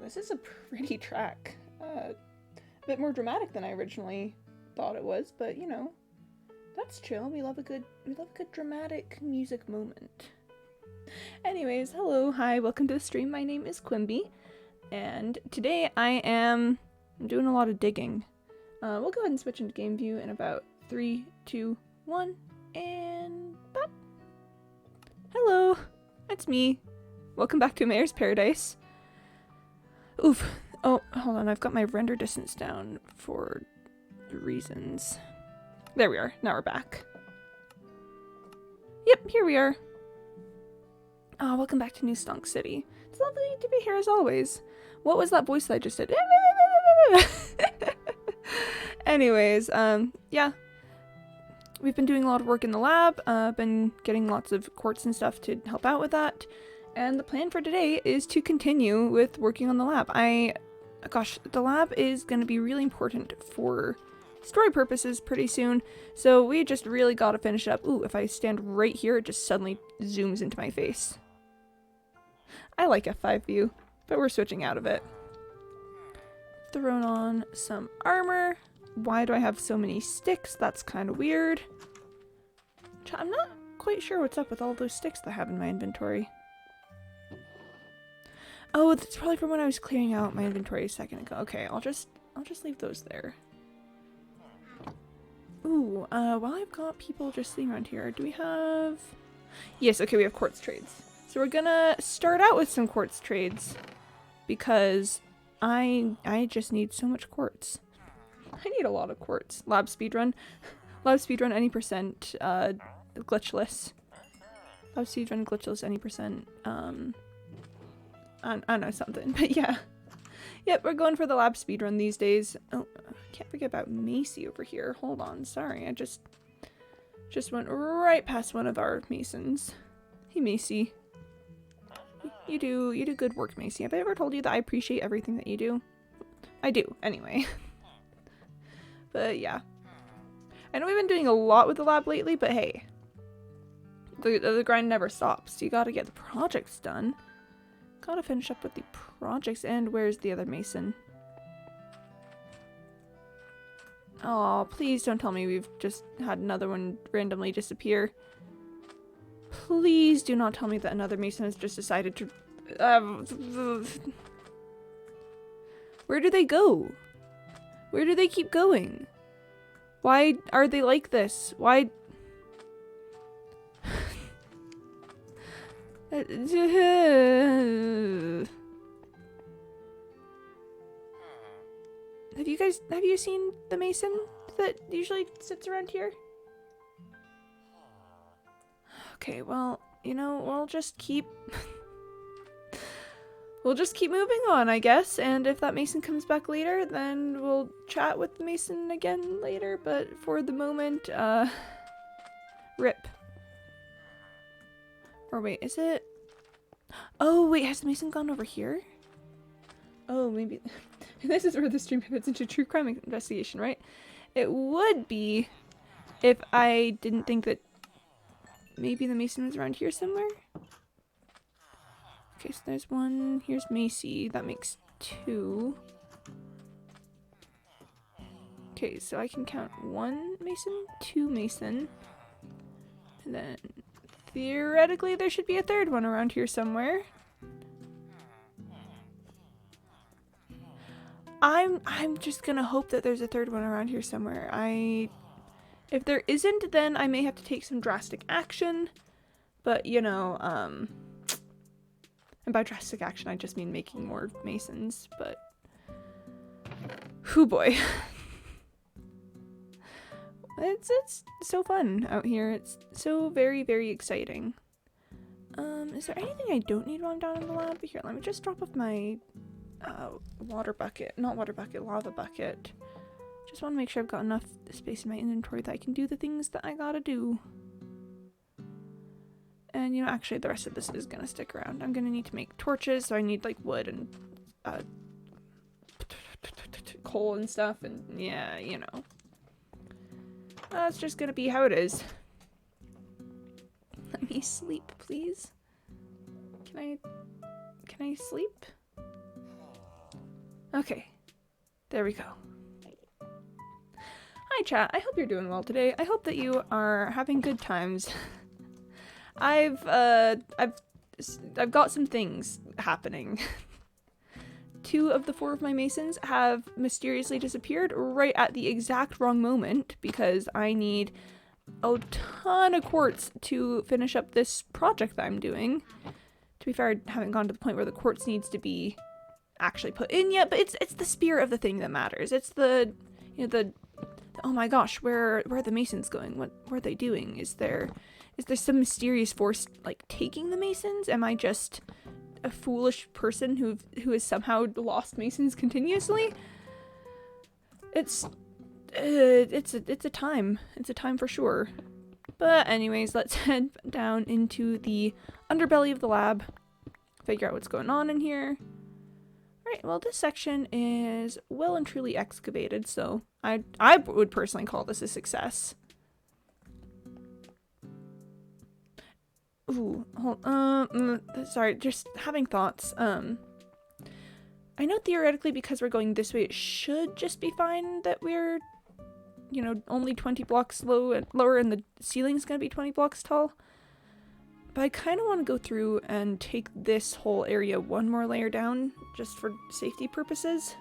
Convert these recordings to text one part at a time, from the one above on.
this is a pretty track. A bit more dramatic than I originally thought it was, but you know, that's chill. We love a good dramatic music moment. Anyways, hello, hi, welcome to the stream. My name is Quimby, and today I'm doing a lot of digging. We'll go ahead and switch into game view in about 3, 2, 1, and pop. Hello, it's me. Welcome back to Mayor's Paradise. Oof. Oh, hold on, I've got my render distance down for reasons. There we are, now we're back. Yep, here we are. Oh, welcome back to New Stonk City. It's lovely to be here as always. What was that voice that I just did? Anyways, yeah. We've been doing a lot of work in the lab, been getting lots of quartz and stuff to help out with that. And the plan for today is to continue with working on the lab. Gosh, the lab is going to be really important for story purposes pretty soon. So we just really got to finish it up. Ooh, if I stand right here, it just suddenly zooms into my face. I like F5 view, but we're switching out of it. Thrown on some armor. Why do I have so many sticks? That's kind of weird. I'm not quite sure what's up with all those sticks that I have in my inventory. Oh, that's probably from when I was clearing out my inventory a second ago. Okay, I'll just leave those there. Ooh, while I've got people just sitting around here, do we have... Yes, okay, we have quartz trades. So we're gonna start out with some quartz trades because I just need so much quartz. I need a lot of quartz. Lab speedrun. Lab speedrun any percent, glitchless. Lab speedrun glitchless any percent, I know something, but yeah. Yep, we're going for the lab speedrun these days. Oh, can't forget about Macy over here. Hold on, sorry, I just went right past one of our masons. Hey, Macy. You do good work, Macy. Have I ever told you that I appreciate everything that you do? I do, anyway. But yeah. I know we've been doing a lot with the lab lately, but hey. The grind never stops. You gotta get the projects done. Gotta finish up with the projects. And where's the other mason? Oh, please don't tell me we've just had another one randomly disappear. Please do not tell me that another mason has just decided to... Where do they go? Where do they keep going? Why are they like this? Why... Have you seen the mason that usually sits around here? Okay, well, you know, we'll just keep moving on, I guess, and if that mason comes back later, then we'll chat with the mason again later, but for the moment, rip. Or wait, is it? Oh, wait, has the mason gone over here? Oh, maybe. This is where the stream pivots into true crime investigation, right? It would be if I didn't think that maybe the mason was around here somewhere. Okay, so there's one. Here's Macy. That makes 2. Okay, so I can count 1 mason, 2 mason, and then theoretically there should be a 3rd one around here somewhere. I'm just gonna hope that there's a 3rd one around here somewhere. If there isn't, then I may have to take some drastic action. But, you know, and by drastic action, I just mean making more masons, but... Whew boy. It's so fun out here. It's so very, very exciting. Is there anything I don't need while I'm down in the lab? Here, let me just drop off my... lava bucket. Just want to make sure I've got enough space in my inventory that I can do the things that I gotta do. And, you know, actually the rest of this is gonna stick around. I'm gonna need to make torches, so I need, like, wood and, coal and stuff, and yeah, you know. That's just gonna be how it is. Let me sleep, please. Can I sleep? Okay. There we go. Hi chat, I hope you're doing well today. I hope that you are having good times. I've got some things happening. 2 of the 4 of my masons have mysteriously disappeared right at the exact wrong moment because I need a ton of quartz to finish up this project that I'm doing. To be fair, I haven't gone to the point where the quartz needs to be actually put in yet, but it's the spirit of the thing that matters. It's the, you know, oh my gosh, where are the masons going? What are they doing? Is there some mysterious force like taking the masons? Am I just a foolish person who has somehow lost masons continuously? It's a time. It's a time for sure. But anyways, let's head down into the underbelly of the lab, figure out what's going on in here. Alright, well this section is well and truly excavated, so I would personally call this a success. Ooh, sorry, just having thoughts. I know theoretically because we're going this way it should just be fine that we're, you know, only 20 blocks lower and the ceiling's gonna be 20 blocks tall. But I kind of want to go through and take this whole area 1 more layer down just for safety purposes.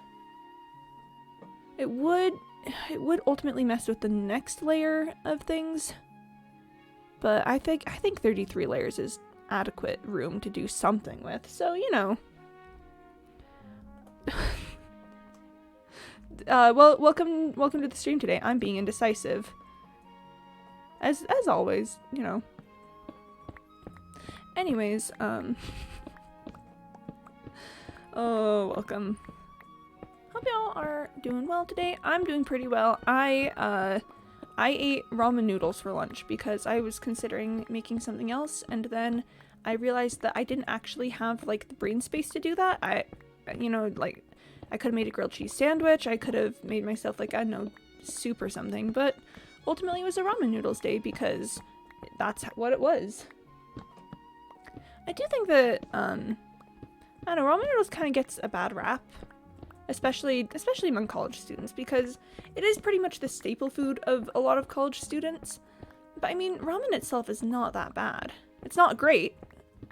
It would ultimately mess with the next layer of things. But I think 33 layers is adequate room to do something with. So, you know. Well, welcome to the stream today. I'm being indecisive. As always, you know. Anyways, oh, welcome. Hope y'all are doing well today. I'm doing pretty well. I ate ramen noodles for lunch because I was considering making something else, and then I realized that I didn't actually have, like, the brain space to do that. You know, like, I could have made a grilled cheese sandwich, I could have made myself, like, I don't know, soup or something, but ultimately it was a ramen noodles day because that's what it was. I do think that, I don't know, ramen noodles kind of gets a bad rap, especially among college students, because it is pretty much the staple food of a lot of college students. But I mean, ramen itself is not that bad. It's not great.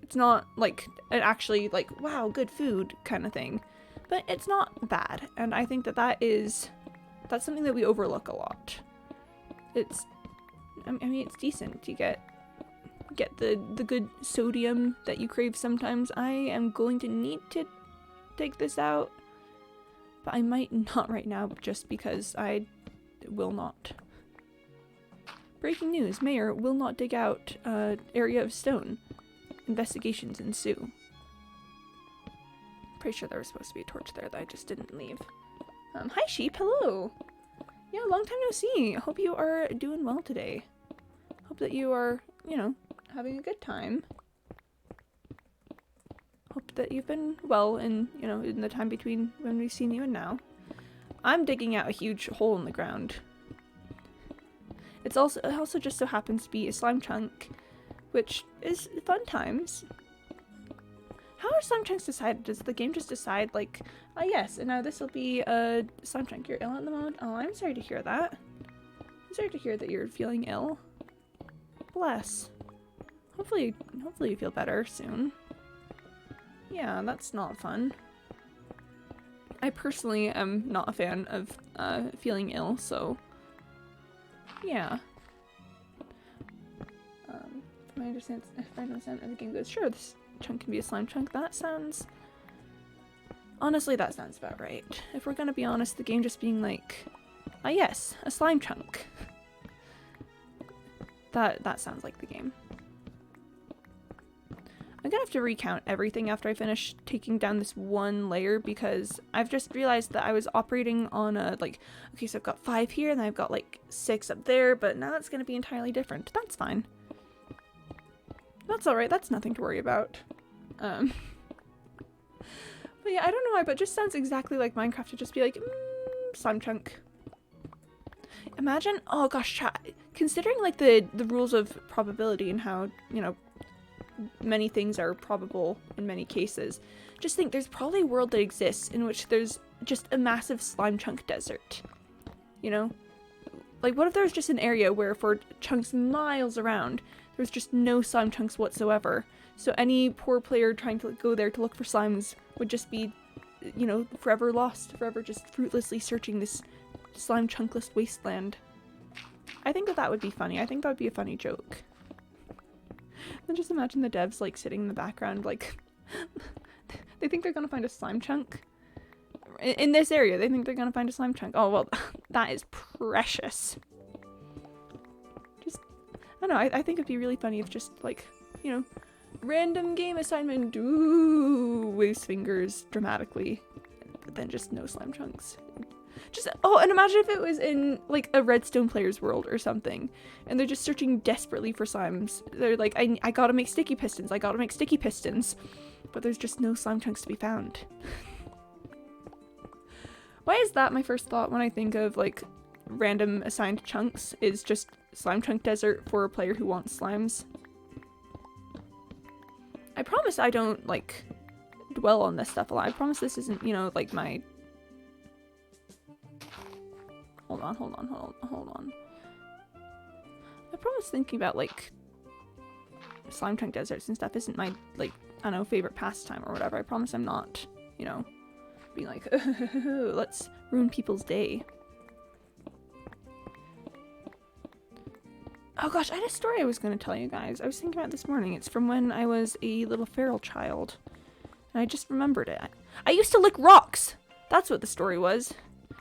It's not, like, an actually, like, wow, good food kind of thing. But it's not bad, and I think that's something that we overlook a lot. I mean, it's decent. You get the good sodium that you crave sometimes. I am going to need to take this out, but I might not right now just because I will not. Breaking news, Mayor will not dig out area of stone. Investigations ensue. Pretty sure there was supposed to be a torch there that I just didn't leave. Hi sheep, hello! Yeah, long time no see. Hope you are doing well today. Hope that you are, you know, having a good time. Hope that you've been well in, you know, in the time between when we've seen you and now. I'm digging out a huge hole in the ground. It also just so happens to be a slime chunk, which is fun times. How are slime chunks decided? Does the game just decide, like, oh yes, and now this will be a slime chunk? You're ill at the moment? Oh, I'm sorry to hear that. I'm sorry to hear that you're feeling ill. Bless. Hopefully you feel better soon. Yeah, that's not fun. I personally am not a fan of feeling ill, so yeah. If I understand how the game goes, sure, this chunk can be a slime chunk. Honestly, that sounds about right. If we're gonna be honest, the game just being like, ah yes, a slime chunk. That sounds like the game. I'm gonna have to recount everything after I finish taking down this 1 layer because I've just realized that I was operating on a, like, okay, so I've got 5 here and I've got like 6 up there, but now that's gonna be entirely different. That's fine. That's alright, that's nothing to worry about. But yeah, I don't know why, but it just sounds exactly like Minecraft to just be like, slime chunk. Imagine, oh gosh, chat, considering like the rules of probability and how, you know, many things are probable in many cases. Just think, there's probably a world that exists in which there's just a massive slime chunk desert. You know? Like, what if there's just an area where for chunks miles around, there's just no slime chunks whatsoever? So any poor player trying to go there to look for slimes would just be, you know, forever lost, forever just fruitlessly searching this slime chunkless wasteland. I think that would be funny. I think that would be a funny joke. Then just imagine the devs, like, sitting in the background, like, they think they're gonna find a slime chunk. In this area, they think they're gonna find a slime chunk. Oh, well, that is precious. Just, I don't know, I think it'd be really funny if just, like, you know, random game assignment, ooh, waves fingers dramatically, but then just no slime chunks. Just, oh, and imagine if it was in, like, a Redstone player's world or something, and they're just searching desperately for slimes. They're like, I gotta make sticky pistons, I gotta make sticky pistons, but there's just no slime chunks to be found. Why is that my first thought when I think of, like, random assigned chunks, is just slime chunk desert for a player who wants slimes? I promise I don't, like, dwell on this stuff a lot. I promise this isn't, you know, like, my... Hold on. I promise thinking about, like, slime chunk deserts and stuff isn't my, like, I don't know, favorite pastime or whatever. I promise I'm not, you know, being like, let's ruin people's day. Oh gosh, I had a story I was going to tell you guys. I was thinking about it this morning. It's from when I was a little feral child. And I just remembered it. I used to lick rocks! That's what the story was.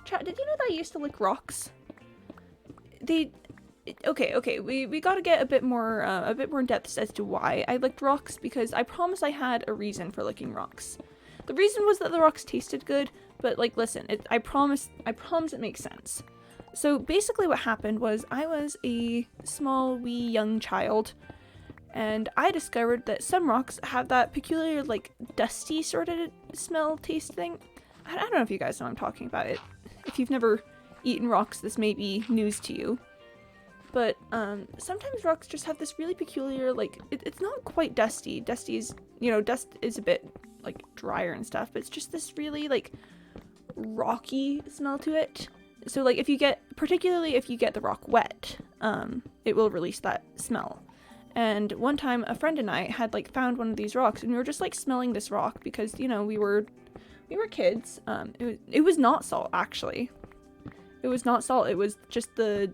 Chat, did you know that I used to lick rocks? Okay, we gotta get a bit more in depth as to why I licked rocks, because I promise I had a reason for licking rocks. The reason was that the rocks tasted good, but, like, listen, I promise it makes sense. So basically what happened was I was a small, wee, young child, and I discovered that some rocks have that peculiar, like, dusty sort of smell taste thing. I don't know if you guys know what I'm talking about. If you've never eaten rocks, this may be news to you. But sometimes rocks just have this really peculiar, like, it's not quite dusty. Dusty is, you know, dust is a bit, like, drier and stuff, but it's just this really, like, rocky smell to it. So, like, particularly if you get the rock wet, it will release that smell. And one time a friend and I had, like, found one of these rocks, and we were just, like, smelling this rock because, you know, we were kids. It was not salt, actually. It was not salt. It was just the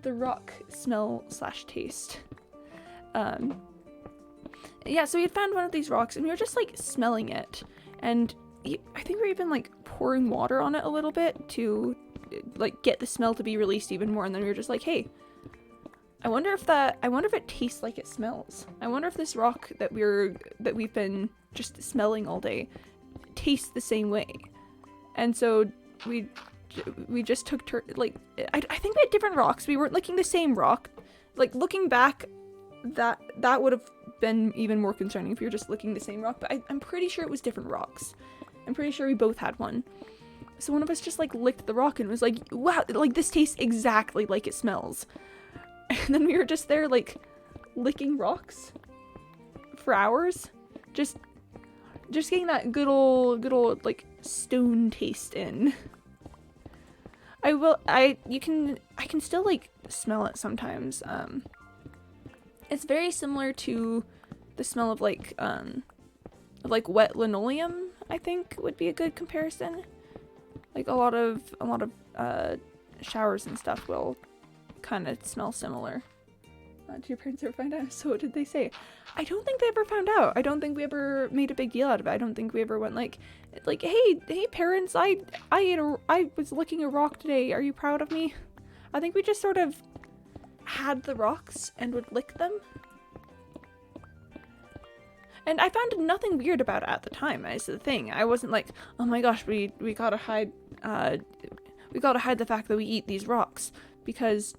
rock smell / taste. Yeah, so we had found one of these rocks, and we were just, like, smelling it. And I think we were even, like, pouring water on it a little bit to, like, get the smell to be released even more. And then we were just like, hey, I wonder if it tastes like it smells. I wonder if this rock that we've been just smelling all day tastes the same way. And so we just took I think we had different rocks. We weren't licking the same rock. Like, looking back, that would have been even more concerning if you're just licking the same rock, but I'm pretty sure it was different rocks. I'm pretty sure we both had one. So one of us just, like, licked the rock and was like, wow, like, this tastes exactly like it smells. And then we were just there, like, licking rocks for hours, just getting that good old like, stone taste in. I can still, like, smell it sometimes. It's very similar to the smell of, like wet linoleum, I think would be a good comparison. Like, a lot of showers and stuff will kind of smell similar. Did your parents ever find out? So what did they say? I don't think they ever found out. I don't think we ever made a big deal out of it. I don't think we ever went like, hey parents, I was licking a rock today. Are you proud of me? I think we just sort of had the rocks and would lick them. And I found nothing weird about it at the time. Is the thing. I wasn't like, oh my gosh, we gotta hide the fact that we eat these rocks because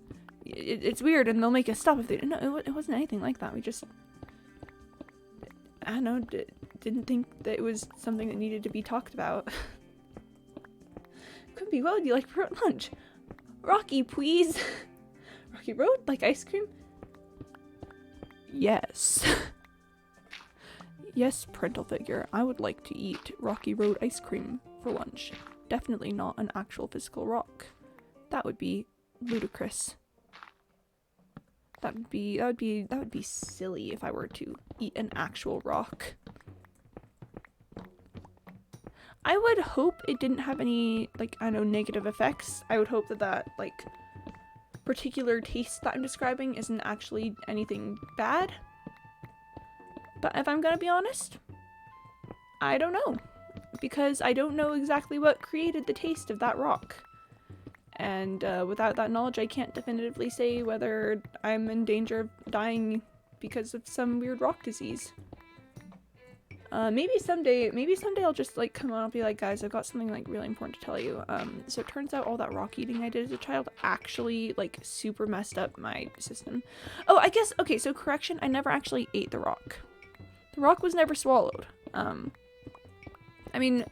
it's weird and they'll make us stop if they. No, it wasn't anything like that. We just, I don't know, didn't think that it was something that needed to be talked about. Quimby, what would you like for lunch? Rocky, please. Rocky Road, like ice cream? Yes. Yes, parental figure. I would like to eat Rocky Road ice cream for lunch. Definitely not an actual physical rock. That would be ludicrous. That would be silly if I were to eat an actual rock. I would hope it didn't have any, like, I don't know, negative effects. I would hope that like, particular taste that I'm describing isn't actually anything bad. But if I'm gonna be honest, I don't know. Because I don't know exactly what created the taste of that rock. And without that knowledge, I can't definitively say whether I'm in danger of dying because of some weird rock disease. Maybe someday I'll just like come on and be like, guys, I've got something like really important to tell you. So it turns out all that rock eating I did as a child actually like super messed up my system. Oh, I guess, okay, so correction, I never actually ate the rock. The rock was never swallowed. I mean,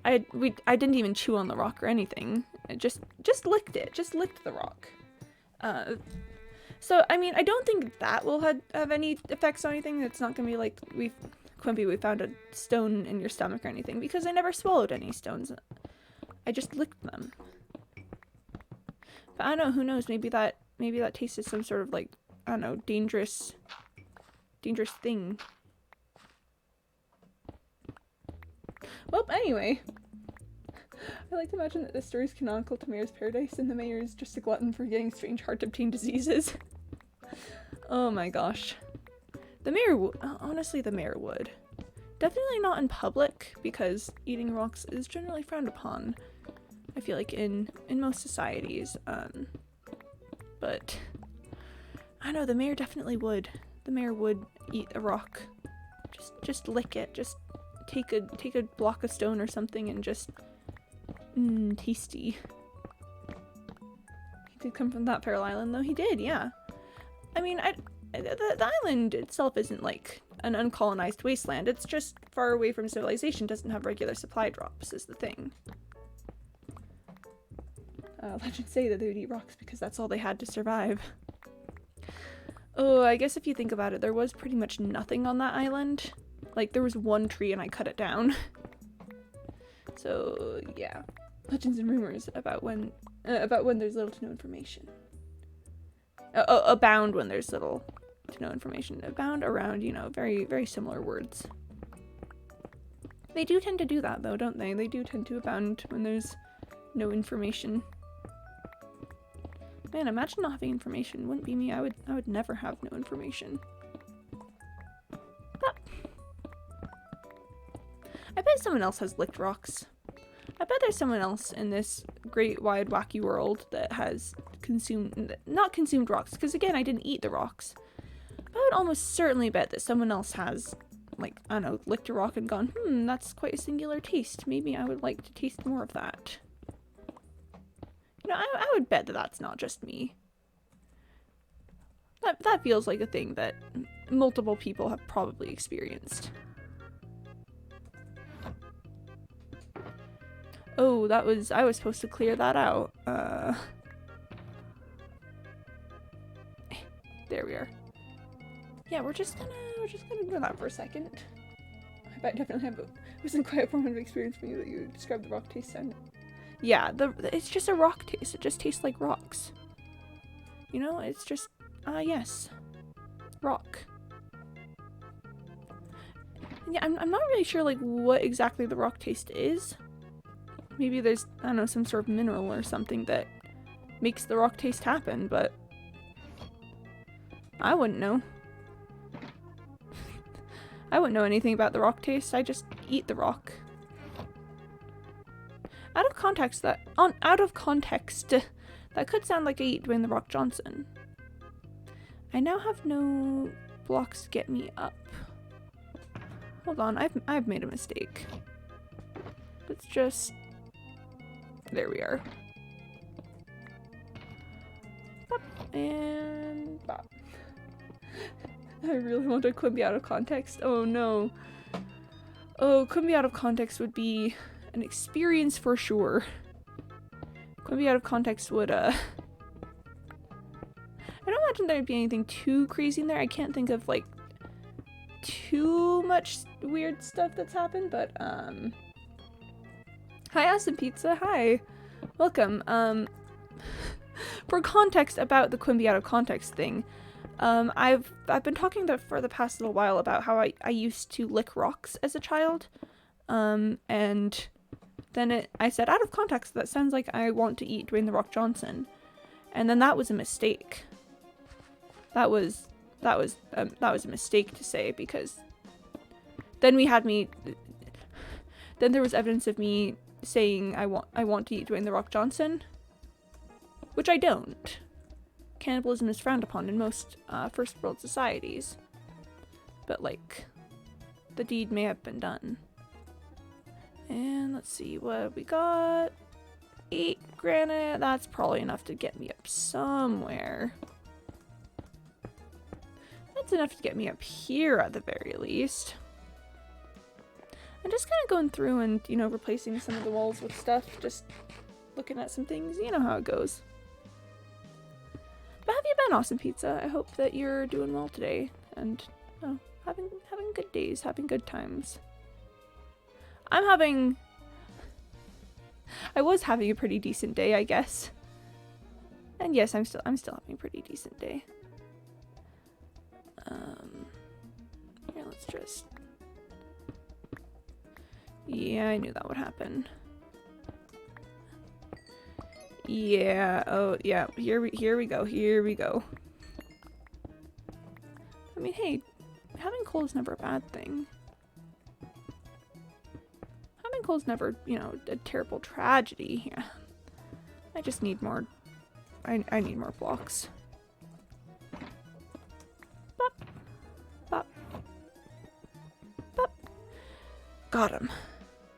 I didn't even chew on the rock or anything. I just licked it. Just licked the rock. So I mean, I don't think that will have any effects on anything. It's not gonna be like Quimby, we found a stone in your stomach or anything, because I never swallowed any stones. I just licked them. But I don't know, who knows, maybe that tasted some sort of like, I don't know, dangerous thing. Well, anyway. I like to imagine that this story is canonical to Mayor's Paradise and the mayor is just a glutton for getting strange hard-to-obtain diseases. Oh my gosh. The mayor honestly, the mayor would. Definitely not in public, because eating rocks is generally frowned upon. I feel like in most societies. But I don't know, the mayor definitely would. The mayor would eat a rock. Just lick it. Just take a block of stone or something and just tasty. He did come from that feral island, though. He did, yeah. I mean, the island itself isn't like an uncolonized wasteland. It's just far away from civilization, doesn't have regular supply drops, is the thing. Legends say that they would eat rocks because that's all they had to survive. Oh, I guess if you think about it, there was pretty much nothing on that island. Like, there was one tree and I cut it down. So, yeah. Legends and rumors about when there's little to no information. Abound when there's little to no information. Abound around, you know, very, very similar words. They do tend to do that, though, don't they? They do tend to abound when there's no information. Man, imagine not having information. Wouldn't be me. I would never have no information. Ah. I bet someone else has licked rocks. I bet there's someone else in this great, wide, wacky world that has not consumed rocks, because again, I didn't eat the rocks. But I would almost certainly bet that someone else has, like, I don't know, licked a rock and gone, that's quite a singular taste. Maybe I would like to taste more of that. You know, I would bet that that's not just me. That feels like a thing that multiple people have probably experienced. Oh, I was supposed to clear that out. There we are. Yeah, we're just gonna ignore that for a second. I bet definitely wasn't quite a formative experience for you that you described the rock taste sound. Yeah, it's just a rock taste. It just tastes like rocks. You know, it's just yes. Rock. Yeah, I'm not really sure like what exactly the rock taste is. Maybe there's, I don't know, some sort of mineral or something that makes the rock taste happen, but I wouldn't know. I wouldn't know anything about the rock taste. I just eat the rock. Out of context, that could sound like I eat Dwayne The Rock Johnson. I now have no blocks to get me up. Hold on, I've made a mistake. Let's just... There we are. Bop, and bop. I really want a Quimby out of context. Oh no. Oh, Quimby out of context would be an experience for sure. Quimby out of context would, I don't imagine there'd be anything too crazy in there. I can't think of like too much weird stuff that's happened, but hi Awesome Pizza, hi. Welcome. For context about the Quimby out of context thing, I've been talking for the past little while about how I used to lick rocks as a child, and then I said, out of context, that sounds like I want to eat Dwayne The Rock Johnson, and then that was a mistake. That was a mistake to say, because then then there was evidence of me saying I want to eat Dwayne The Rock Johnson, which I don't. Cannibalism is frowned upon in most first world societies, but like the deed may have been done. And let's see what we got. 8 granite. That's probably enough to get me up somewhere. That's enough to get me up here at the very least. I'm just kind of going through and, you know, replacing some of the walls with stuff. Just looking at some things. You know how it goes. But have you been, Awesome Pizza? I hope that you're doing well today. And, oh, having good days, having good times. I was having a pretty decent day, I guess. And yes, I'm still having a pretty decent day. Here, let's just... Yeah, I knew that would happen. Yeah, oh, yeah, here we go. I mean, hey, having coal is never a bad thing. Having coal is never, you know, a terrible tragedy. Yeah. I just need more, I need more blocks. Bop. Bop. Bop. Got him.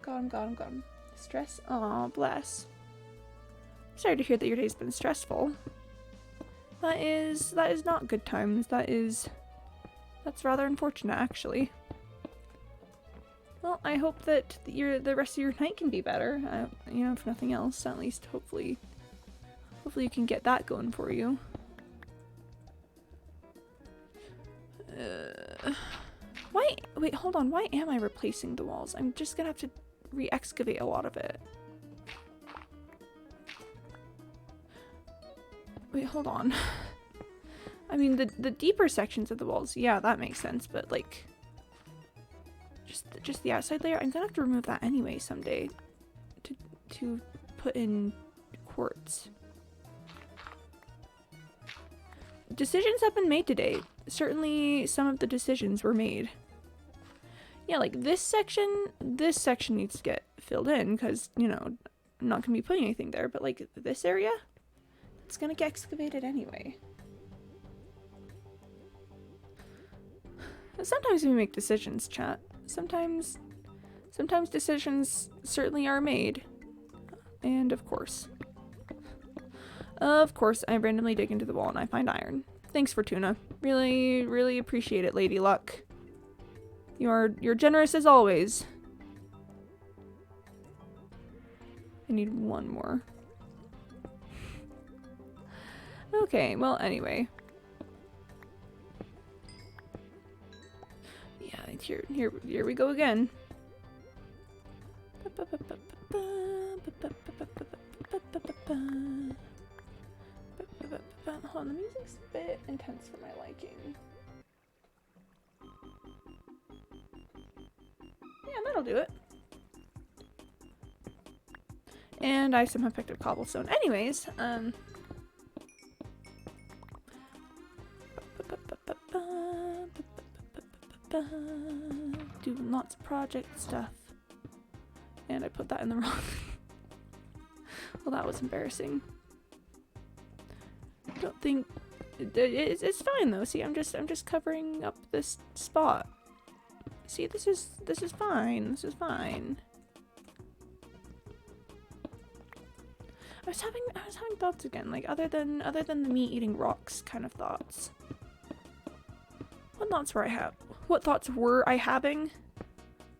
Got him. Stress? Aw, bless. Sorry to hear that your day's been stressful. That is not good times. That's rather unfortunate, actually. Well, I hope that the rest of your night can be better. You know, if nothing else, at least hopefully you can get that going for you. Wait, hold on. Why am I replacing the walls? I'm just gonna have to re-excavate a lot of it. Wait, hold on. I mean, the deeper sections of the walls, yeah, that makes sense, but like just the outside layer, I'm gonna have to remove that anyway someday to put in quartz. Decisions have been made today. Certainly some of the decisions were made. Yeah, like this section needs to get filled in because, you know, I'm not gonna be putting anything there, but like this area, it's gonna get excavated anyway. Sometimes we make decisions, chat. Sometimes decisions certainly are made. And of course, I randomly dig into the wall and I find iron. Thanks, Fortuna. Really, really appreciate it, Lady Luck. You're generous as always. I need one more. Okay, well, anyway. Yeah, here we go again. Hold on, the music's a bit intense for my liking. Yeah, that'll do it. And I somehow picked up cobblestone. Anyways, doing lots of project stuff. And I put that in the wrong. Well, that was embarrassing. I don't think it's fine though. See, I'm just covering up this spot. See, this is fine. This is fine. I was having thoughts again, like other than the me eating rocks kind of thoughts. What thoughts were I having?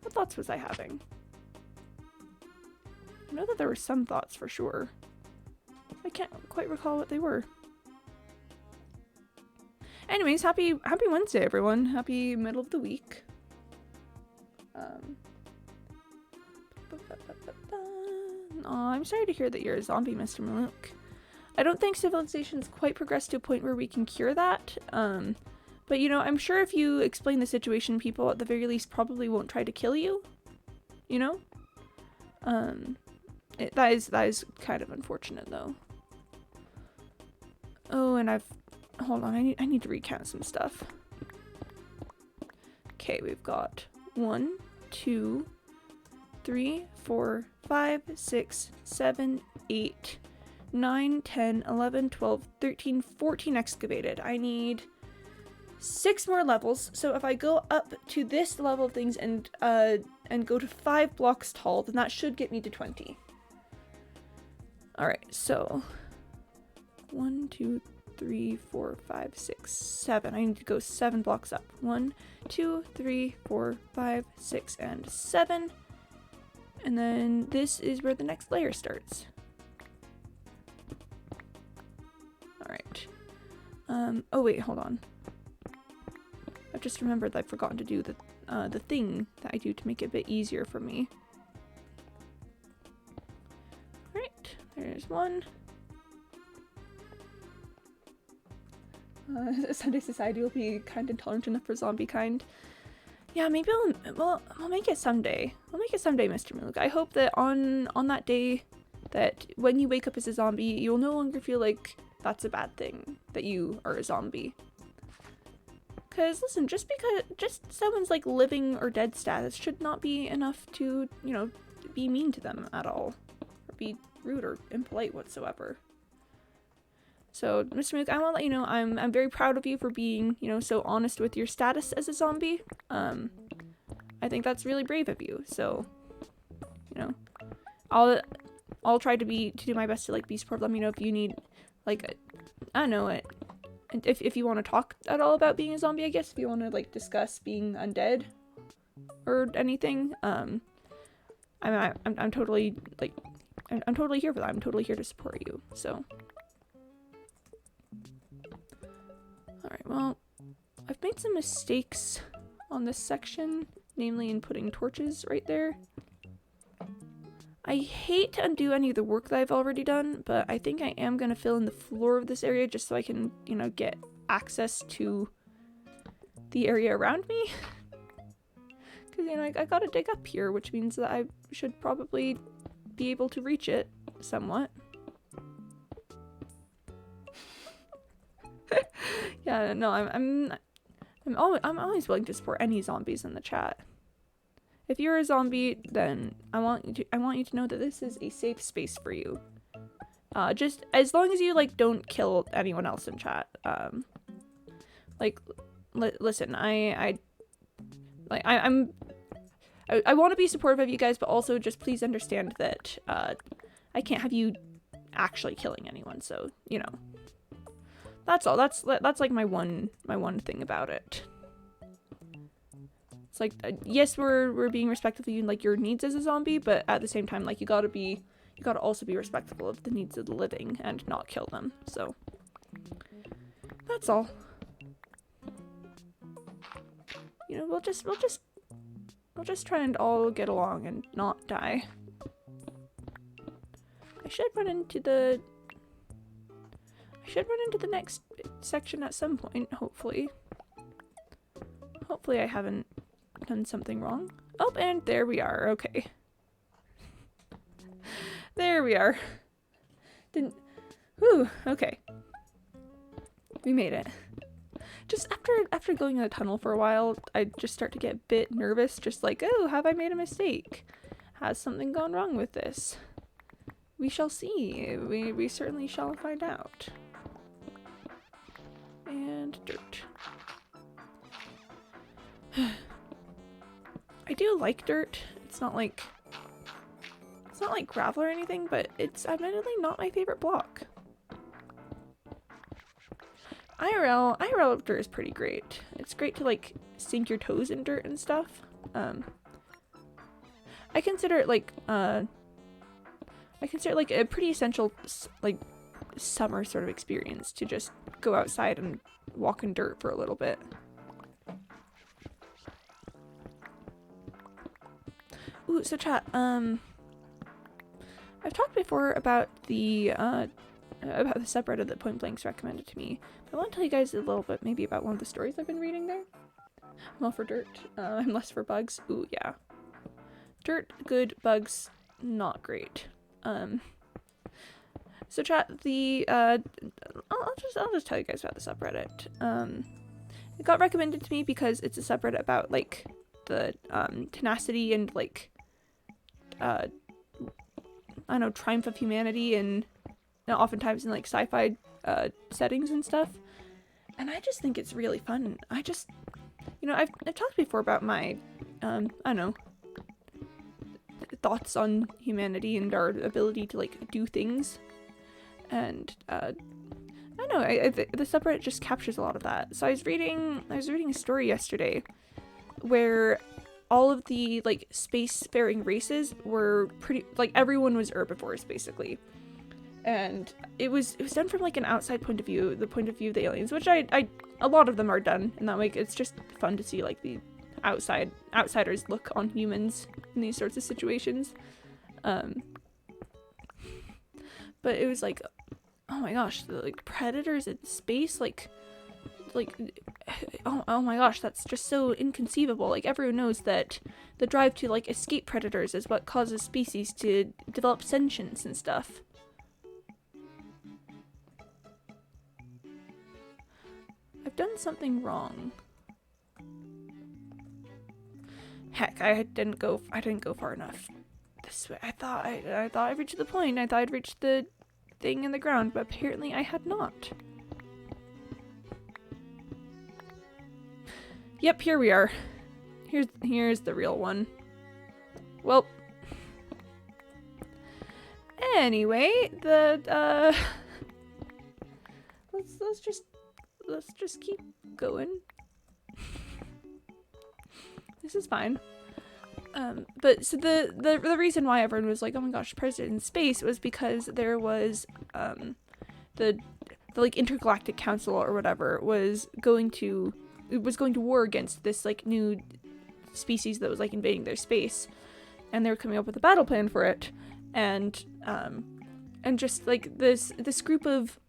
What thoughts was I having? I know that there were some thoughts for sure. I can't quite recall what they were. Anyways, happy Wednesday, everyone. Happy middle of the week. Aw, I'm sorry to hear that you're a zombie, Mr. Malouk. I don't think civilization's quite progressed to a point where we can cure that. But you know, I'm sure if you explain the situation, people at the very least probably won't try to kill you. You know? That is kind of unfortunate, though. Oh, and hold on, I need to recount some stuff. Okay, we've got 1, 2, 3, 4, 5, 6, 7, 8, 9, 10, 11, 12, 13, 14 excavated. I need 6 more levels, so if I go up to this level of things and go to 5 blocks tall, then that should get me to 20. Alright, so 1, 2, 3, 4, 5, 6, 7. I need to go 7 blocks up. 1, 2, 3, 4, 5, 6, and 7. And then this is where the next layer starts. Alright. Oh wait, hold on. I've just remembered that I've forgotten to do the thing that I do to make it a bit easier for me. Alright, there's one. Someday society will be kind and tolerant enough for zombie kind. Yeah, maybe we'll make it someday. We'll make it someday, Mr. Malouk. I hope that on that day, that when you wake up as a zombie, you'll no longer feel like that's a bad thing, that you are a zombie. Because, listen, just someone's, like, living or dead status should not be enough to, you know, be mean to them at all. Or be rude or impolite whatsoever. So, Mr. Mook, I want to let you know I'm very proud of you for being, you know, so honest with your status as a zombie. I think that's really brave of you. So, you know, I'll try to do my best to, like, be supportive. Let me know if you need, like, I don't know, if you want to talk at all about being a zombie, I guess. If you want to, like, discuss being undead or anything. I'm totally, like, I'm totally here for that. I'm totally here to support you. So. Alright, well, I've made some mistakes on this section, namely in putting torches right there. I hate to undo any of the work that I've already done, but I think I am going to fill in the floor of this area just so I can, you know, get access to the area around me. Because, you know, I gotta dig up here, which means that I should probably be able to reach it somewhat. Yeah, no, I'm always willing to support any zombies in the chat. If you're a zombie, then I want you to know that this is a safe space for you. Just as long as you, like, don't kill anyone else in chat. Like, listen, I want to be supportive of you guys, but also just please understand that I can't have you actually killing anyone. So, you know. That's all. That's like my one thing about it. It's like, yes, we're being respectful of you, like, your needs as a zombie, but at the same time, like, you gotta also be respectful of the needs of the living and not kill them. So that's all. You know, we'll just try and all get along and not die. I should run into the next section at some point, hopefully. Hopefully I haven't done something wrong. Oh, and there we are. Okay. There we are. Whew, okay. We made it. Just after going in a tunnel for a while, I just start to get a bit nervous, just like, oh, have I made a mistake? Has something gone wrong with this? We shall see. We certainly shall find out. And dirt. I do like dirt. It's not like gravel or anything, but it's admittedly not my favorite block. IRL dirt is pretty great. It's great to, like, sink your toes in dirt and stuff. I consider it like a pretty essential, like, summer sort of experience to just go outside and walk in dirt for a little bit. Ooh, so chat, I've talked before about the subreddit that Point Blank's recommended to me. But I want to tell you guys a little bit maybe about one of the stories I've been reading there. I'm all for dirt. I'm less for bugs. Ooh, yeah. Dirt, good. Bugs, not great. So chat, I'll just tell you guys about the subreddit. It got recommended to me because it's a subreddit about, like, the, tenacity and, like, I don't know, triumph of humanity, and oftentimes in, like, sci-fi, settings and stuff. And I just think it's really fun. I just, you know, I've talked before about my, I don't know, thoughts on humanity and our ability to, like, do things. And, I don't know, the subreddit just captures a lot of that. So I was reading a story yesterday where all of the, like, spacefaring races were pretty, like, everyone was herbivores, basically. And it was done from, like, an outside point of view, the point of view of the aliens, which a lot of them are done in that way. It's just fun to see, like, the outsiders look on humans in these sorts of situations. But it was like, oh my gosh, the, like, predators in space, like oh my gosh, that's just so inconceivable. Like, everyone knows that the drive to, like, escape predators is what causes species to develop sentience and stuff. I've done something wrong. Heck, I didn't go far enough this way. I thought I reached the point. I thought I'd reached the thing in the ground, but apparently I had not. Yep, here we are. Here's the real one. Well, anyway, let's just keep going. This is fine. But so the reason why everyone was like, oh my gosh, President in space, was because there was the like Intergalactic Council or whatever was going to war against this, like, new species that was, like, invading their space, and they were coming up with a battle plan for it, and just, like, this group of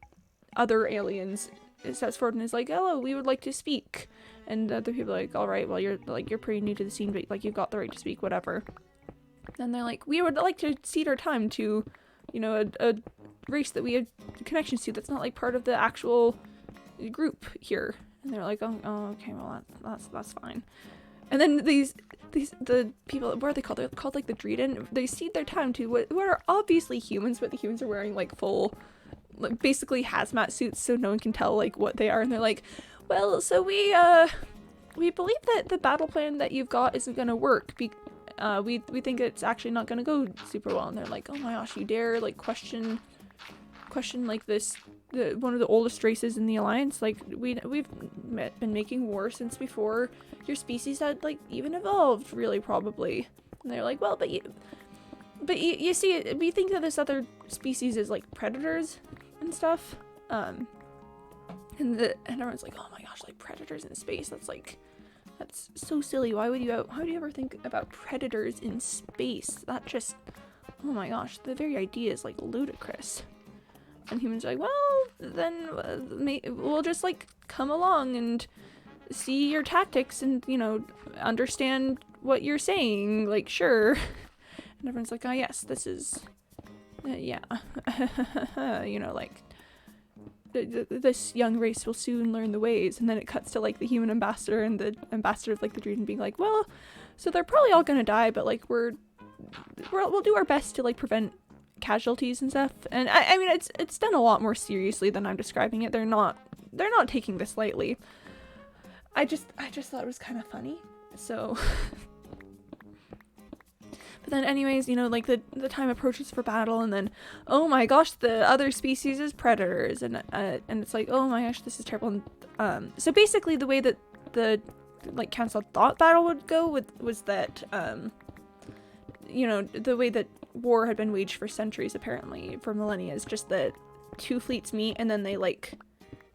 other aliens steps forward and is like, hello, we would like to speak, and other people are like, all right, well, you're pretty new to the scene, but, like, you've got the right to speak, whatever. And they're like, we would like to cede our time to, you know, a race that we have connections to that's not, like, part of the actual group here. And they're like, oh, okay, well, that's fine. And then the people, what are they called? They're called, like, the Dreeden. They cede their time to what are obviously humans, but the humans are wearing, like, full, like, basically hazmat suits, so no one can tell, like, what they are. And they're like, well, so we believe that the battle plan that you've got isn't gonna work. We think it's actually not gonna go super well. And they're like, oh my gosh, you dare, like, question like this, one of the oldest races in the Alliance? Like, we've been making war since before your species had, like, even evolved, really, probably. And they're like, well, but you see, we think that this other species is, like, predators and stuff. And everyone's like, oh my gosh, like, predators in space, that's so silly. Why would you ever think about predators in space? That just, oh my gosh, the very idea is, like, ludicrous. And humans are like, well, then we'll just, like, come along and see your tactics and, you know, understand what you're saying, like, sure. And everyone's like, oh yes, this is, yeah, you know, like, this young race will soon learn the ways. And then it cuts to, like, the human ambassador and the ambassador of, like, the Dreeden being like, well, so they're probably all gonna die, but, like, we'll do our best to, like, prevent casualties and stuff. And I mean, it's done a lot more seriously than I'm describing it. They're not taking this lightly. I just thought it was kind of funny. So but then anyways, you know, like, the time approaches for battle, and then, oh my gosh, the other species is predators, and it's like, oh my gosh, this is terrible. And so basically the way that the, like, council thought battle would go was that you know, the way that war had been waged for centuries, apparently, for millennia, is just that two fleets meet and then they like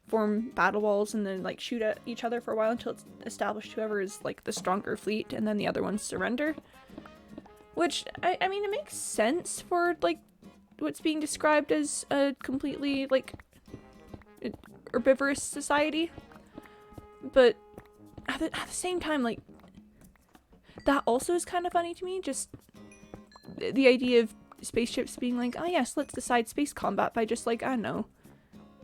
form battle walls and then like shoot at each other for a while until it's established whoever is like the stronger fleet, and then the other ones surrender. Which I mean, it makes sense for like what's being described as a completely like herbivorous society, but at the same time, like, that also is kind of funny to me. Just the idea of spaceships being like, oh yes, let's decide space combat by just like, I don't know,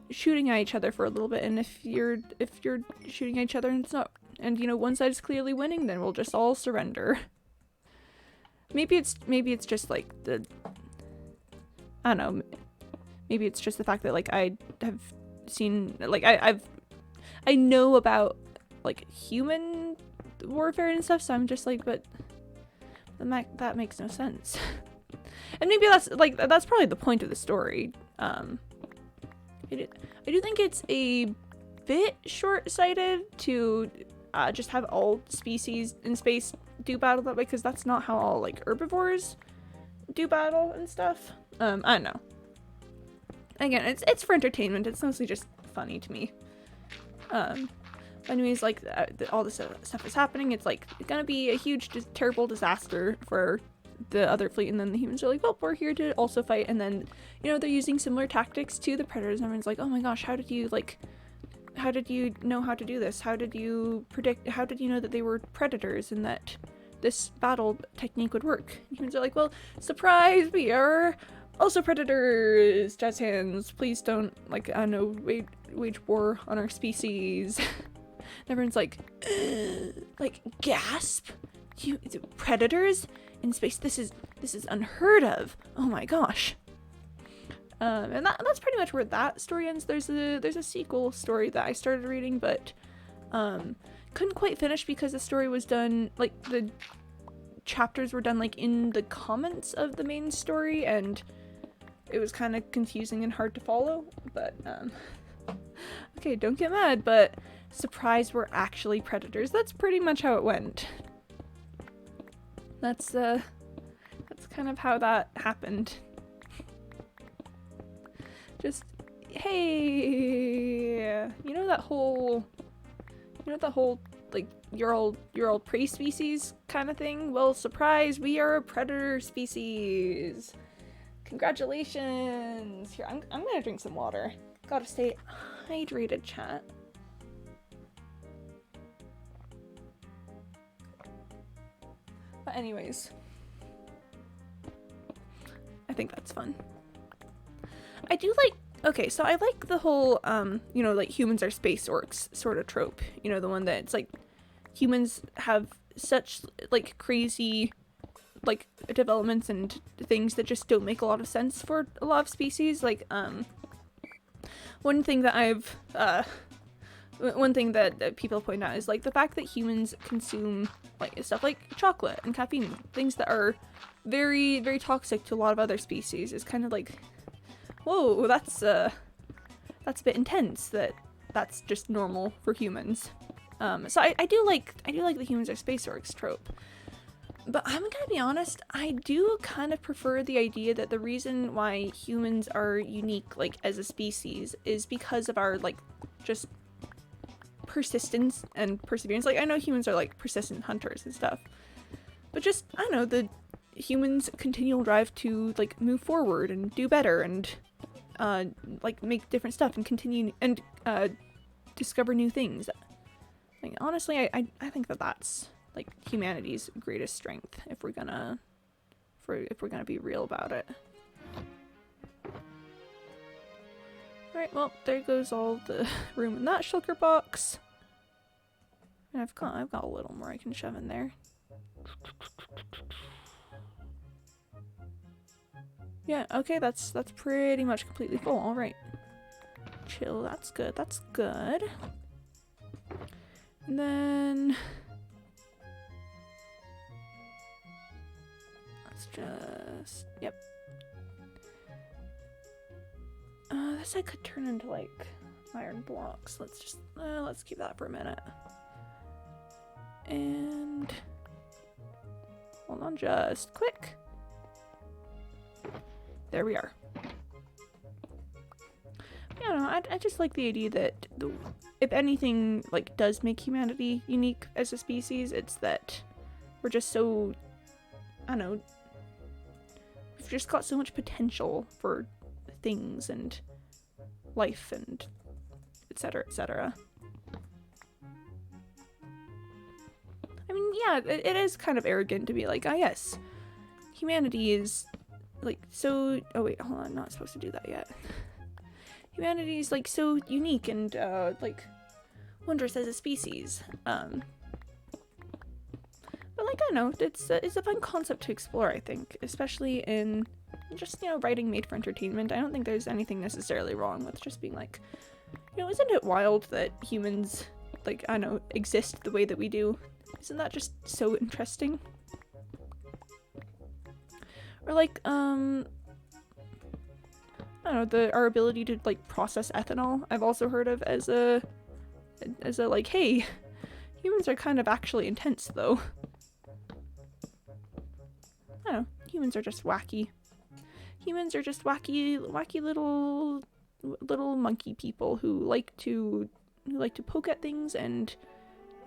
shooting at each other for a little bit, and if you're shooting at each other and it's not, and you know, one side is clearly winning, then we'll just all surrender. Maybe it's just like the, I don't know, maybe it's just the fact that like I have seen, like I know about like human warfare and stuff, so I'm just like, but that makes no sense. And maybe that's probably the point of the story. I do think it's a bit short-sighted to just have all species in space do battle that way, because that's not how all like herbivores do battle and stuff. I don't know. Again, it's for entertainment. It's mostly just funny to me. Anyways, like all this stuff is happening. It's like gonna be a huge, terrible disaster for the other fleet, and then the humans are like, well, we're here to also fight. And then, you know, they're using similar tactics to the predators. And everyone's like, oh my gosh, how did you know how to do this? How did you know that they were predators and that this battle technique would work? And humans are like, well, surprise, we are also predators. Jazz hands, please don't, like, I don't know, wage war on our species. And everyone's like gasp, predators in space, this is unheard of, oh my gosh. And that's pretty much where that story ends. There's a sequel story that I started reading, but couldn't quite finish because the story was done, like the chapters were done like in the comments of the main story, and it was kind of confusing and hard to follow. But okay, don't get mad, but surprise, we're actually predators. That's pretty much how it went. That's kind of how that happened. Just, hey, you know that whole like you're all prey species kind of thing? Well, surprise, we are a predator species. Congratulations. Here, I'm gonna drink some water. Gotta stay hydrated, chat. But anyways, I think that's fun. I do like, okay, so I like the whole, you know, like humans are space orcs sort of trope. You know, the one that it's like humans have such like crazy like developments and things that just don't make a lot of sense for a lot of species. Like, one thing that people point out is like the fact that humans consume like stuff like chocolate and caffeine, things that are very, very toxic to a lot of other species, is kind of like, whoa, that's a bit intense that that's just normal for humans. So I do like the humans are space orcs trope. But I'm gonna be honest, I do kind of prefer the idea that the reason why humans are unique, like, as a species is because of our, like, just persistence and perseverance. Like, I know humans are, like, persistent hunters and stuff, but just, I don't know, the humans' continual drive to, like, move forward and do better and, like, make different stuff and continue and, discover new things. Like, honestly, I think that that's like humanity's greatest strength if we're gonna be real about it. Alright, well, there goes all the room in that shulker box. And I've got a little more I can shove in there. Yeah, okay, that's pretty much completely full. Alright. Chill, that's good, that's good. And then just, yep. This I could turn into like iron blocks. Let's keep that for a minute. And hold on just quick. There we are. I just like the idea that if anything like does make humanity unique as a species, it's that we're just so, I don't know, we've just got so much potential for things and life and etc, etc. I mean, yeah, it is kind of arrogant to be like, ah yes, humanity is like so, oh wait, hold on, I'm not supposed to do that yet. Humanity is like so unique and like wondrous as a species. But like, I don't know, it's a fun concept to explore, I think, especially in just, you know, writing made for entertainment. I don't think there's anything necessarily wrong with just being like, you know, isn't it wild that humans, like, I don't know, exist the way that we do? Isn't that just so interesting? Or like, I don't know, our ability to like process ethanol, I've also heard of as a like, hey, humans are kind of actually intense though. I don't know, humans are just wacky. Humans are just wacky little monkey people who like to poke at things and,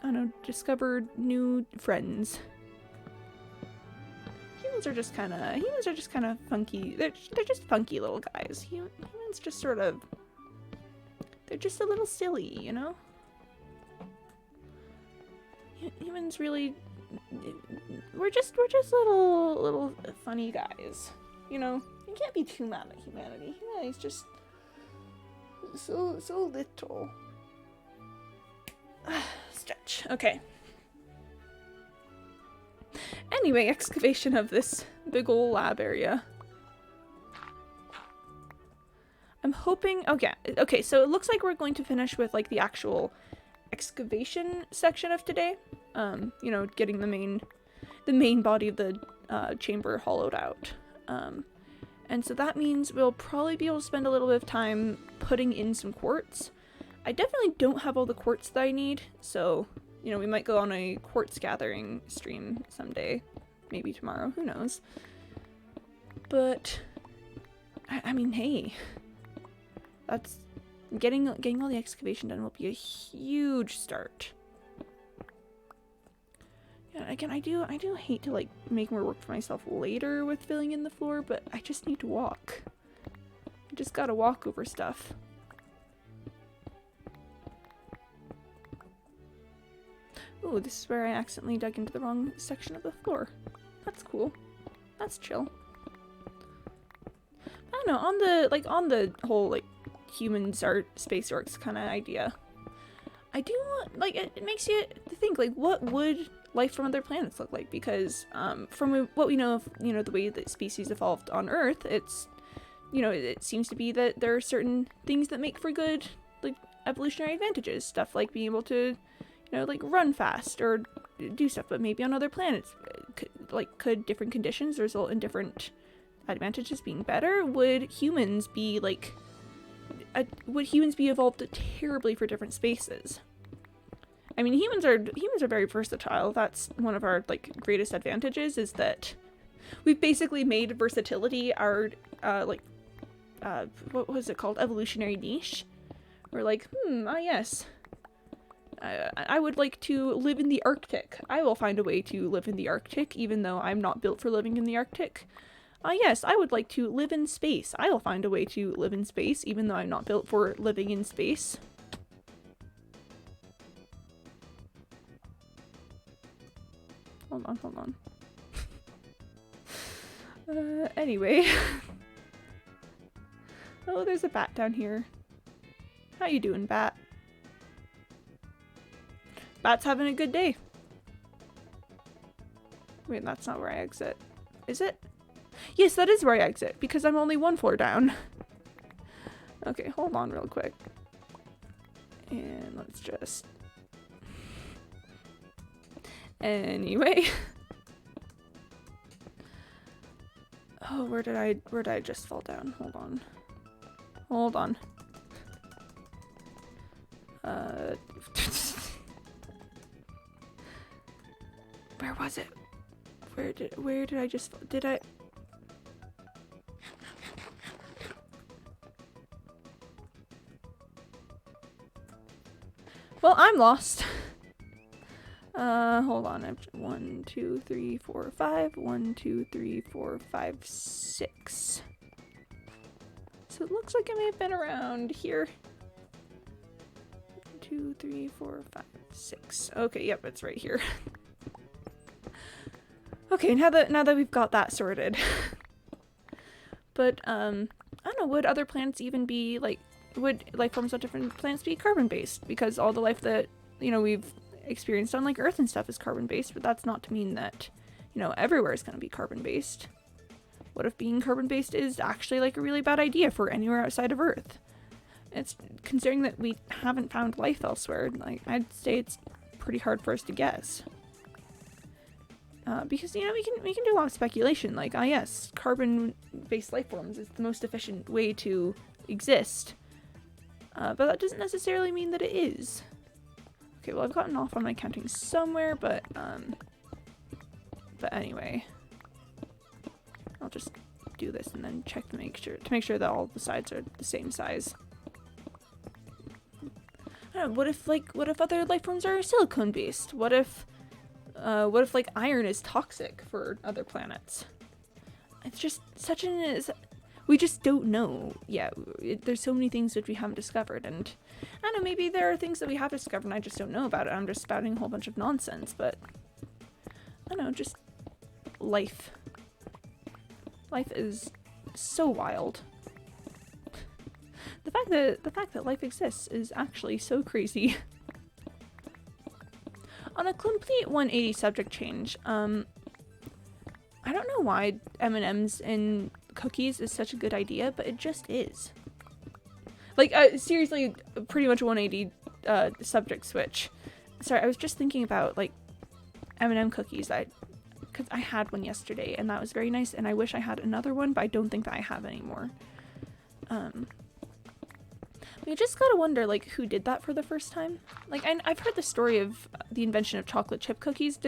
I don't know, discover new friends. Humans are just kind of funky. They're just funky little guys. Humans just sort of, they're just a little silly, you know? Humans really, we're just little funny guys, you know? You can't be too mad at humanity. Humanity's just so little. Stretch. Okay. Anyway, excavation of this big ol' lab area. I'm hoping, okay, so it looks like we're going to finish with like the actual excavation section of today. You know, getting the main body of the chamber hollowed out. And so that means we'll probably be able to spend a little bit of time putting in some quartz. I definitely don't have all the quartz that I need, so, you know, we might go on a quartz gathering stream someday. Maybe tomorrow, who knows. But, I mean, hey, that's, getting all the excavation done will be a huge start. Yeah, again, I do hate to, like, make more work for myself later with filling in the floor, but I just need to walk. I just gotta walk over stuff. Ooh, this is where I accidentally dug into the wrong section of the floor. That's cool. That's chill. I don't know, on the whole, like, humans are space orcs kind of idea, I do want, like, it makes you think, like, what would life from other planets look like? Because, from what we know of, you know, the way that species evolved on Earth, it's, you know, it seems to be that there are certain things that make for good, like, evolutionary advantages. Stuff like being able to, you know, like, run fast or do stuff, but maybe on other planets, could different conditions result in different advantages being better? Would humans be, like, would humans be evolved terribly for different spaces? I mean, humans are very versatile. That's one of our, like, greatest advantages, is that we've basically made versatility our, what was it called? Evolutionary niche. We're like, yes. I would like to live in the Arctic. I will find a way to live in the Arctic, even though I'm not built for living in the Arctic. Yes, I would like to live in space. I will find a way to live in space, even though I'm not built for living in space. Hold on. Anyway. Oh, there's a bat down here. How you doing, bat? Bat's having a good day. Wait, that's not where I exit. Is it? Yes, that is where I exit, because I'm only one floor down. Okay, hold on real quick. And let's just... Anyway. Oh, where did I just fall down? Hold on. Where was it? Where did I just, did I? Well, I'm lost. Hold on. I've 1, 2, 3, 4, 5. 1, 2, 3, 4, 5, 6. So it looks like I may have been around here. 2, 3, 4, 5, 6. Okay, yep, it's right here. Okay, now that we've got that sorted. But I don't know, would other plants even be like, would life forms of different plants be carbon based? Because all the life that, you know, we've experienced on like Earth and stuff is carbon based, but that's not to mean that, you know, everywhere is going to be carbon based. What if being carbon based is actually like a really bad idea for anywhere outside of Earth? It's considering that we haven't found life elsewhere, like I'd say it's pretty hard for us to guess. Because, you know, we can do a lot of speculation, like, yes, carbon-based life forms is the most efficient way to exist. But that doesn't necessarily mean that it is. Okay, well, I've gotten off on my counting somewhere, but anyway. I'll just do this and then check to make sure that all the sides are the same size. I don't know, what if other life forms are silicone-based? What if like iron is toxic for other planets? It's just we just don't know yet. There's so many things that we haven't discovered, and I don't know, maybe there are things that we have discovered and I just don't know about it. I'm just spouting a whole bunch of nonsense, but I don't know, just life. Life is so wild. The fact that life exists is actually so crazy. On a complete 180 subject change, I don't know why M&Ms in cookies is such a good idea, but it just is. Like, seriously, pretty much 180 subject switch. Sorry, I was just thinking about, like, M&M cookies. Because I had one yesterday, and that was very nice, and I wish I had another one, but I don't think that I have anymore. You just gotta wonder, like, who did that for the first time? Like, I've heard the story of the invention of chocolate chip cookies.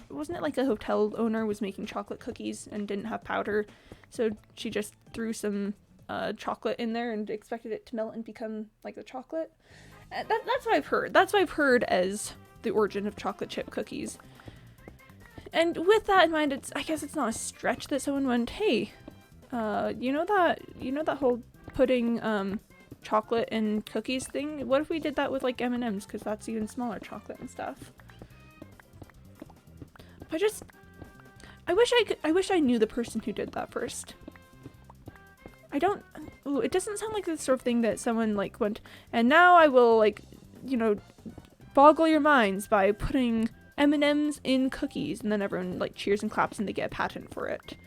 Wasn't it like a hotel owner was making chocolate cookies and didn't have powder, so she just threw some chocolate in there and expected it to melt and become like the chocolate? That's what I've heard. That's what I've heard as the origin of chocolate chip cookies. And with that in mind, I guess it's not a stretch that someone went, hey, you know that whole putting chocolate and cookies thing? What if we did that with like M&Ms, because that's even smaller chocolate and stuff? I wish I knew the person who did that first. It doesn't sound like the sort of thing that someone like went, and now I will, like, you know, boggle your minds by putting M&Ms in cookies, and then everyone like cheers and claps and they get a patent for it.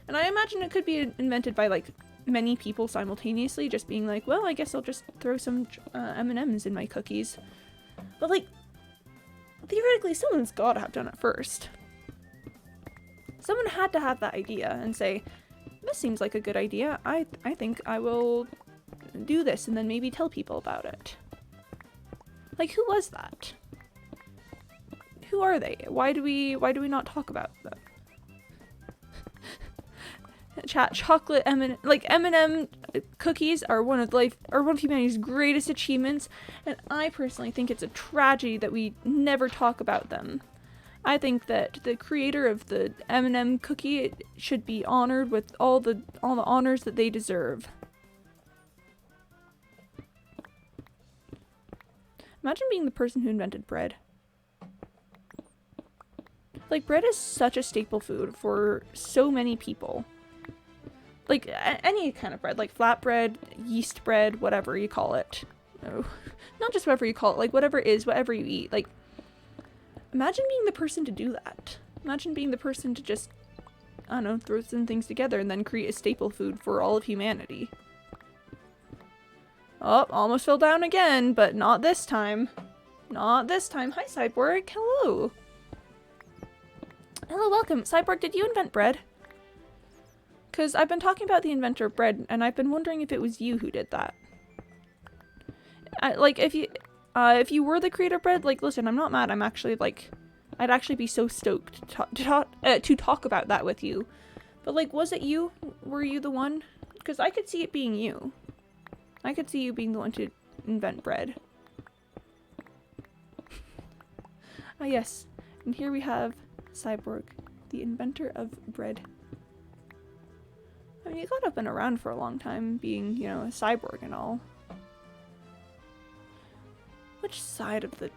And I imagine it could be invented by like many people simultaneously, just being like, well, I guess I'll just throw some M&Ms in my cookies. But like, theoretically, someone's gotta have done it first. Someone had to have that idea and say, this seems like a good idea. I think I will do this, and then maybe tell people about it. Like, who was that? Who are they? Why do we not talk about them? Chocolate M&M cookies are one of humanity's greatest achievements, and I personally think it's a tragedy that we never talk about them. I think that the creator of the M&M cookie should be honored with all the honors that they deserve. Imagine being the person who invented bread. Like, bread is such a staple food for so many people. Like, any kind of bread, like flatbread, yeast bread, whatever you call it. No, not just whatever you call it, like whatever you eat. Like, imagine being the person to do that. Imagine being the person to just, I don't know, throw some things together and then create a staple food for all of humanity. Oh, almost fell down again, but not this time. Not this time. Hi, Cyborg. Hello. Hello, welcome. Cyborg, did you invent bread? Because I've been talking about the inventor of bread, and I've been wondering if it was you who did that. Like, if you were the creator of bread, like, listen, I'm not mad. I'm actually, like, I'd actually be so stoked to talk about that with you. But, like, was it you? Were you the one? Because I could see it being you. I could see you being the one to invent bread. Ah, yes. And here we have Cyborg, the inventor of bread. I mean, you gotta have been around for a long time, being, you know, a cyborg and all. Which side of the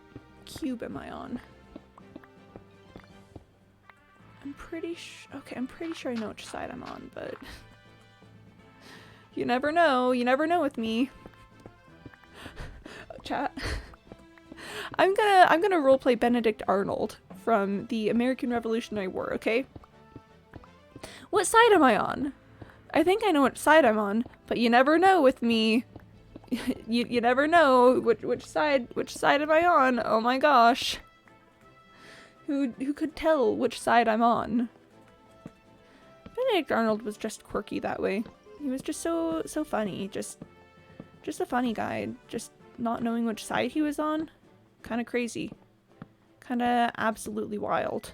cube am I on? I'm pretty sure I know which side I'm on, but you never know. You never know with me. Chat. I'm gonna roleplay Benedict Arnold from the American Revolutionary War, okay? What side am I on? I think I know which side I'm on, but you never know with me. you never know which side am I on? Oh my gosh. Who could tell which side I'm on? Benedict Arnold was just quirky that way. He was just so funny. Just a funny guy. Just not knowing which side he was on. Kind of crazy. Kind of absolutely wild.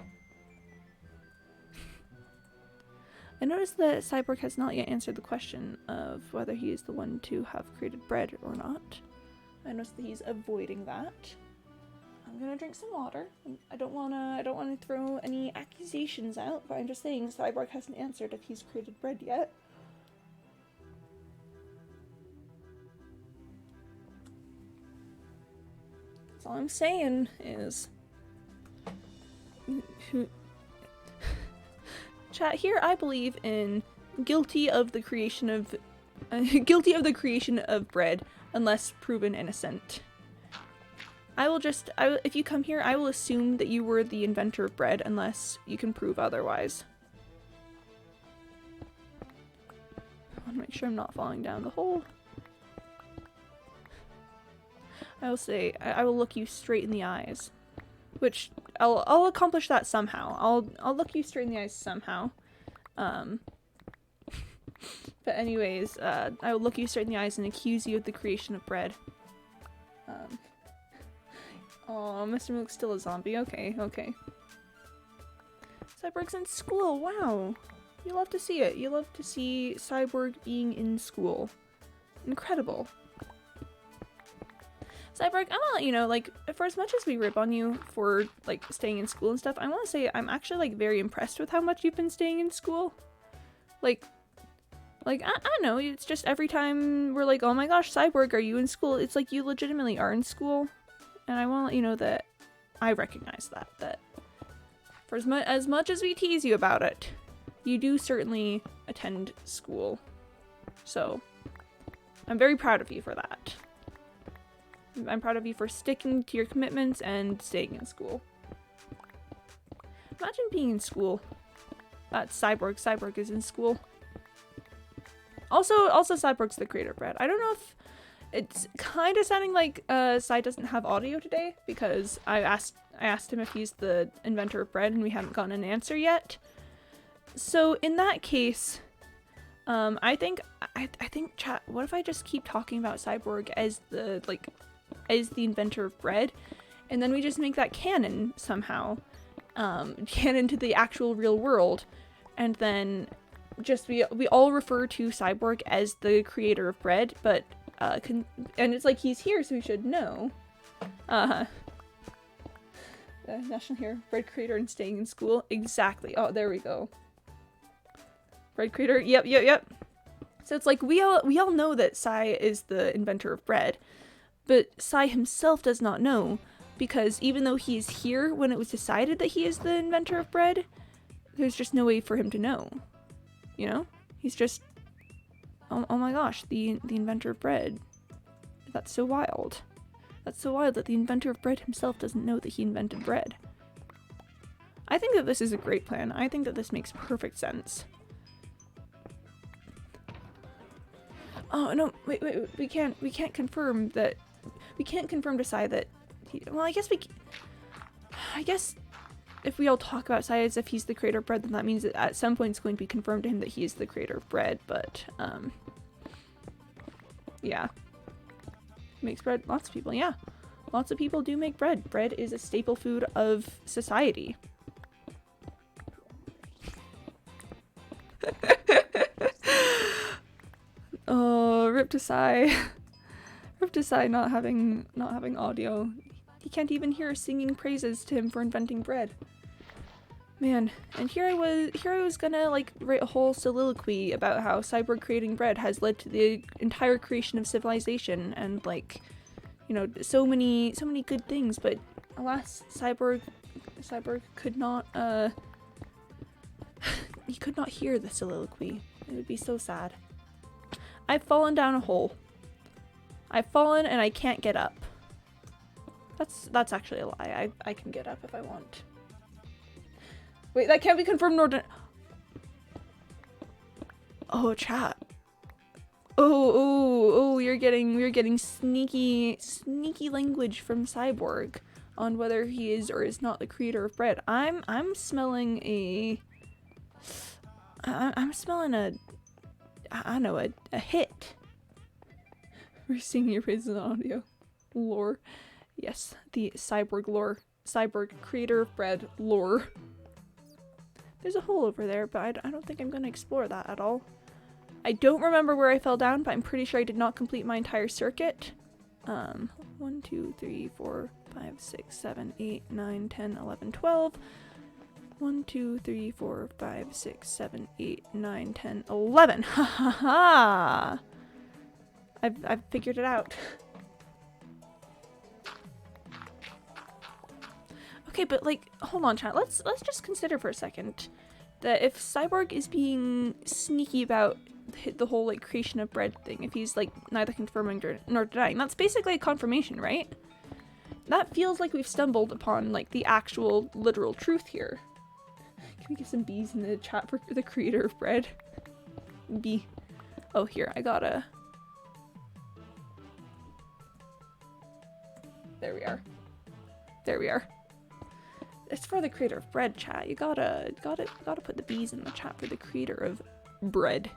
I noticed that Cyborg has not yet answered the question of whether he is the one to have created bread or not. I noticed that he's avoiding that. I'm gonna drink some water. I don't wanna throw any accusations out, but I'm just saying Cyborg hasn't answered if he's created bread yet. That's all I'm saying is chat here. I believe in guilty of the creation of bread unless proven innocent. If you come here, I will assume that you were the inventor of bread unless you can prove otherwise. I want to make sure I'm not falling down the hole. I will say, I will look you straight in the eyes. Which, I'll accomplish that somehow. I'll look you straight in the eyes somehow. But anyways, I will look you straight in the eyes and accuse you of the creation of bread. Oh, Mr. Milk's still a zombie. Okay. Cyborg's in school. Wow. You love to see it. You love to see Cyborg being in school. Incredible. Cyborg, I want to let you know, like, for as much as we rip on you for, like, staying in school and stuff, I want to say I'm actually, like, very impressed with how much you've been staying in school. Like, I know, it's just every time we're like, oh my gosh, Cyborg, are you in school? It's like you legitimately are in school. And I want to let you know that I recognize that for as much as we tease you about it, you do certainly attend school. So, I'm very proud of you for that. I'm proud of you for sticking to your commitments and staying in school. Imagine being in school. That's Cyborg. Cyborg is in school. Also Cyborg's the creator of bread. I don't know if it's kind of sounding like Cy doesn't have audio today because I asked him if he's the inventor of bread and we haven't gotten an answer yet. So in that case, I think chat, what if I just keep talking about Cyborg as the inventor of bread, and then we just make that canon somehow, canon to the actual real world, and then just we all refer to Cyborg as the creator of bread, but and it's like he's here, so we should know. National hero, bread creator, and staying in school. Exactly. Oh, there we go. Bread creator. Yep. So it's like we all know that Cy is the inventor of bread, but Cy himself does not know, because even though he is here when it was decided that he is the inventor of bread, there's just no way for him to know. You know? He's just, oh my gosh, the inventor of bread. That's so wild. That's so wild that the inventor of bread himself doesn't know that he invented bread. I think that this is a great plan. I think that this makes perfect sense. Oh no, wait, we can't confirm that. We can't confirm to Cy that well, I guess if we all talk about Cy as if he's the creator of bread, then that means that at some point it's going to be confirmed to him that he is the creator of bread, but yeah. Makes bread. Lots of people, yeah. Lots of people do make bread. Bread is a staple food of society. Oh, rip to Cy. Rip to Cy not having audio. He can't even hear us singing praises to him for inventing bread. Man, and here I was gonna like write a whole soliloquy about how cyborg creating bread has led to the entire creation of civilization and like, you know, so many good things, but alas, cyborg could not he could not hear the soliloquy. It would be so sad. I've fallen down a hole. I've fallen and I can't get up. That's actually a lie. I can get up if I want. Wait, that can't be confirmed nor Oh, chat. Oh, we're getting sneaky language from Cyborg on whether he is or is not the creator of bread. I'm smelling a I don't know, a hit. We're singing your praises in audio. Lore. Yes, the cyborg lore. Cyborg creator of bread lore. There's a hole over there, but I don't think I'm going to explore that at all. I don't remember where I fell down, but I'm pretty sure I did not complete my entire circuit. 1, 2, 3, 4, 5, 6, 7, 8, 9, 10, 11, 12. 1, 2, 3, 4, 5, 6, 7, 8, 9, 10, 11. Ha ha ha! I've figured it out. Okay, but like, hold on, chat. Let's just consider for a second that if Cyborg is being sneaky about the whole like creation of bread thing, if he's like neither confirming nor denying, that's basically a confirmation, right? That feels like we've stumbled upon like the actual literal truth here. Can we get some bees in the chat for the creator of bread? Bee. Oh, here, I gotta. There we are. There we are. It's for the creator of bread, chat. You gotta put the bees in the chat for the creator of bread.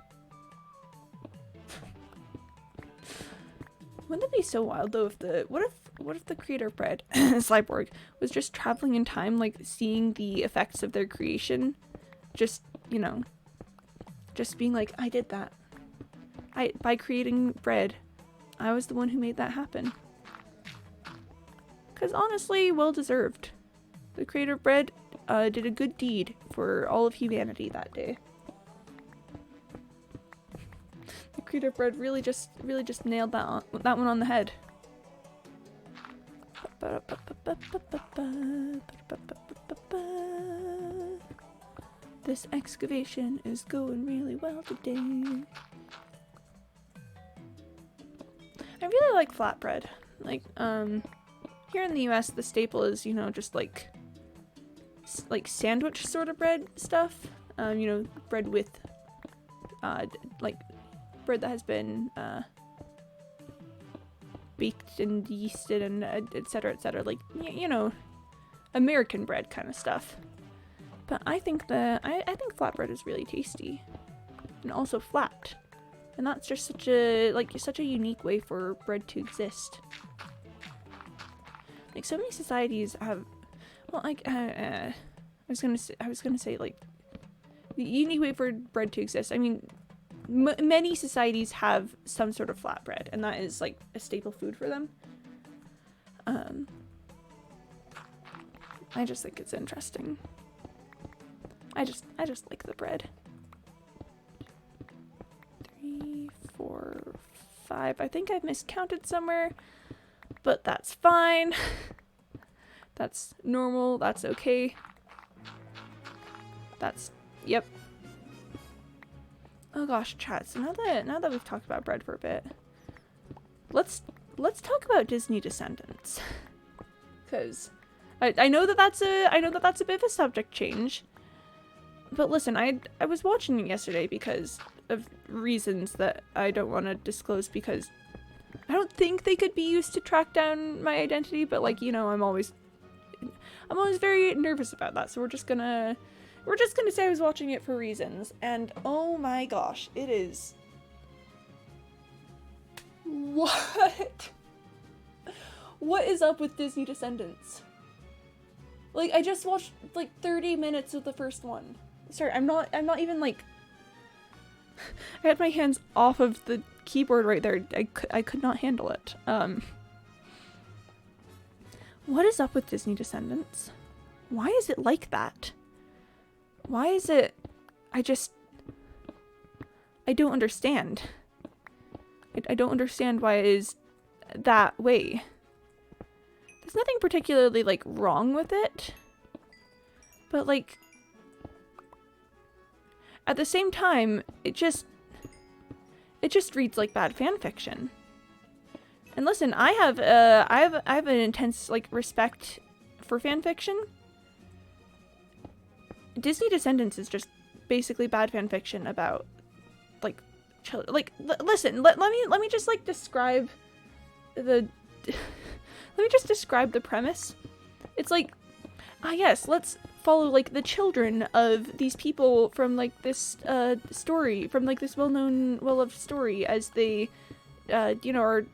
Wouldn't that be so wild though if what if the creator of bread, Cyborg, was just traveling in time, like seeing the effects of their creation, just, you know, just being like, I did that. By creating bread, I was the one who made that happen. 'Cause honestly, well deserved. The creator of bread did a good deed for all of humanity that day. The creator of bread really just nailed that one on the head. This excavation is going really well today. I really like flatbread. Like, here in the US, the staple is, you know, just like sandwich sort of bread stuff. You know, bread with, like, bread that has been, baked and yeasted and etc. Like, you know, American bread kind of stuff. But I think I think flatbread is really tasty. And also flat. And that's just such a unique way for bread to exist. Like, so many societies have, well, like, I was gonna say, like, the unique way for bread to exist. I mean, many societies have some sort of flatbread, and that is, like, a staple food for them. I just think it's interesting. I just like the bread. 3, 4, 5. I think I've miscounted somewhere. But that's fine. That's normal. That's okay. That's, yep. Oh gosh, chat. So now that we've talked about bread for a bit, let's talk about Disney Descendants. Because I know that's a bit of a subject change. But listen, I was watching it yesterday because of reasons that I don't want to disclose, because I don't think they could be used to track down my identity, but like, you know, I'm always very nervous about that. So we're just gonna say I was watching it for reasons. And oh my gosh, it is, what is up with Disney Descendants? Like, I just watched like 30 minutes of the first one. Sorry, I'm not even like, I had my hands off of the keyboard right there. I could not handle it. What is up with Disney Descendants? Why is it like that? Why is it... I don't understand. I don't understand why it is that way. There's nothing particularly, like, wrong with it. But, like... At the same time, it just reads like bad fan fiction. And listen, I have an intense, like, respect for fan fiction. Disney Descendants is just basically bad fan fiction about, like, children. Like, listen, let me just, like, describe the let me just describe the premise. It's like, yes, let's follow, like, the children of these people from, like, this story, from, like, this well-known, well-loved story, as they you know, are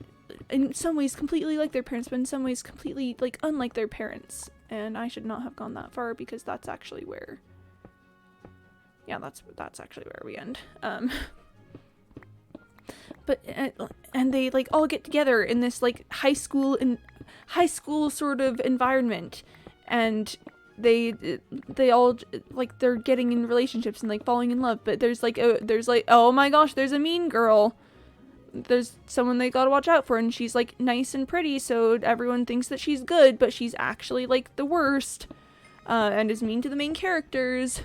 in some ways completely like their parents, but in some ways completely, like, unlike their parents. And I should not have gone that far, because that's actually where, yeah, that's actually where we end. But and they, like, all get together in this, like, high school sort of environment, and they all, like, they're getting in relationships and, like, falling in love, but there's like oh my gosh, there's a mean girl. There's someone they gotta watch out for, and she's, like, nice and pretty, so everyone thinks that she's good, but she's actually, like, the worst, and is mean to the main characters,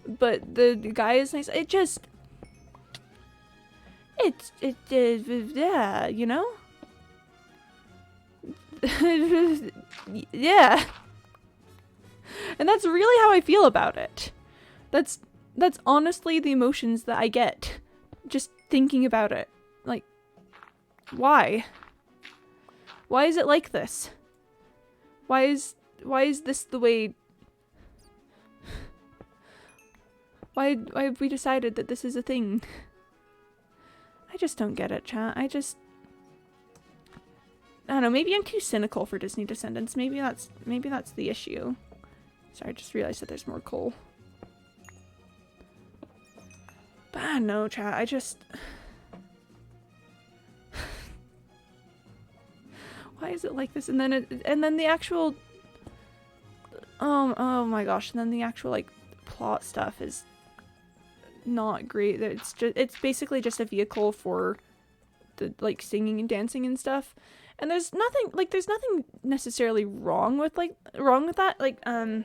but the guy is nice. Yeah, you know? Yeah. And that's really how I feel about it. That's honestly the emotions that I get just thinking about it. Like, why? Why is it like this? Why is this the way? Why have we decided that this is a thing? I just don't get it, chat. I don't know, maybe I'm too cynical for Disney Descendants. Maybe that's the issue. Sorry, I just realized that there's more coal. But I don't know, chat. I just... Why is it like this? And then the actual... Oh my gosh. And then the actual, like, plot stuff is not great. It's basically just a vehicle for the, like, singing and dancing and stuff. And there's nothing necessarily wrong with that. Like, that's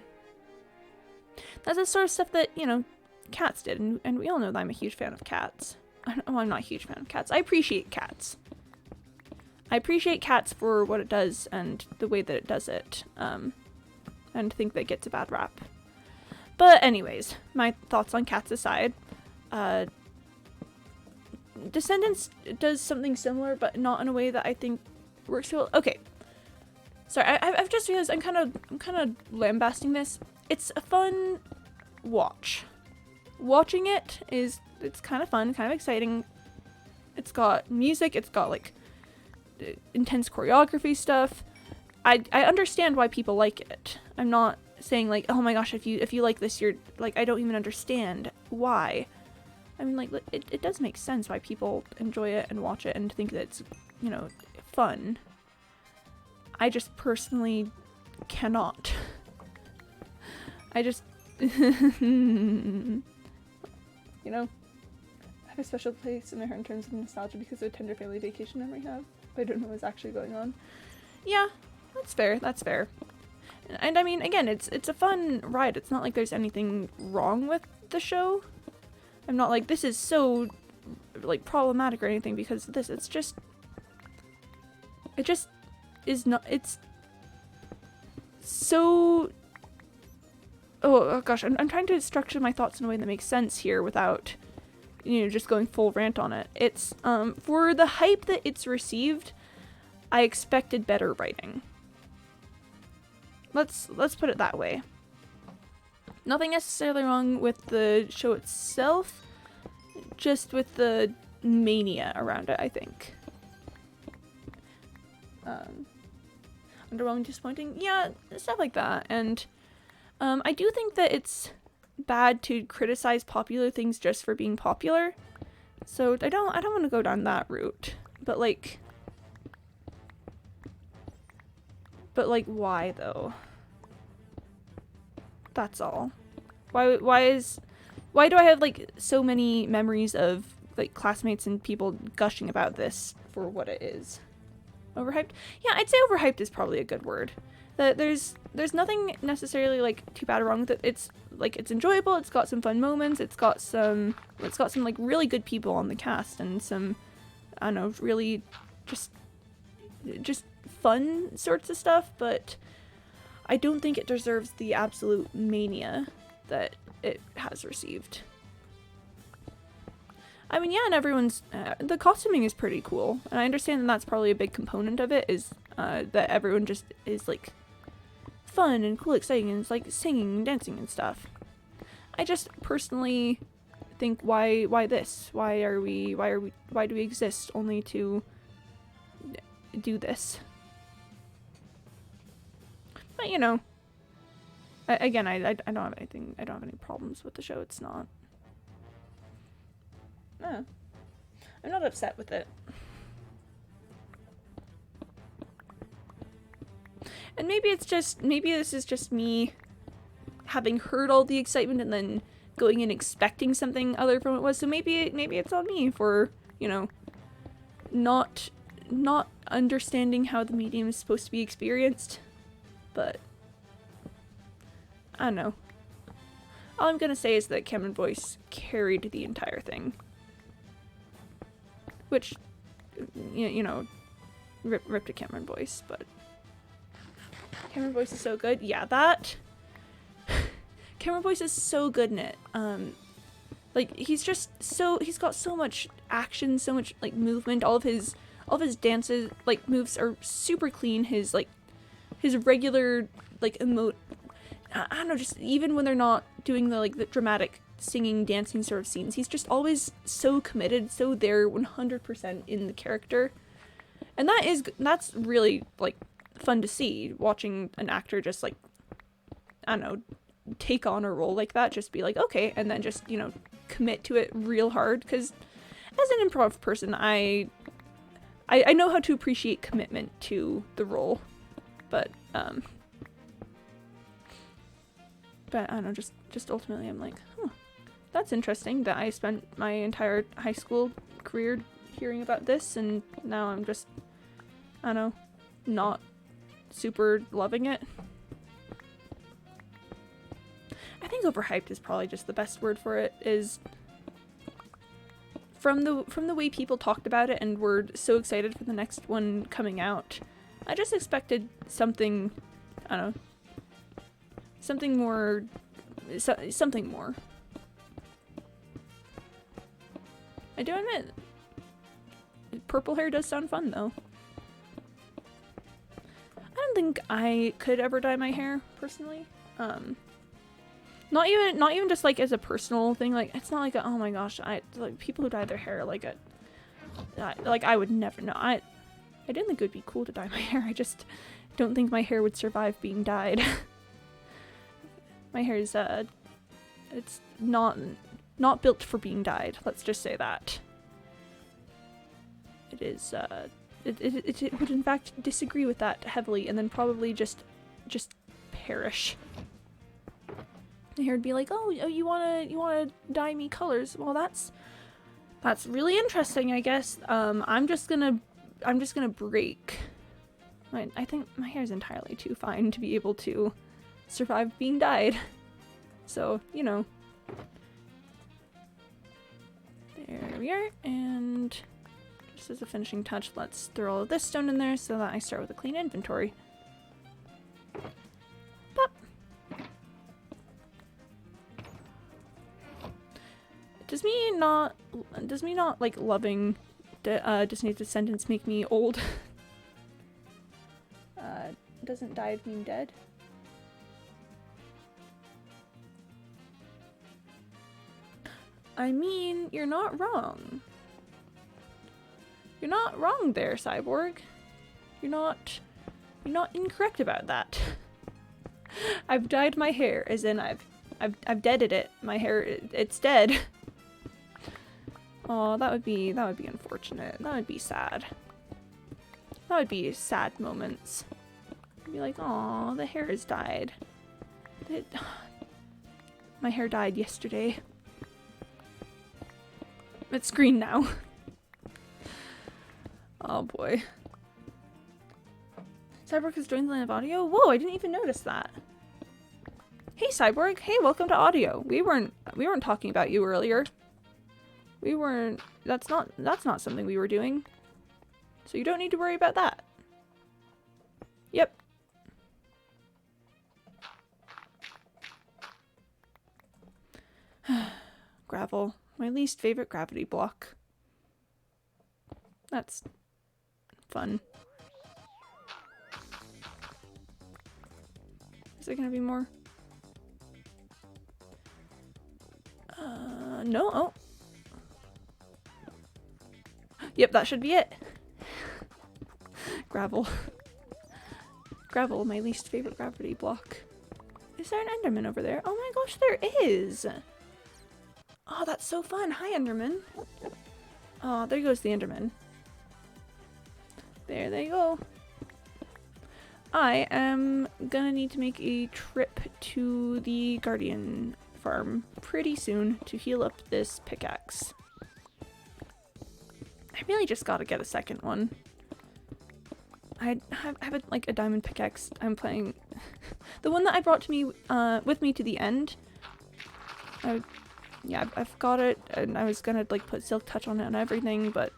the sort of stuff that, you know, Cats did, and we all know that I'm a huge fan of Cats. Well, I'm not a huge fan of Cats. I appreciate Cats. I appreciate Cats for what it does and the way that it does it, and think that it gets a bad rap. But anyways, my thoughts on Cats aside, Descendants does something similar, but not in a way that I think works well. Okay, sorry, I've just realized I'm kind of lambasting this. It's a fun watch. Watching it's kind of fun, kind of exciting. It's got music. It's got, like, intense choreography stuff. I understand why people like it. I'm not saying, like, oh my gosh, if you like this, you're, like, I don't even understand why. I mean, like, it does make sense why people enjoy it and watch it and think that it's, you know, fun. I just personally cannot. I just, you know, I have a special place in my heart in terms of nostalgia because of a tender family vacation memory I have, but I don't know what's actually going on. Yeah, that's fair. That's fair. And I mean, again, it's a fun ride. It's not like there's anything wrong with the show. I'm not like, this is so, like, problematic or anything because of this. It just is not, it's so, oh gosh, I'm trying to structure my thoughts in a way that makes sense here without, you know, just going full rant on it. It's, for the hype that it's received, I expected better writing. Let's put it that way. Nothing necessarily wrong with the show itself, just with the mania around it, I think. Underwhelming, disappointing, yeah, stuff like that. And I do think that it's bad to criticize popular things just for being popular. So I don't want to go down that route. But, like, But, like, why, though? That's all. Why do I have, like, so many memories of, like, classmates and people gushing about this for what it is? Overhyped? Yeah, I'd say overhyped is probably a good word. There's nothing necessarily, like, too bad or wrong with it. It's, like, it's enjoyable, it's got some fun moments, it's got some, like, really good people on the cast, and some, I don't know, really just fun sorts of stuff, but I don't think it deserves the absolute mania that it has received. I mean, yeah, and everyone's, the costuming is pretty cool, and I understand that that's probably a big component of it, is that everyone just is, like, fun and cool, exciting, and it's, like, singing and dancing and stuff. I just personally think, why this? Why do we exist only to do this? But, you know, again, I don't have anything, I don't have any problems with the show. It's not, I'm not upset with it. And maybe this is just me having heard all the excitement and then going in expecting something other from what it was. So maybe it's on me for, you know, not understanding how the medium is supposed to be experienced. But I don't know. All I'm gonna say is that Cameron voice carried the entire thing. Which, you know, rip to Cameron voice, but Cameron voice is so good. Yeah, that Cameron voice is so good in it. Like, he's got so much action, so much, like, movement. All of his dances, like, moves are super clean. His regular, like, I don't know, just even when they're not doing the, like, the dramatic singing, dancing sort of scenes, he's just always so committed, so there 100% in the character. And that's really, like, fun to see, watching an actor just, like, I don't know, take on a role like that, just be like, okay, and then just, you know, commit to it real hard, because as an improv person, I know how to appreciate commitment to the role, but I don't know, just ultimately I'm like, that's interesting that I spent my entire high school career hearing about this, and now I'm just, I don't know, not super loving it. I think overhyped is probably just the best word for it. Is from the way people talked about it and were so excited for the next one coming out, I just expected something, I don't know, something more. I do admit, purple hair does sound fun though. I don't think I could ever dye my hair personally. Not even just like as a personal thing. Like, it's not like oh my gosh, like people who dye their hair like I would never know. I didn't think it would be cool to dye my hair. I just don't think my hair would survive being dyed. My hair is it's not built for being dyed. Let's just say that. It is it would in fact disagree with that heavily, and then probably just perish. My hair would be like, oh, you wanna dye me colors? Well, that's really interesting, I guess. I'm just gonna break. I think my hair is entirely too fine to be able to survive being dyed. So, you know. There we are, and just as a finishing touch, let's throw all of this stone in there so that I start with a clean inventory. Pop! Does me not like loving Disney's Descendants make me old? Doesn't died mean dead? I mean, you're not wrong. You're not wrong there, Cyborg. You're not incorrect about that. I've dyed my hair, as in I've deaded it. My hair, it's dead. Oh, that would be unfortunate. That would be sad. That would be sad moments. Be like, "Aw, the hair has died. My hair died yesterday. It's green now." Oh boy. Cyborg has joined the line of audio? Whoa, I didn't even notice that. Hey Cyborg, hey, welcome to audio. We weren't talking about you earlier. That's not something we were doing. So you don't need to worry about that. Yep. Gravel. My least favorite gravity block. That's fun. Is there gonna be more? No. Oh. Yep, that should be it. Gravel. Gravel, my least favorite gravity block. Is there an Enderman over there? Oh my gosh, there is! Oh, that's so fun. Hi, Enderman. Oh, there goes the Enderman. There they go. I am gonna need to make a trip to the Guardian farm pretty soon to heal up this pickaxe. I really just gotta get a second one. I have like a diamond pickaxe. I'm playing the one that I brought to me with me to the end. Yeah, I've got it, and I was gonna like put silk touch on it and everything, but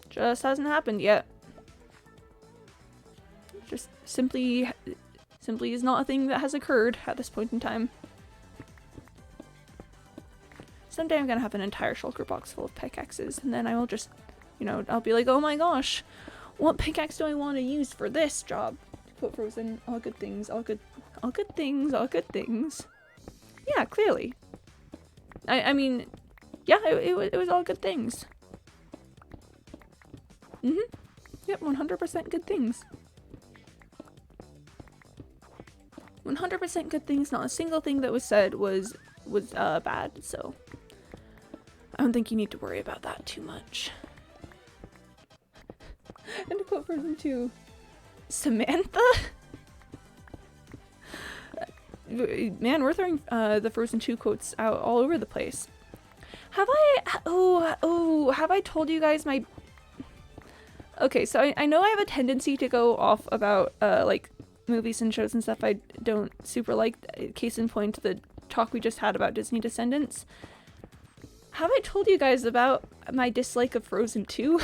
just hasn't happened yet. Just simply is not a thing that has occurred at this point in time. Someday I'm gonna have an entire shulker box full of pickaxes, and then I will just, you know, I'll be like, oh my gosh, what pickaxe do I want to use for this job? Quote Frozen, all good things, all good things, all good things. Yeah, clearly. I mean, yeah, it was all good things. Yep, 100% good things. 100% good things, not a single thing that was said was bad, so I don't think you need to worry about that too much. And to quote Frozen 2, Samantha? Man, we're throwing the Frozen 2 quotes out all over the place. Have I told you guys my... Okay, so I know I have a tendency to go off about like movies and shows and stuff I don't super like. Case in point, the talk we just had about Disney Descendants. Have I told you guys about my dislike of Frozen 2?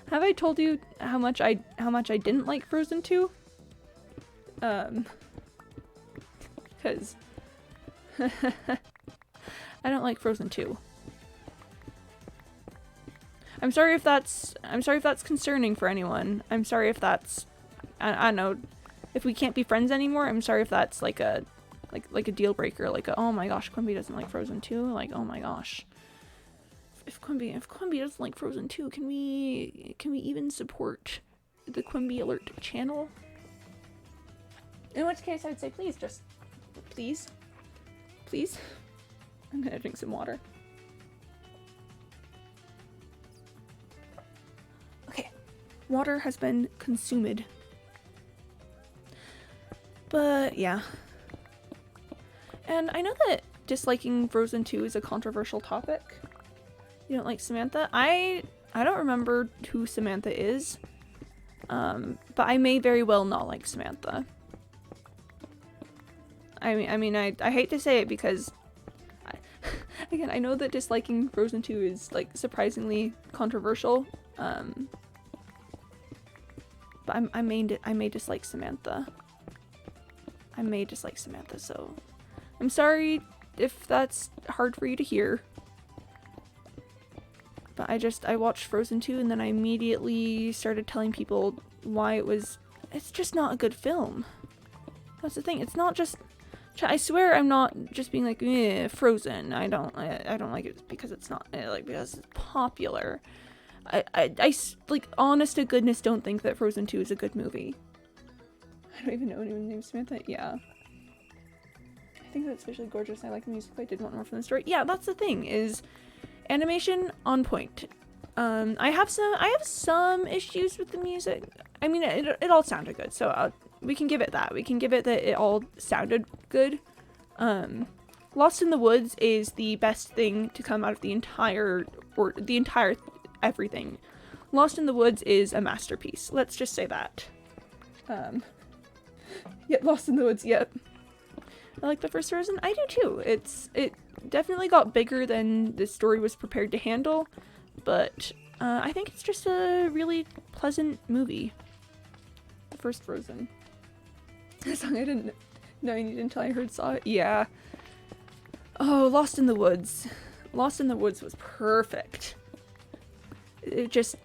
Have I told you how much I didn't like Frozen 2? Because I don't like Frozen 2. I'm sorry if that's concerning for anyone. I'm sorry if that's I don't know, if we can't be friends anymore. I'm sorry if that's like a deal breaker, like a, oh my gosh, Quimby doesn't like Frozen 2. Like, oh my gosh. If Quimby doesn't like Frozen 2, can we even support the Quimby Alert channel? In which case I'd say please, just please. I'm gonna drink some water. Okay. Water has been consumed. But yeah. And I know that disliking Frozen 2 is a controversial topic. You don't like Samantha? I don't remember who Samantha is. But I may very well not like Samantha. I mean, I hate to say it because again, I know that disliking Frozen 2 is like surprisingly controversial. But I may dislike Samantha. I may dislike Samantha, so I'm sorry if that's hard for you to hear. But I watched Frozen 2 and then I immediately started telling people why it's just not a good film. That's the thing. It's not just, I swear I'm not just being like, Frozen. I don't like it because it's not, like, because it's popular. I like, honest to goodness, don't think that Frozen 2 is a good movie. I don't even know anyone's name. Samantha? Yeah. I think that's visually gorgeous. I like the music, but I did want more from the story. Yeah, that's the thing, is animation on point. I have some issues with the music. I mean, it all sounded good, so we can give it that. We can give it that it all sounded good. Lost in the Woods is the best thing to come out of the entire everything. Lost in the Woods is a masterpiece. Let's just say that. Yeah, Lost in the Woods, yep. I like the first Frozen. I do too. It definitely got bigger than the story was prepared to handle, but I think it's just a really pleasant movie. The first Frozen. A song I didn't know you needed until I heard it. Yeah. Oh, Lost in the Woods. Lost in the Woods was perfect. It just,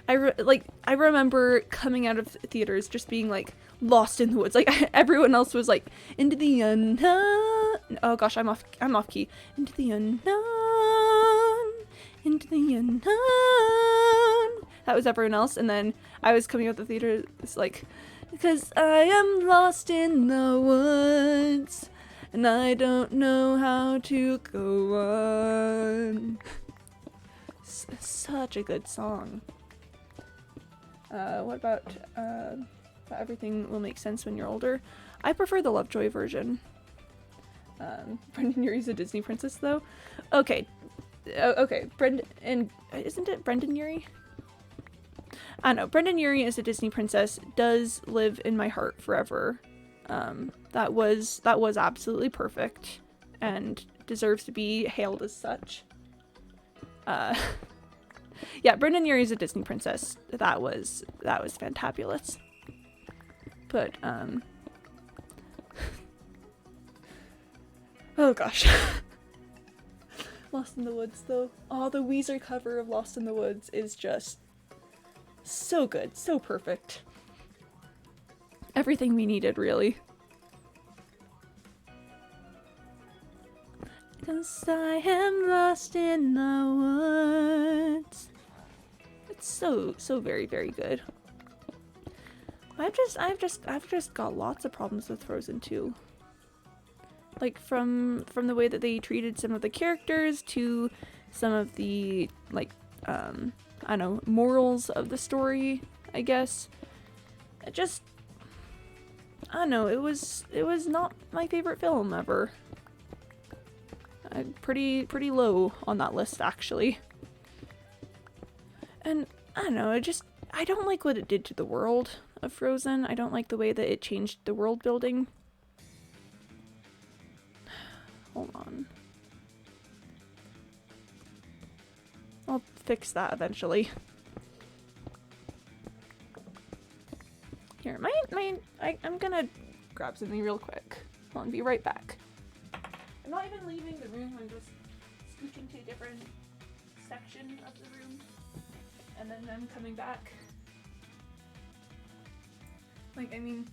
I remember coming out of theaters just being like, lost in the woods. Like, everyone else was like, into the unknown. Oh gosh, I'm off key. Into the unknown. Into the unknown. That was everyone else. And then I was coming out the theater, it's like, because I am lost in the woods. And I don't know how to go on. Such a good song. What about Everything Will Make Sense When You're Older? I prefer the Lovejoy version. Brendan Urie's a Disney princess, though. Okay. Okay. Isn't it Brendan Urie? I don't know. Brendan Urie is a Disney princess. Does live in my heart forever. That was absolutely perfect and deserves to be hailed as such. Yeah, Brendan Urie is a Disney princess. That was fantabulous. But oh gosh. Lost in the Woods though. Oh, the Weezer cover of Lost in the Woods is just so good, so perfect. Everything we needed, really. 'Cause I am lost in the woods. It's so very, very good. I've just got lots of problems with Frozen 2. Like from the way that they treated some of the characters to some of the like I don't know, morals of the story, I guess. I don't know, it was not my favorite film ever. Pretty low on that list, actually. And I don't know, I don't like what it did to the world of Frozen. I don't like the way that it changed the world building. Hold on. I'll fix that eventually. Here, I'm gonna grab something real quick. I'll be right back. I'm not even leaving the room, I'm just scooching to a different section of the room. And then I'm coming back. Like, I mean,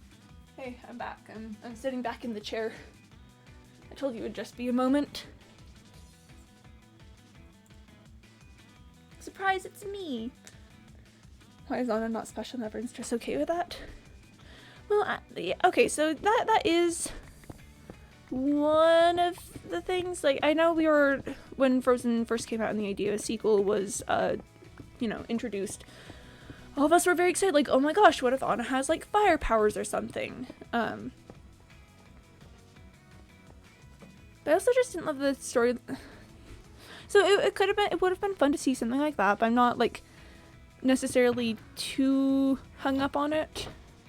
hey, I'm back. I'm sitting back in the chair. I told you it would just be a moment. Surprise, it's me! Why is Anna not special and everyone's just okay with that? Well, yeah, okay, so that is one of the things. Like, I know when Frozen first came out and the idea of a sequel was, introduced, all of us were very excited, like, oh my gosh, what if Anna has, like, fire powers or something? But I also just didn't love the story. So it would have been fun to see something like that, but I'm not, like, necessarily too hung up on it,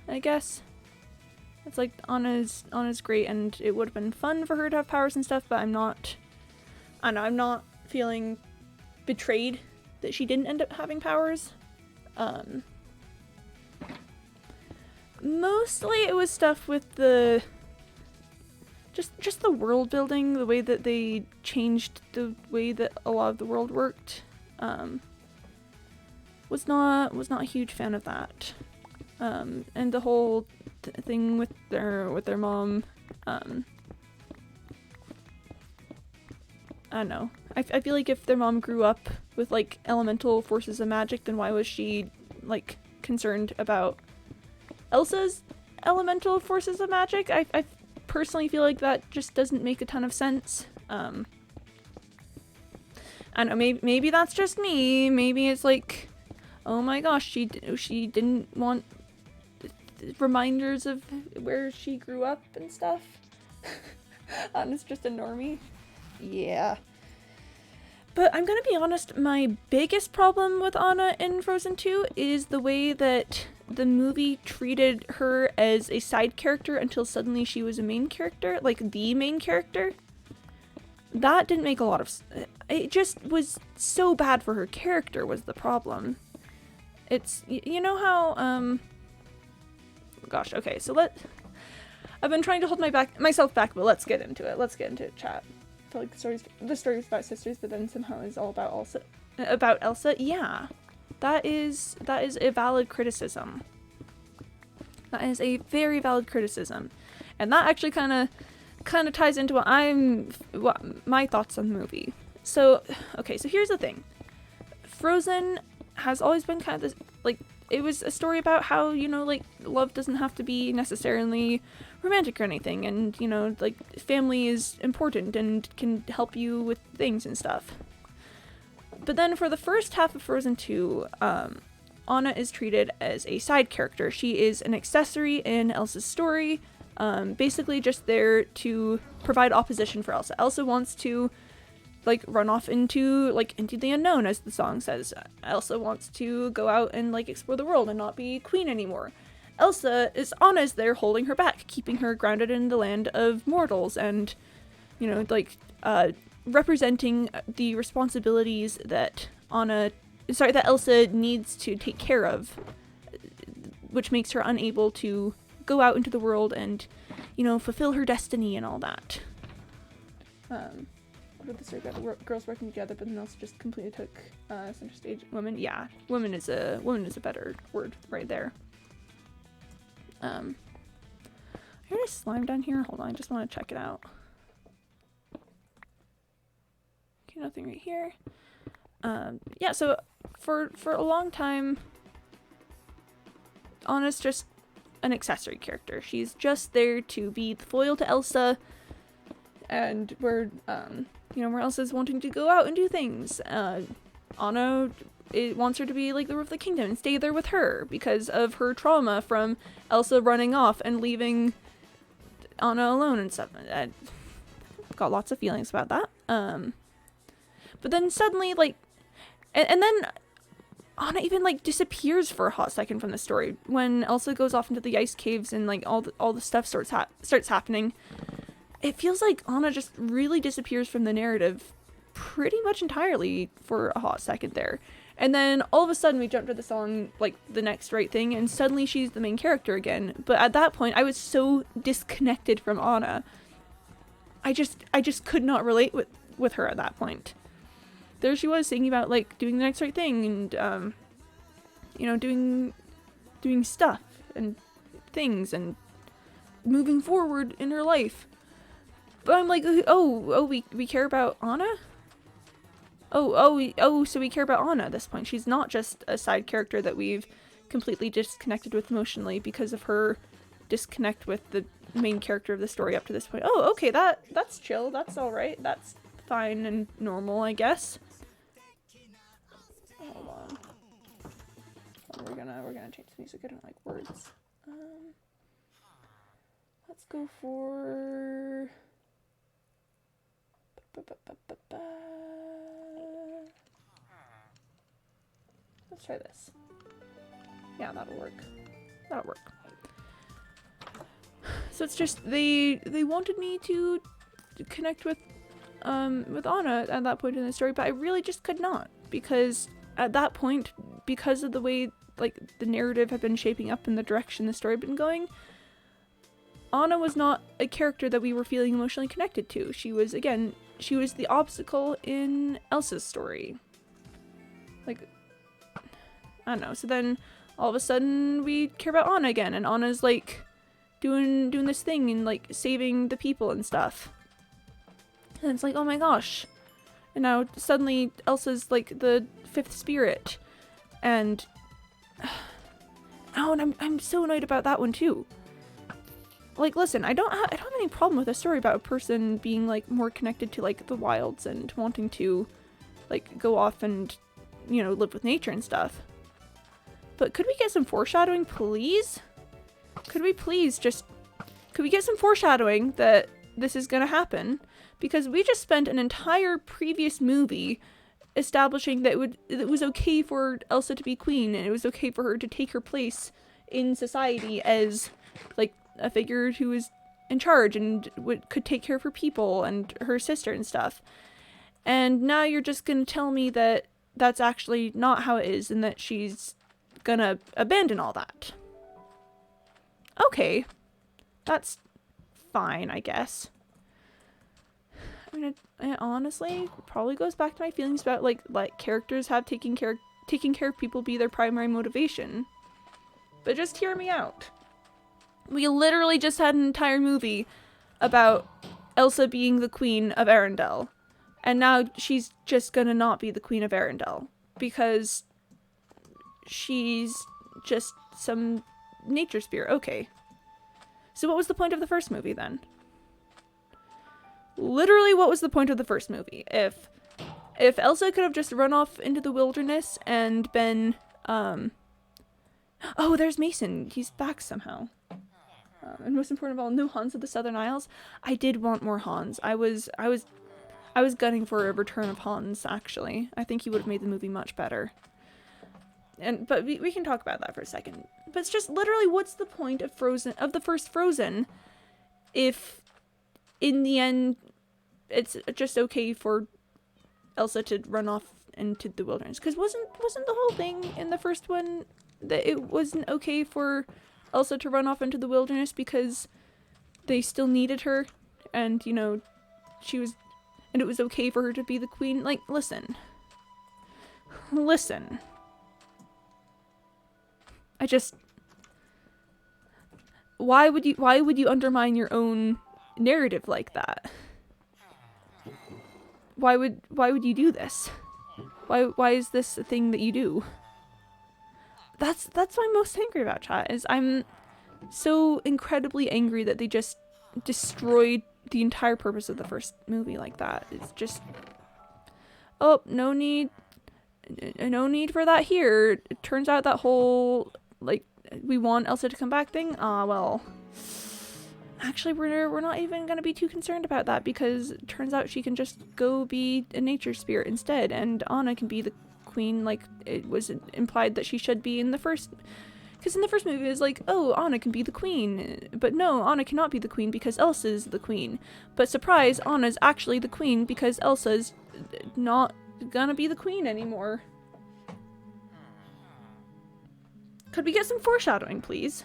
I guess. It's like, Anna's great, and it would have been fun for her to have powers and stuff, but I'm not feeling betrayed that she didn't end up having powers. Mostly it was stuff with the just the world building, the way that they changed the way that a lot of the world worked. Was not a huge fan of that. And the whole thing with their mom, I don't know. I feel like if their mom grew up with, like, elemental forces of magic, then why was she, like, concerned about Elsa's elemental forces of magic? I personally feel like that just doesn't make a ton of sense. I know, maybe that's just me. Maybe it's like, oh my gosh, she didn't want reminders of where she grew up and stuff. Anna's just a normie. Yeah. But I'm gonna be honest, my biggest problem with Anna in Frozen 2 is the way that the movie treated her as a side character until suddenly she was a main character, like the main character. That didn't make a lot of it just was so bad for her character was the problem. It's, you know how, gosh, okay, so I've been trying to hold myself back, but let's get into it. Let's get into it, chat. I feel like the story is about sisters, but then somehow is all about Elsa. Yeah, that is a valid criticism. That is a very valid criticism, and that actually kind of ties into what my thoughts on the movie. So, okay, so here's the thing. Frozen has always been kind of this, like, it was a story about how, you know, like, love doesn't have to be necessarily romantic or anything, and, you know, like, family is important and can help you with things and stuff. But then for the first half of Frozen 2, Anna is treated as a side character. She is an accessory in Elsa's story, basically just there to provide opposition for Elsa. Elsa wants to, like, run off into the unknown, as the song says. Elsa wants to go out and, like, explore the world and not be queen anymore. Anna is there holding her back, keeping her grounded in the land of mortals and, you know, like, representing the responsibilities that Elsa needs to take care of, which makes her unable to go out into the world and, you know, fulfill her destiny and all that. What did the story about girls working together, but then Elsa just completely took center stage? Women, yeah, woman is a better word right there. I heard a slime down here. Hold on, I just want to check it out. Okay, nothing right here. Yeah, so for a long time, Anna's just an accessory character. She's just there to be the foil to Elsa, and where Elsa's wanting to go out and do things. Anna wants her to be like the roof of the kingdom and stay there with her because of her trauma from Elsa running off and leaving Anna alone and stuff. I got lots of feelings about that. But then suddenly, like, and then Anna even, like, disappears for a hot second from the story when Elsa goes off into the ice caves and, like, all the stuff starts happening. It feels like Anna just really disappears from the narrative pretty much entirely for a hot second there. And then all of a sudden we jump to the song, like, The Next Right Thing, and suddenly she's the main character again. But at that point, I was so disconnected from Anna. I just could not relate with her at that point. There she was singing about, like, doing the next right thing and, you know, doing stuff and things and moving forward in her life. But I'm like, we care about Anna? So we care about Anna at this point. She's not just a side character that we've completely disconnected with emotionally because of her disconnect with the main character of the story up to this point. Oh, okay, that's chill. That's all right. That's fine and normal, I guess. Hold on. We're gonna change the music. I don't like words. Let's go for. Let's try this. Yeah, that'll work. So it's just they wanted me to connect with Anna at that point in the story, but I really just could not, because at that point, because of the way, like, the narrative had been shaping up and the direction the story had been going, Anna was not a character that we were feeling emotionally connected to. She was the obstacle in Elsa's story. Like, I don't know. So then all of a sudden we care about Anna again, and Anna's, like, doing this thing and, like, saving the people and stuff. And it's like, oh my gosh. And now suddenly Elsa's, like, the fifth spirit. And I'm so annoyed about that one too. Like, listen, I don't have any problem with a story about a person being, like, more connected to, like, the wilds and wanting to like, go off and, you know, live with nature and stuff. But could we get some foreshadowing, please? Could we get some foreshadowing that this is gonna happen? Because we just spent an entire previous movie establishing that it was okay for Elsa to be queen, and it was okay for her to take her place in society as, like, a figure who was in charge and could take care of her people and her sister and stuff. And now you're just gonna tell me that that's actually not how it is, and that she's gonna abandon all that. Okay. That's fine, I guess. I mean, it honestly probably goes back to my feelings about, like characters have taking care of people be their primary motivation. But just hear me out. We literally just had an entire movie about Elsa being the queen of Arendelle. And now she's just gonna not be the queen of Arendelle. Because she's just some nature spirit. Okay. So what was the point of the first movie then? Literally, what was the point of the first movie? If Elsa could have just run off into the wilderness and been, oh, there's Mason. He's back somehow. And most important of all, no Hans of the Southern Isles. I did want more Hans. I was gunning for a return of Hans, actually. I think he would have made the movie much better. But we can talk about that for a second. But it's just literally, what's the point of the first Frozen if in the end it's just okay for Elsa to run off into the wilderness? Because wasn't the whole thing in the first one that it wasn't okay for Elsa to run off into the wilderness because they still needed her, and, you know, and it was okay for her to be the queen? Like, listen. Why would you undermine your own narrative like that? Why would you do this? Why is this a thing that you do? That's what I'm most angry about, chat, is I'm so incredibly angry that they just destroyed the entire purpose of the first movie like that. It's just, oh, no need for that here. It turns out that whole, like, we want Elsa to come back thing, well, actually we're not even gonna be too concerned about that, because it turns out she can just go be a nature spirit instead, and Anna can be the queen, like it was implied that she should be in the first, because in the first movie it was like, oh, Anna can be the queen, but no, Anna cannot be the queen because Elsa's the queen. But surprise, Anna's actually the queen because Elsa's not gonna be the queen anymore. Could we get some foreshadowing, please?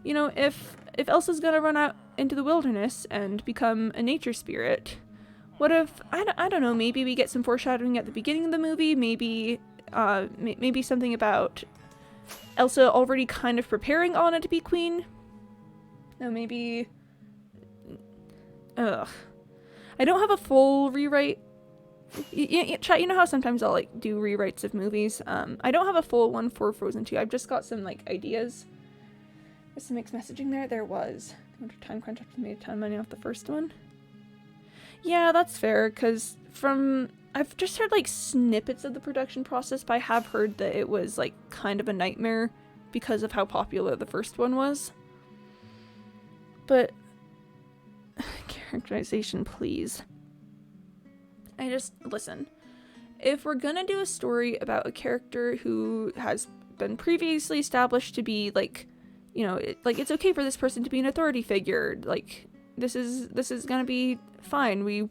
You know, if Elsa's gonna run out into the wilderness and become a nature spirit, what if, I don't know, maybe we get some foreshadowing at the beginning of the movie, maybe something about Elsa already kind of preparing Anna to be queen? No, maybe, I don't have a full rewrite. Chat, you know how sometimes I'll, like, do rewrites of movies? I don't have a full one for Frozen 2. I've just got some, like, ideas. There's some mixed messaging there. There was. Under time crunch, after made a ton of money off the first one. Yeah, that's fair, because I've just heard, like, snippets of the production process, but I have heard that it was, like, kind of a nightmare because of how popular the first one was. But characterization, please. Listen, if we're gonna do a story about a character who has been previously established to be, like, you know, it's okay for this person to be an authority figure, like, this is gonna be fine, we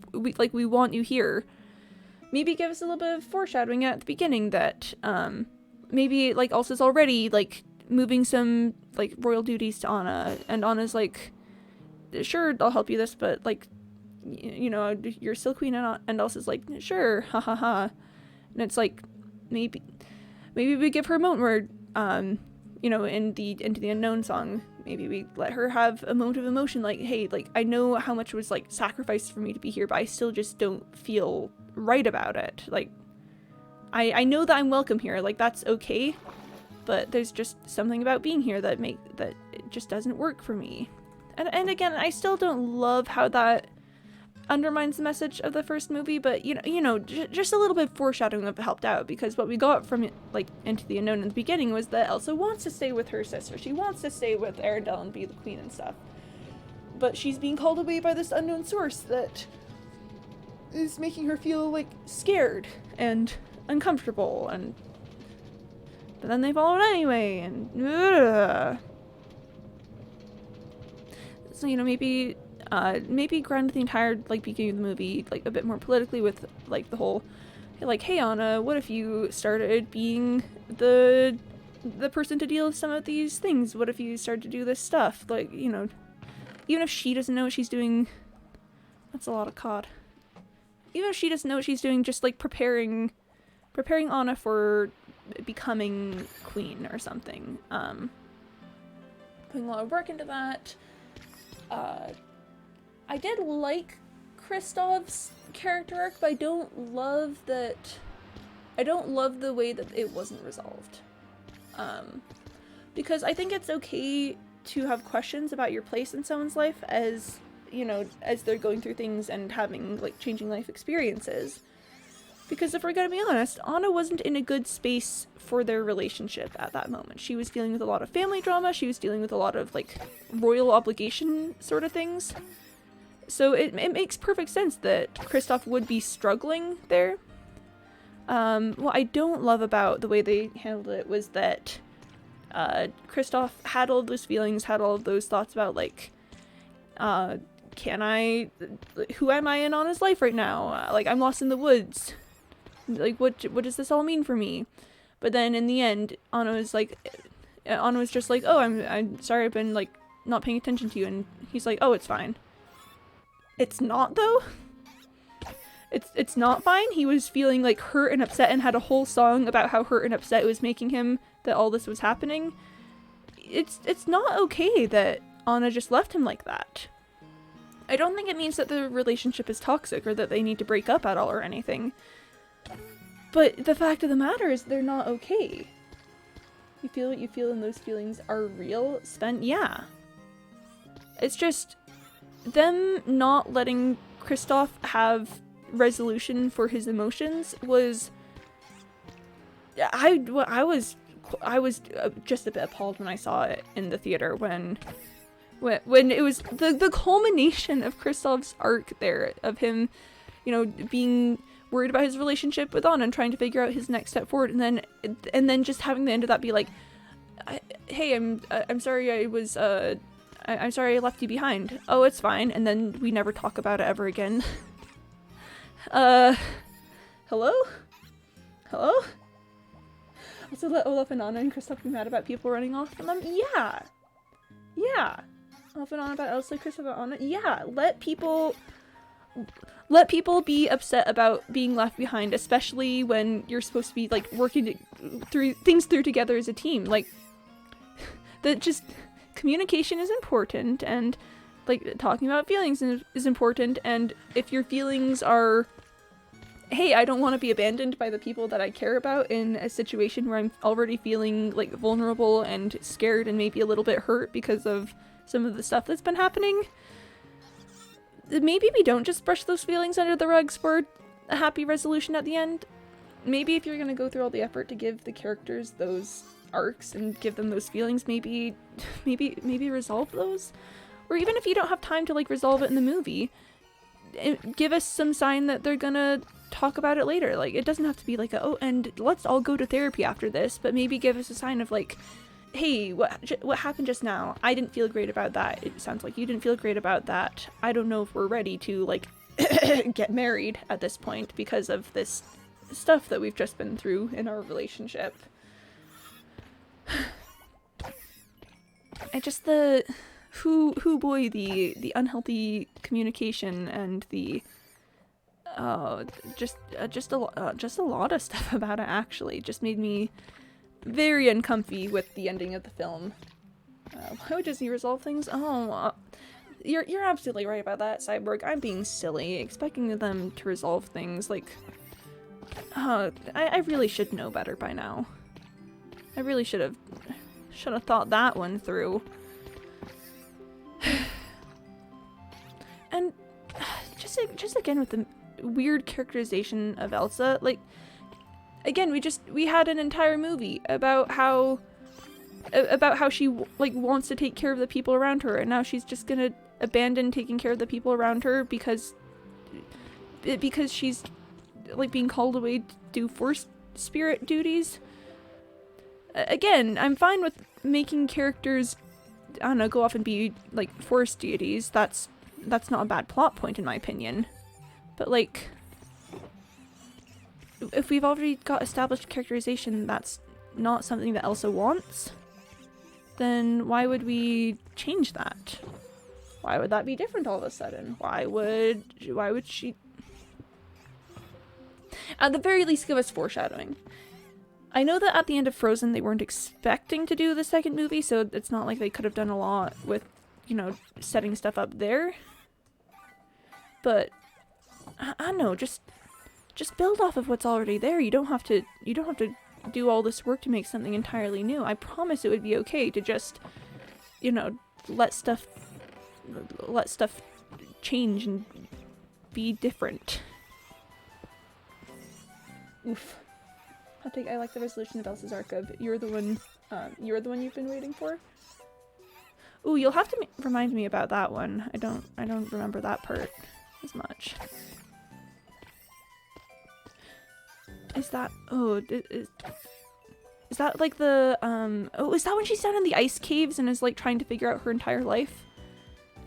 want you here. Maybe give us a little bit of foreshadowing at the beginning that, maybe, like, Elsa's already, like, moving some, like, royal duties to Anna, and Anna's like, sure, I'll help you this, but, like, you know, you're still queen, and Elsa's like, sure, ha ha ha. And it's like, maybe we give her a moment where, you know, in the Into the Unknown song, maybe we let her have a moment of emotion, like, hey, like, I know how much was, like, sacrificed for me to be here, but I still just don't feel right about it. Like, I know that I'm welcome here, like, that's okay, but there's just something about being here that it just doesn't work for me. And again, I still don't love how that, undermines the message of the first movie, but just a little bit of foreshadowing of it helped out, because what we got from like Into the Unknown in the beginning was that Elsa wants to stay with her sister. She wants to stay with Arendelle and be the queen and stuff. But she's being called away by this unknown source that is making her feel like scared and uncomfortable, but then they followed anyway, and so maybe ground the entire like beginning of the movie like a bit more politically with like the whole like, hey Anna, what if you started being the person to deal with some of these things? What if you started to do this stuff? Like, even if she doesn't know what she's doing, that's a lot of COD. Even if she doesn't know what she's doing, just like preparing Anna for becoming queen or something. Putting a lot of work into that. I did like Kristoff's character arc, but I don't love the way that it wasn't resolved. Because I think it's okay to have questions about your place in someone's life as they're going through things and having like changing life experiences. Because if we're gonna be honest, Anna wasn't in a good space for their relationship at that moment. She was dealing with a lot of family drama, she was dealing with a lot of like royal obligation sort of things. So it makes perfect sense that Kristoff would be struggling there. What I don't love about the way they handled it was that Kristoff had all those feelings, had all of those thoughts about like, who am I in Anna's life right now? Like, I'm lost in the woods. Like, what does this all mean for me? But then in the end, Anna was just like, oh, I'm sorry, I've been like not paying attention to you. And he's like, oh, it's fine. It's not though. It's not fine. He was feeling like hurt and upset and had a whole song about how hurt and upset it was making him that all this was happening. It's not okay that Anna just left him like that. I don't think it means that the relationship is toxic or that they need to break up at all or anything. But the fact of the matter is they're not okay. You feel what you feel and those feelings are real, Sven? Yeah. It's just them not letting Kristoff have resolution for his emotions was... I was just a bit appalled when I saw it in the theater when it was the culmination of Kristoff's arc there, of him, being worried about his relationship with Anna and trying to figure out his next step forward, and then just having the end of that be like, hey, I'm sorry I'm sorry I left you behind. Oh, it's fine. And then we never talk about it ever again. Hello? Also, let Olaf and Anna and Kristoff be mad about people running off from them? Yeah. Olaf and Anna about Elsa, Kristoff and Anna? Yeah. Let people be upset about being left behind, especially when you're supposed to be, like, working through together as a team. Like, that just... communication is important, and like talking about feelings is important, and if your feelings are, hey, I don't want to be abandoned by the people that I care about in a situation where I'm already feeling like vulnerable and scared and maybe a little bit hurt because of some of the stuff that's been happening, maybe we don't just brush those feelings under the rugs for a happy resolution at the end. Maybe if you're gonna go through all the effort to give the characters those arcs and give them those feelings, maybe resolve those. Or even if you don't have time to like resolve it in the movie, give us some sign that they're gonna talk about it later. Like, it doesn't have to be like oh, and let's all go to therapy after this, but maybe give us a sign of like, hey, what happened just now? I didn't feel great about that. It sounds like you didn't feel great about that. I don't know if we're ready to like get married at this point because of this stuff that we've just been through in our relationship. I just the unhealthy communication and the just a lot of stuff about it actually just made me very uncomfy with the ending of the film. Why would Disney resolve things? You're absolutely right about that, Cyborg. I'm being silly, expecting them to resolve things like. I really should know better by now. I really should have thought that one through. And just again with the weird characterization of Elsa. Like, again, we had an entire movie about how she like wants to take care of the people around her, and now she's just gonna abandon taking care of the people around her because she's like being called away to do force spirit duties. Again, I'm fine with making characters, I don't know, go off and be like force deities. That's not a bad plot point in my opinion. But like, if we've already got established characterization that's not something that Elsa wants, then why would we change that? Why would that be different all of a sudden? Why would she at the very least give us foreshadowing? I know that at the end of Frozen they weren't expecting to do the second movie, so it's not like they could have done a lot with, you know, setting stuff up there. But I don't know, just build off of what's already there. You don't have to do all this work to make something entirely new. I promise it would be okay to just, you know, let stuff change and be different. Oof. I like the resolution of Elsa's Arc of you're the one you've been waiting for. Ooh, you'll have to remind me about that one. I don't remember that part as much. Is that is that like the oh, is that when she's down in the ice caves and is like trying to figure out her entire life?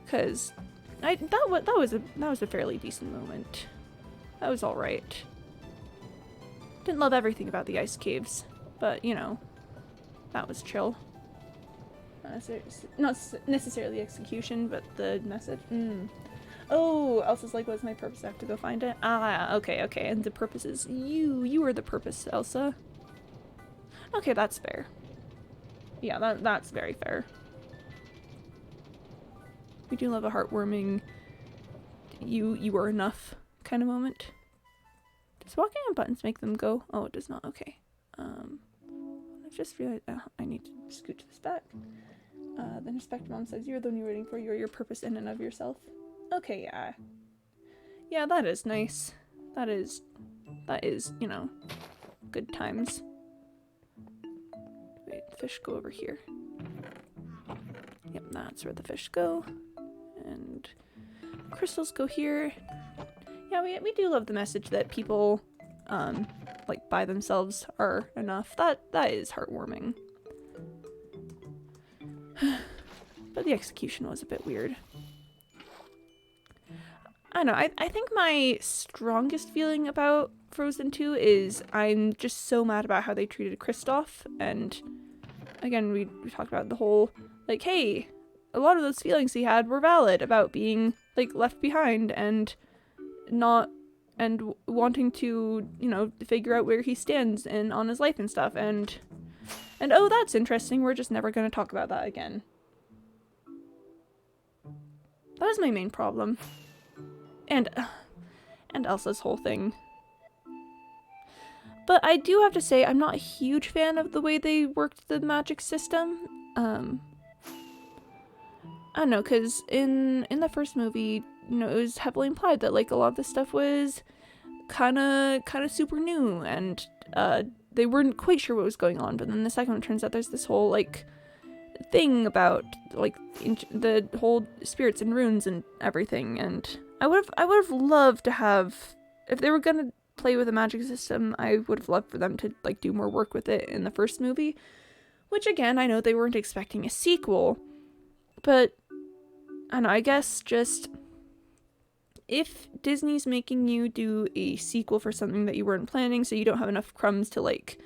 Cause that was a fairly decent moment. That was all right. Didn't love everything about the ice caves, but you know, that was chill. Not necessarily execution, but the message. Oh, Elsa's like, what's my purpose? I have to go find it. Ah, okay. And the purpose is you are the purpose, Elsa. Okay, that's fair. Yeah, that's very fair. We do love a heartwarming you are enough kind of moment. Does walking on buttons make them go? Oh, it does not. Okay. I've just realized I need to scooch this back. Then Respect Mom says, you're the one you're waiting for. You're your purpose in and of yourself. Okay, yeah. Yeah, that is nice. That is, you know, good times. Wait, the fish go over here. Yep, that's where the fish go. And crystals go here. Yeah, we do love the message that people, like, by themselves are enough. That is heartwarming. But the execution was a bit weird. I don't know, I think my strongest feeling about Frozen 2 is I'm just so mad about how they treated Kristoff. And again, we talked about the whole, like, hey, a lot of those feelings he had were valid about being, like, left behind and wanting to, you know, figure out where he stands on his life and stuff. And oh, that's interesting, we're just never going to talk about that again. That was my main problem. And Elsa's whole thing. But I do have to say, I'm not a huge fan of the way they worked the magic system. I don't know, because in the first movie, you know, it was heavily implied that, like, a lot of this stuff was kind of super new, and they weren't quite sure what was going on. But then the second one, turns out there's this whole, like, thing about, like, the whole spirits and runes and everything. And I would have loved to have, if they were gonna play with a magic system, I would have loved for them to, like, do more work with it in the first movie. Which, again, I know they weren't expecting a sequel, but I don't know, I guess just if Disney's making you do a sequel for something that you weren't planning, so you don't have enough crumbs to, like,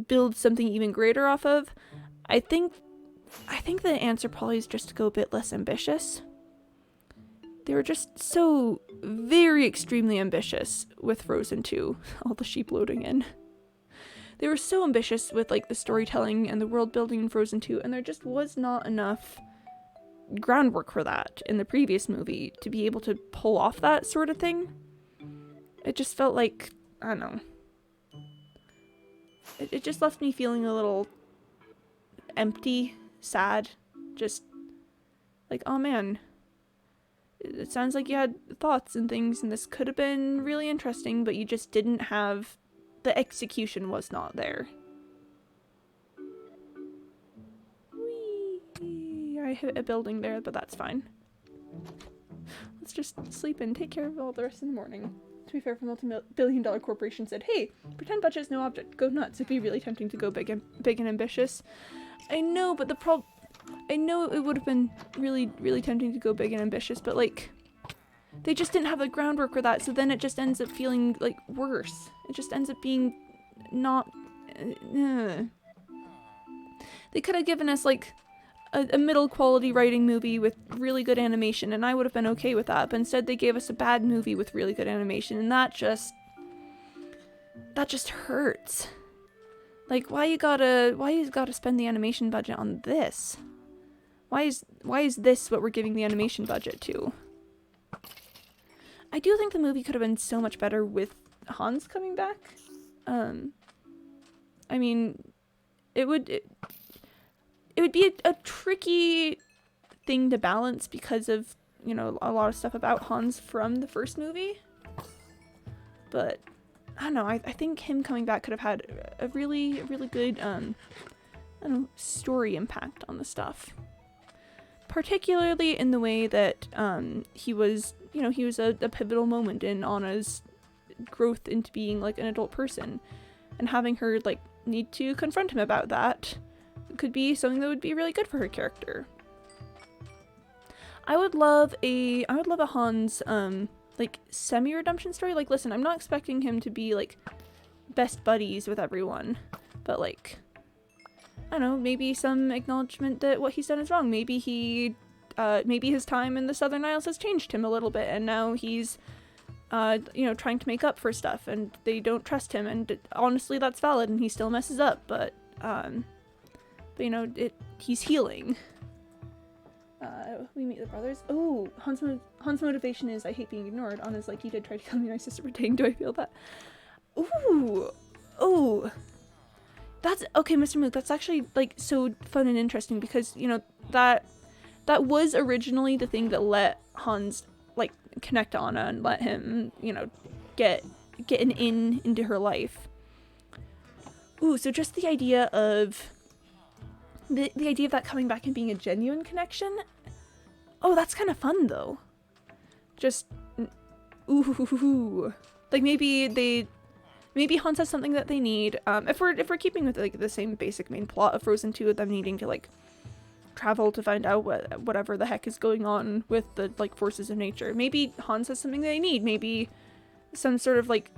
build something even greater off of, I think the answer probably is just to go a bit less ambitious. They were just so very extremely ambitious with Frozen 2, all the sheep loading in. They were so ambitious with, like, the storytelling and the world building in Frozen 2, and there just was not enough groundwork for that in the previous movie to be able to pull off that sort of thing. It just felt like, I don't know. It just left me feeling a little empty, sad, just like, oh man, it sounds like you had thoughts and things, and this could have been really interesting, but you just didn't have, the execution was not there. Whee! I hit a building there, but that's fine. Let's just sleep and take care of all the rest in the morning. To be fair, if a multi-billion-dollar corporation said, hey, pretend budget is no object, go nuts, it'd be really tempting to go big and ambitious. I know, but I know it would have been really, really tempting to go big and ambitious, but like, they just didn't have the groundwork for that, so then it just ends up feeling like worse. It just ends up being not... They could have given us like a middle quality writing movie with really good animation, and I would have been okay with that, but instead they gave us a bad movie with really good animation, and that just hurts. Like, why you gotta spend the animation budget on this? Why is this what we're giving the animation budget to? I do think the movie could have been so much better with Hans coming back. I mean, it would be a tricky thing to balance because of, you know, a lot of stuff about Hans from the first movie. But I don't know, I think him coming back could have had a really, really good, I don't know, story impact on the stuff. Particularly in the way that he was a pivotal moment in Anna's growth into being like an adult person, and having her like need to confront him about that could be something that would be really good for her character. I would love a Hans like semi-redemption story. Like, listen, I'm not expecting him to be like best buddies with everyone, but like, I don't know, maybe some acknowledgement that what he's done is wrong. Maybe maybe his time in the Southern Isles has changed him a little bit, and now he's you know, trying to make up for stuff, and they don't trust him, and honestly that's valid, and he still messes up, but you know, he's healing. We meet the brothers. Oh, Hans' motivation is, I hate being ignored. Anna's like, you did try to kill me, my sister, for dang, do I feel that? Ooh. Oh. That's, okay, Mr. Mook, that's actually, like, so fun and interesting, because, you know, that was originally the thing that let Hans, like, connect to Anna and let him, you know, get an into her life. Ooh, so just the idea of the idea of that coming back and being a genuine connection. Oh, that's kind of fun though. Just ooh, like maybe Hans has something that they need. If we're keeping with like the same basic main plot of Frozen 2, of them needing to like travel to find out whatever the heck is going on with the like forces of nature. Maybe Hans has something they need. Maybe some sort of like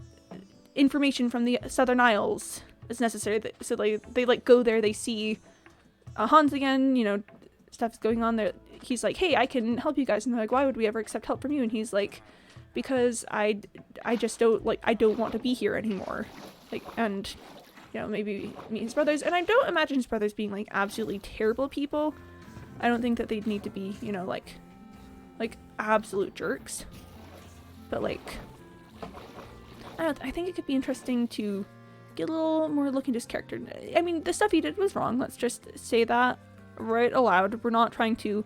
information from the Southern Isles is necessary. So they like go there, they see Hans again, you know, stuff's going on there. He's like, hey, I can help you guys. And they're like, why would we ever accept help from you? And he's like, because I just don't, like, I don't want to be here anymore. Like, and, you know, maybe meet his brothers. And I don't imagine his brothers being, like, absolutely terrible people. I don't think that they'd need to be, you know, like absolute jerks. But, like, I think it could be interesting to get a little more look into his character. I mean, the stuff he did was wrong. Let's just say that right aloud. We're not trying to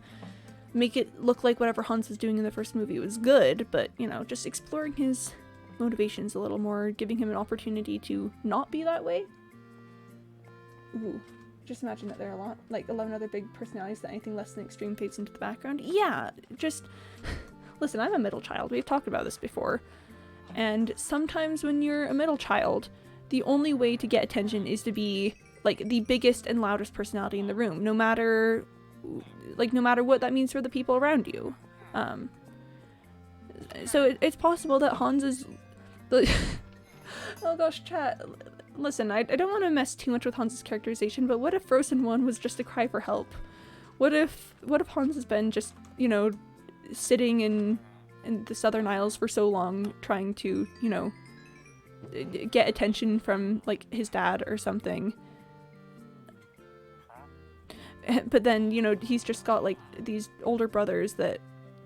make it look like whatever Hans was doing in the first movie was good, but, you know, just exploring his motivations a little more, giving him an opportunity to not be that way. Ooh, just imagine that there are a lot, like 11 other big personalities that anything less than extreme fades into the background. Yeah, just, listen, I'm a middle child. We've talked about this before. And sometimes when you're a middle child, the only way to get attention is to be like the biggest and loudest personality in the room, no matter what that means for the people around you. So it's possible that Hans is oh gosh, chat, listen, I don't want to mess too much with Hans's characterization, but what if Frozen 1 was just a cry for help? What if Hans has been just, you know, sitting in the Southern Isles for so long trying to, you know, get attention from like his dad or something, but then, you know, he's just got like these older brothers that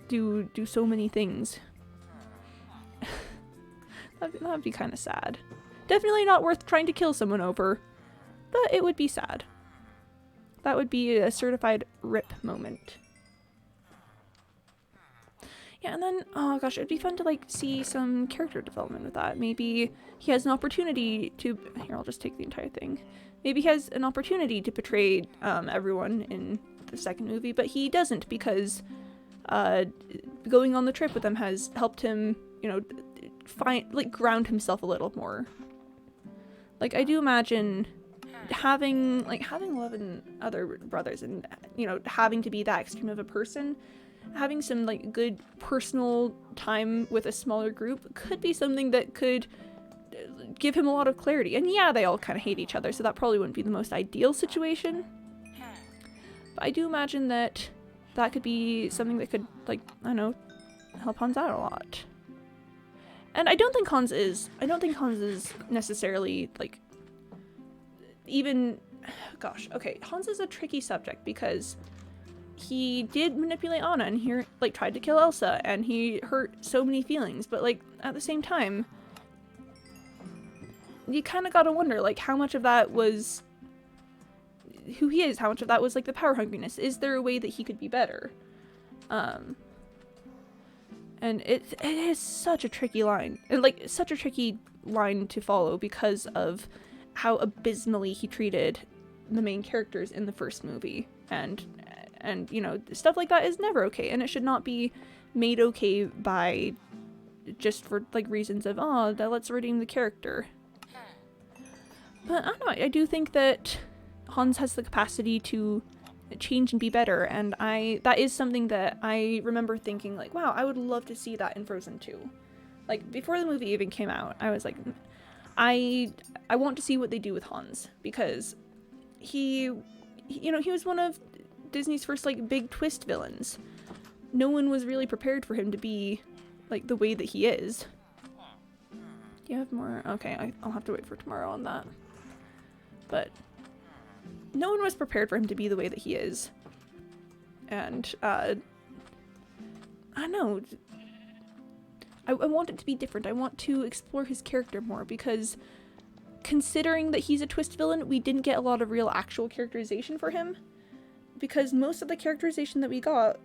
do so many things. That'd be kind of sad. Definitely not worth trying to kill someone over, but it would be sad. That would be a certified RIP moment. Yeah, and then, oh gosh, it'd be fun to, like, see some character development with that. Maybe he has an opportunity to, here, I'll just take the entire thing. Maybe he has an opportunity to betray everyone in the second movie, but he doesn't because going on the trip with them has helped him, you know, ground himself a little more. Like, I do imagine having 11 other brothers and, you know, having to be that extreme of a person, having some, like, good personal time with a smaller group could be something that could give him a lot of clarity. And yeah, they all kind of hate each other, so that probably wouldn't be the most ideal situation. But I do imagine that that could be something that could, like, I don't know, help Hans out a lot. And I don't think Hans is necessarily, like, even, gosh, okay, Hans is a tricky subject because he did manipulate Anna and he, like, tried to kill Elsa and he hurt so many feelings, but, like, at the same time, you kind of gotta wonder, like, how much of that was who he is, how much of that was, like, the power hungriness. Is there a way that he could be better? And it is such a tricky line, like, such a tricky line to follow because of how abysmally he treated the main characters in the first movie. And you know, stuff like that is never okay, and it should not be made okay by just for, like, reasons of, oh, let's redeem the character. But I don't know, I do think that Hans has the capacity to change and be better, and that is something that I remember thinking, like, wow, I would love to see that in Frozen 2. Like, before the movie even came out, I was like, I want to see what they do with Hans, because he was one of Disney's first, like, big twist villains. No one was really prepared for him to be, like, the way that he is. Do you have more? Okay, I'll have to wait for tomorrow on that. But no one was prepared for him to be the way that he is. And, I don't know. I want it to be different. I want to explore his character more, because considering that he's a twist villain, we didn't get a lot of real actual characterization for him. Because most of the characterization that we got,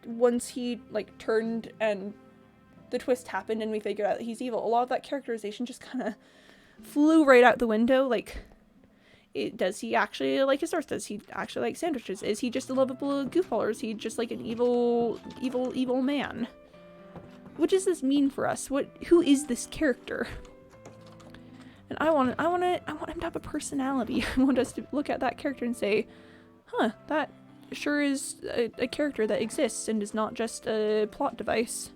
once he, like, turned and the twist happened and we figured out that he's evil, a lot of that characterization just kind of flew right out the window. Like, does he actually like his horse? Does he actually like sandwiches? Is he just a lovable goofball, or is he just, like, an evil man? What does this mean for us? Who is this character? And I want him to have a personality. I want us to look at that character and say, huh, that sure is a character that exists and is not just a plot device.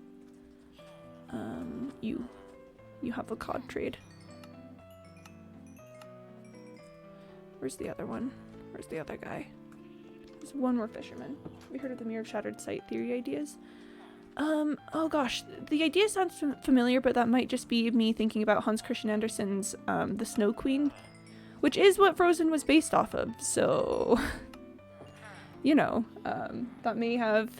You have a cod trade. Where's the other one? Where's the other guy? There's one more fisherman. Have you heard of the Mirror of Shattered Sight theory ideas? Oh gosh, the idea sounds familiar, but that might just be me thinking about Hans Christian Andersen's The Snow Queen, which is what Frozen was based off of, so you know, that may have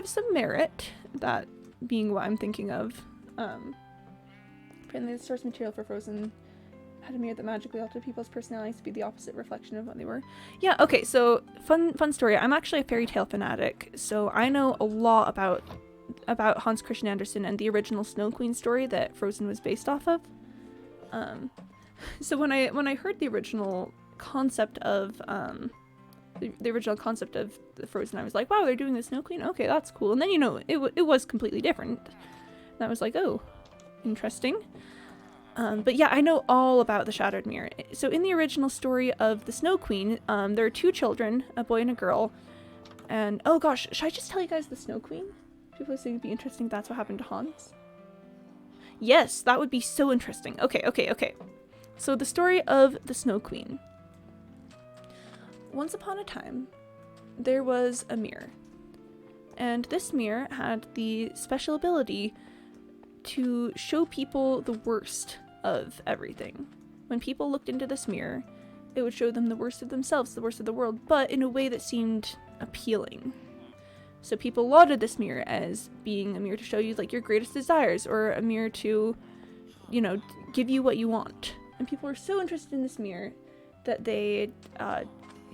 some merit, that being what I'm thinking of. Apparently the source material for Frozen had a mirror that magically altered people's personalities to be the opposite reflection of what they were. Yeah, okay, so fun story. I'm actually a fairy tale fanatic, so I know a lot about Hans Christian Andersen and the original Snow Queen story that Frozen was based off of. So when I heard the original concept of the original concept of the Frozen, I was like, wow, they're doing the Snow Queen? Okay, that's cool. And then, you know, it was completely different. And I was like, oh, interesting. But yeah, I know all about the Shattered Mirror. So in the original story of the Snow Queen, there are two children, a boy and a girl. And, oh gosh, should I just tell you guys the Snow Queen? People think it'd be interesting if that's what happened to Hans. Yes, that would be so interesting. Okay. So the story of the Snow Queen. Once upon a time, there was a mirror. And this mirror had the special ability to show people the worst of everything. When people looked into this mirror, it would show them the worst of themselves, the worst of the world, but in a way that seemed appealing. So people lauded this mirror as being a mirror to show you, like, your greatest desires, or a mirror to, you know, give you what you want. And people were so interested in this mirror that they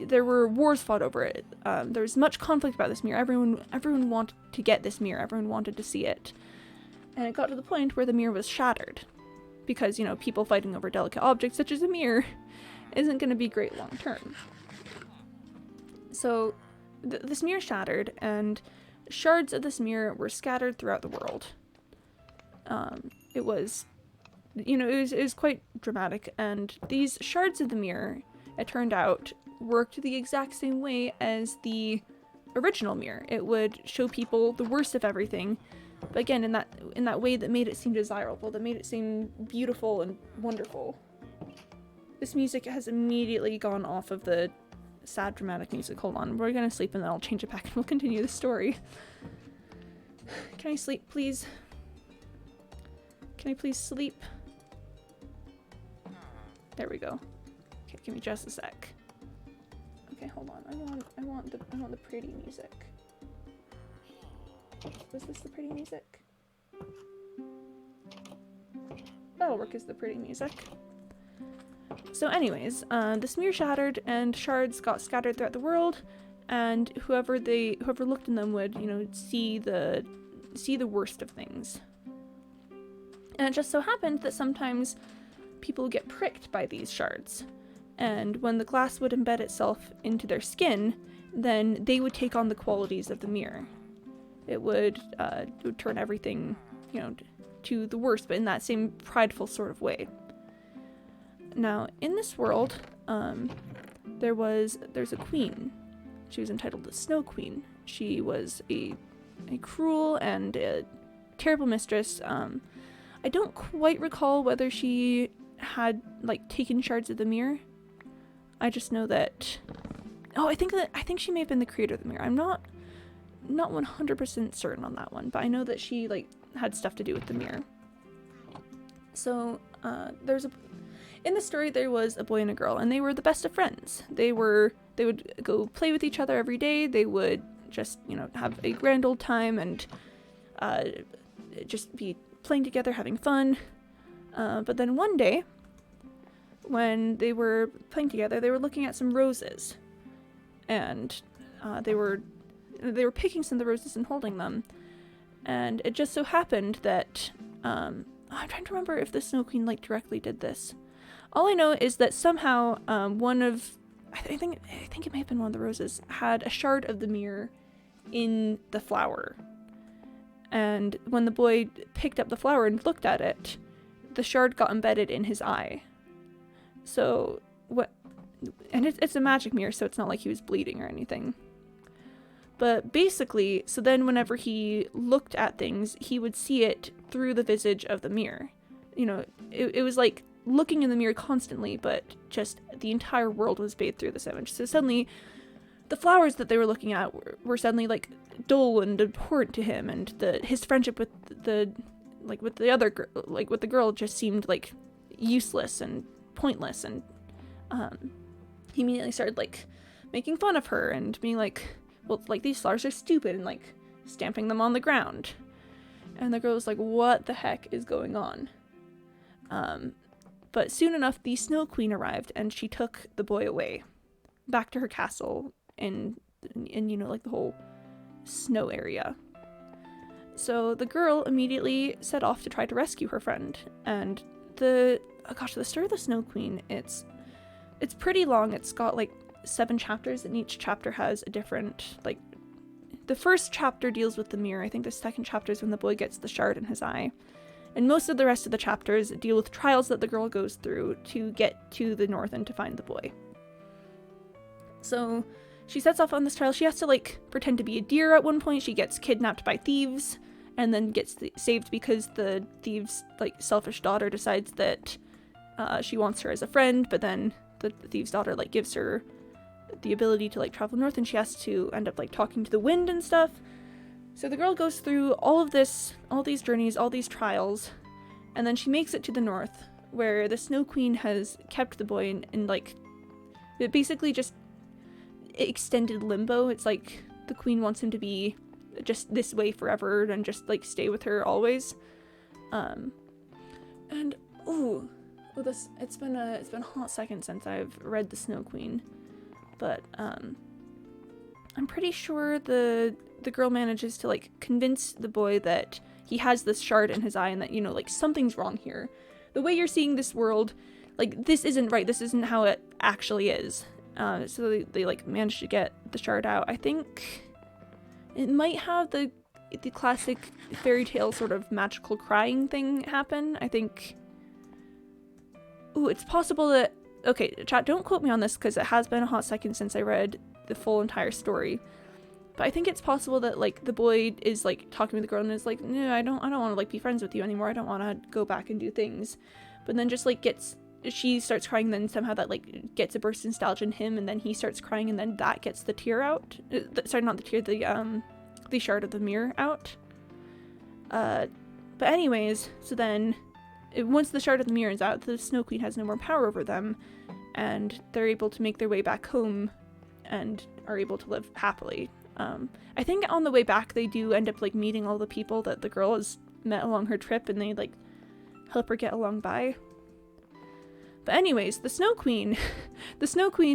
there were wars fought over it. There was much conflict about this mirror. Everyone wanted to get this mirror. Everyone wanted to see it. And it got to the point where the mirror was shattered. Because, people fighting over delicate objects such as a mirror isn't going to be great long term. So this mirror shattered, and shards of this mirror were scattered throughout the world. It was quite dramatic, and these shards of the mirror, it turned out, worked the exact same way as the original mirror. It would show people the worst of everything, but again, in that way that made it seem desirable, that made it seem beautiful and wonderful. This music has immediately gone off of the sad dramatic music. Hold on, we're gonna sleep and then I'll change it back and we'll continue the story. Can I sleep, please? Can I please sleep? There we go. Okay, give me just a sec. Okay, hold on. I want the pretty music. Was this the pretty music? That'll work as the pretty music. So anyways, this mirror shattered and shards got scattered throughout the world, and whoever looked in them would, see the worst of things. And it just so happened that sometimes people get pricked by these shards, and when the glass would embed itself into their skin, then they would take on the qualities of the mirror. It would turn everything, to the worst, but in that same prideful sort of way. Now, in this world, there's a queen. She was entitled the Snow Queen. She was a cruel and a terrible mistress. I don't quite recall whether she had taken shards of the mirror. I just know that. Oh, I think she may have been the creator of the mirror. I'm not 100% certain on that one, but I know that she had stuff to do with the mirror. So in the story there was a boy and a girl, and they were the best of friends. They would go play with each other every day. They would just have a grand old time and just be playing together, having fun. But then one day, when they were playing together, they were looking at some roses, and they were picking some of the roses and holding them. And it just so happened that I'm trying to remember if the Snow Queen directly did this. All I know is that somehow I think it may have been one of the roses, had a shard of the mirror in the flower. And when the boy picked up the flower and looked at it, the shard got embedded in his eye. So and it's a magic mirror, so it's not like he was bleeding or anything. But basically, so then whenever he looked at things, he would see it through the visage of the mirror. It was like looking in the mirror constantly, but just the entire world was bathed through this image. So suddenly, the flowers that they were looking at were suddenly dull and abhorrent to him, and his friendship with the girl just seemed useless and pointless, and he immediately started making fun of her and being well, these flowers are stupid, and stamping them on the ground. And the girl was like, what the heck is going on? But soon enough, the Snow Queen arrived, and she took the boy away back to her castle in the whole snow area. So the girl immediately set off to try to rescue her friend. And the story of the Snow Queen, it's pretty long. It's got 7 chapters, and each chapter has a different, the first chapter deals with the mirror. I think the second chapter is when the boy gets the shard in his eye. And most of the rest of the chapters deal with trials that the girl goes through to get to the north and to find the boy. So she sets off on this trial. She has to pretend to be a deer at one point. She gets kidnapped by thieves and then gets saved because the thieves' selfish daughter decides that she wants her as a friend, but then the thieves' daughter gives her the ability to travel north, and she has to end up talking to the wind and stuff. So the girl goes through all these journeys, all these trials, and then she makes it to the north, where the Snow Queen has kept the boy in it basically just extended limbo. It's the queen wants him to be just this way forever and just stay with her always. And it's been a hot second since I've read the Snow Queen. But I'm pretty sure the girl manages to like convince the boy that he has this shard in his eye and that, you know, like something's wrong here. The way you're seeing this world, like this isn't right. This isn't how it actually is. So they like manage to get the shard out. I think it might have the classic fairy tale sort of magical crying thing happen. I think. Ooh, it's possible that. Okay, chat, don't quote me on this because it has been a hot second since I read the full entire story. But I think it's possible that like the boy is like talking with the girl and is like, no, I don't want to like be friends with you anymore. I don't want to go back and do things. But then just like she starts crying, then somehow that like gets a burst of nostalgia in him, and then he starts crying, and then that gets the tear out. Sorry, not the tear, the shard of the mirror out. But anyways, so then once the shard of the mirror is out, the Snow Queen has no more power over them, and they're able to make their way back home and are able to live happily. I think on the way back they do end up like meeting all the people that the girl has met along her trip, and they like help her get along by. But anyways, the Snow Queen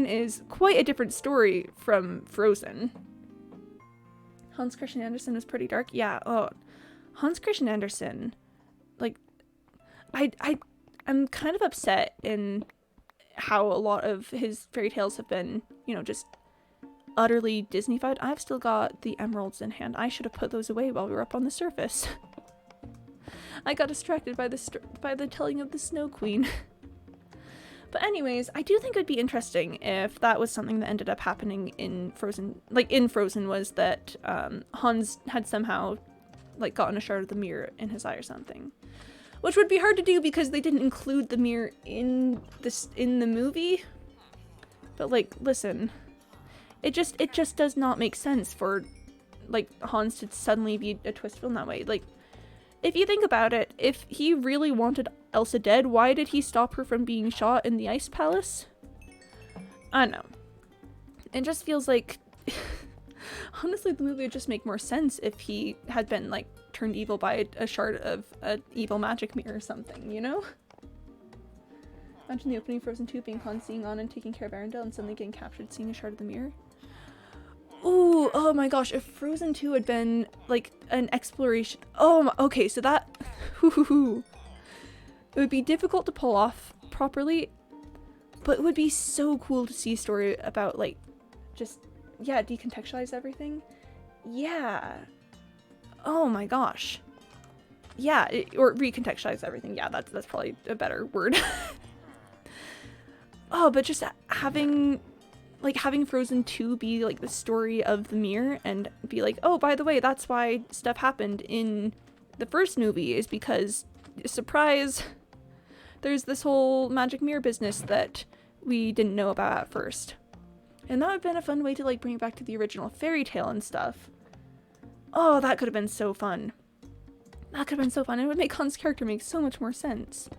is quite a different story from Frozen. Hans Christian Andersen was pretty dark. Yeah, Hans Christian Andersen, like I'm kind of upset in how a lot of his fairy tales have been, you know, just utterly Disney-fied. I've still got the emeralds in hand. I should have put those away while we were up on the surface. I got distracted by the telling of the Snow Queen. But anyways, I do think it would be interesting if that was something that ended up happening in Frozen. Like in Frozen was that Hans had somehow like gotten a shard of the mirror in his eye or something. Which would be hard to do because they didn't include the mirror in the movie. But like, listen, it just does not make sense for like Hans to suddenly be a twist villain that way. Like, if you think about it, if he really wanted Elsa dead, why did he stop her from being shot in the Ice Palace? I don't know. It just feels like honestly the movie would just make more sense if he had been like turned evil by a shard of an evil magic mirror or something, you know? Imagine the opening of Frozen 2 being Hans seeing on and taking care of Arendelle and suddenly getting captured seeing a shard of the mirror. Ooh, oh my gosh, if Frozen 2 had been like an exploration. Okay, so that it would be difficult to pull off properly, but it would be so cool to see a story about like just decontextualize everything. Yeah. Oh my gosh. Yeah, or recontextualize everything. Yeah, that's probably a better word. But just having Frozen 2 be like the story of the mirror and be like, oh, by the way, that's why stuff happened in the first movie is because, surprise, there's this whole magic mirror business that we didn't know about at first. And that would have been a fun way to like bring it back to the original fairy tale and stuff. Oh, that could have been so fun. That could have been so fun. It would make Hans' character make so much more sense.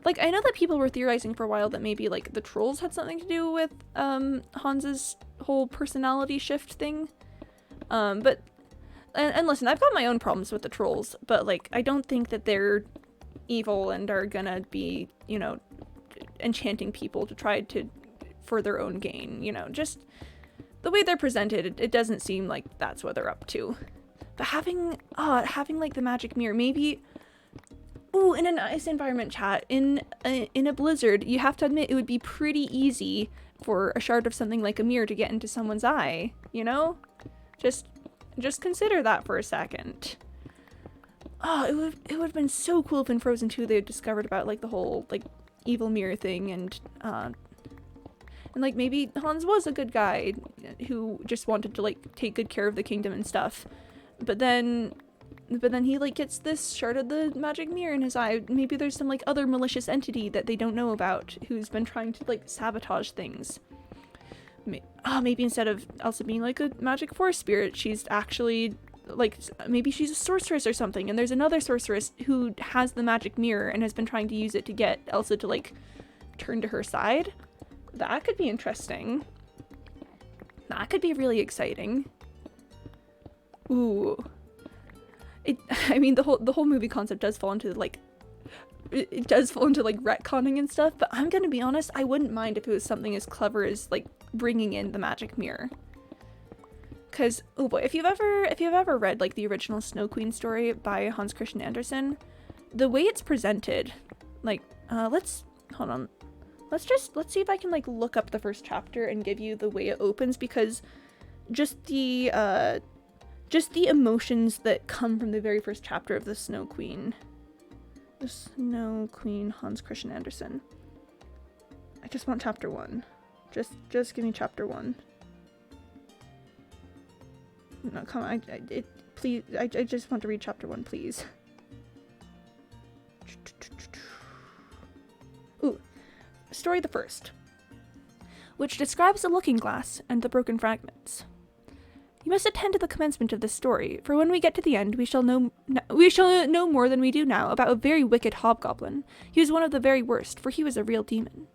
Like, I know that people were theorizing for a while that maybe, like, the trolls had something to do with, Hans's whole personality shift thing. But listen, I've got my own problems with the trolls, but, like, I don't think that they're evil and are gonna be, you know, enchanting people to try to, for their own gain, you know, just the way they're presented, it doesn't seem like that's what they're up to. But having, like, the magic mirror, maybe... Ooh, in an ice environment, chat, in a blizzard, you have to admit it would be pretty easy for a shard of something like a mirror to get into someone's eye, you know? Just consider that for a second. It would have been so cool if in Frozen 2 they had discovered about, like, the whole, like, evil mirror thing, and like, maybe Hans was a good guy who just wanted to, like, take good care of the kingdom and stuff. But then he, like, gets this shard of the magic mirror in his eye. Maybe there's some, like, other malicious entity that they don't know about who's been trying to, like, sabotage things. Maybe instead of Elsa being, like, a magic forest spirit, she's actually, like, maybe she's a sorceress or something, and there's another sorceress who has the magic mirror and has been trying to use it to get Elsa to, like, turn to her side. That could be interesting. That could be really exciting. Ooh. I mean, the whole movie concept does fall into, like, it does fall into, like, retconning and stuff, but I'm gonna be honest, I wouldn't mind if it was something as clever as, like, bringing in the magic mirror. Because, oh boy, if you've ever read like the original Snow Queen story by Hans Christian Andersen, the way it's presented, like, let's see if I can like look up the first chapter and give you the way it opens, because just the emotions that come from the very first chapter of the Snow Queen, Hans Christian Andersen. I just want chapter 1. Just give me chapter 1. No, come on, please, I just want to read chapter 1, please. Ooh, story the first, which describes the looking glass and the broken fragments. You must attend to the commencement of this story, for when we get to the end, we shall know more than we do now about a very wicked hobgoblin. He was one of the very worst, for he was a real demon.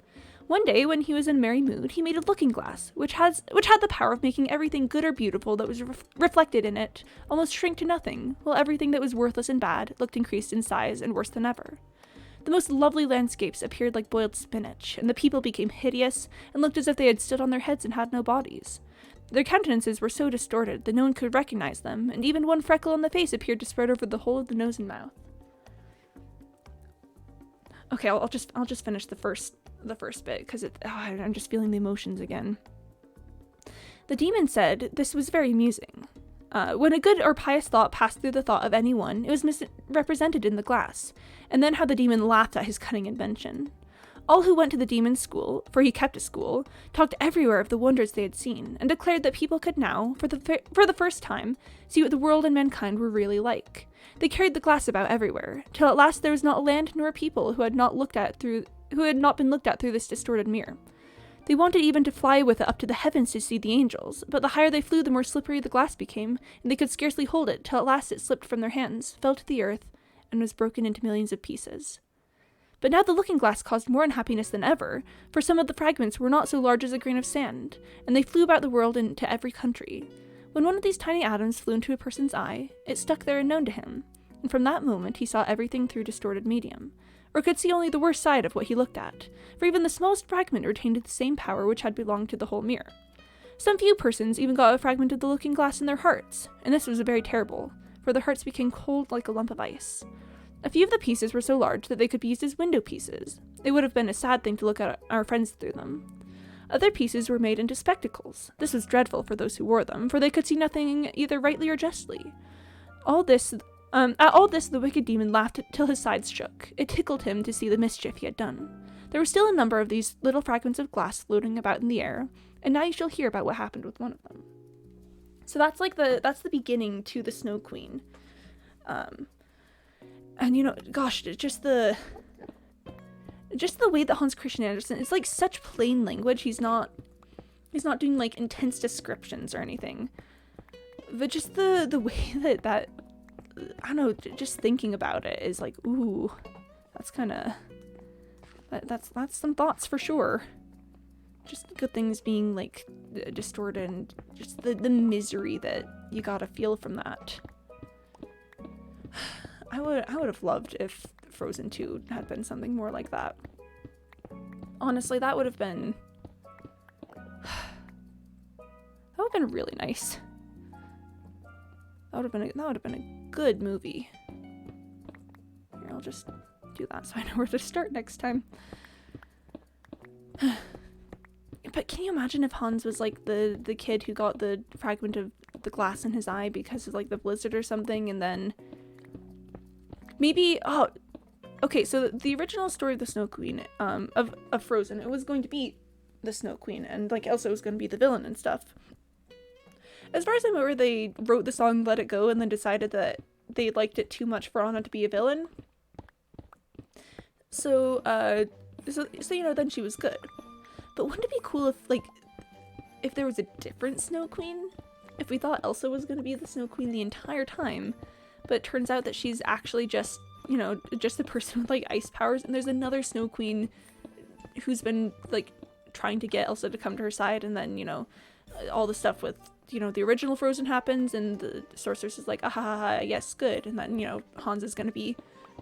One day, when he was in merry mood, he made a looking glass, which had the power of making everything good or beautiful that was reflected in it almost shrink to nothing, while everything that was worthless and bad looked increased in size and worse than ever. The most lovely landscapes appeared like boiled spinach, and the people became hideous and looked as if they had stood on their heads and had no bodies. Their countenances were so distorted that no one could recognize them, and even one freckle on the face appeared to spread over the whole of the nose and mouth. Okay, I'll just finish the first bit, because I'm just feeling the emotions again. The demon said this was very amusing. When a good or pious thought passed through the thought of anyone, it was misrepresented in the glass, and then how the demon laughed at his cunning invention. All who went to the demon's school, for he kept a school, talked everywhere of the wonders they had seen, and declared that people could now, for the first time, see what the world and mankind were really like. They carried the glass about everywhere, till at last there was not a land nor a people who had not been looked at through this distorted mirror. They wanted even to fly with it up to the heavens to see the angels, but the higher they flew, the more slippery the glass became, and they could scarcely hold it, till at last it slipped from their hands, fell to the earth, and was broken into millions of pieces. But now the looking glass caused more unhappiness than ever, for some of the fragments were not so large as a grain of sand, and they flew about the world into every country. When one of these tiny atoms flew into a person's eye, it stuck there unknown to him, and from that moment he saw everything through distorted medium, or could see only the worst side of what he looked at, for even the smallest fragment retained the same power which had belonged to the whole mirror. Some few persons even got a fragment of the looking glass in their hearts, and this was very terrible, for their hearts became cold like a lump of ice. A few of the pieces were so large that they could be used as window pieces. It would have been a sad thing to look at our friends through them. Other pieces were made into spectacles. This was dreadful for those who wore them, for they could see nothing either rightly or justly. At all this, the wicked demon laughed till his sides shook. It tickled him to see the mischief he had done. There were still a number of these little fragments of glass floating about in the air, and now you shall hear about what happened with one of them. So that's the beginning to the Snow Queen. And gosh, just the way that Hans Christian Andersen, it's like such plain language. He's not doing like intense descriptions or anything, but just the way that I don't know, just thinking about it is like, ooh, that's some thoughts for sure. Just good things being like distorted, and just the misery that you gotta feel from that. I would have loved if Frozen 2 had been something more like that. Honestly, that would have been really nice. That would have been a good movie. Here, I'll just do that so I know where to start next time. But can you imagine if Hans was like the kid who got the fragment of the glass in his eye because of like the blizzard or something, and then maybe, okay, so the original story of the Snow Queen, of Frozen, it was going to be the Snow Queen, and like Elsa was going to be the villain and stuff. As far as I remember, they wrote the song Let It Go and then decided that they liked it too much for Anna to be a villain. So then she was good. But wouldn't it be cool if there was a different Snow Queen? If we thought Elsa was going to be the Snow Queen the entire time, but it turns out that she's actually just the person with like ice powers, and there's another Snow Queen who's been like trying to get Elsa to come to her side, and then all the stuff with the original Frozen happens, and the sorceress is like, ah ha ha ha, yes, good, and then Hans is gonna be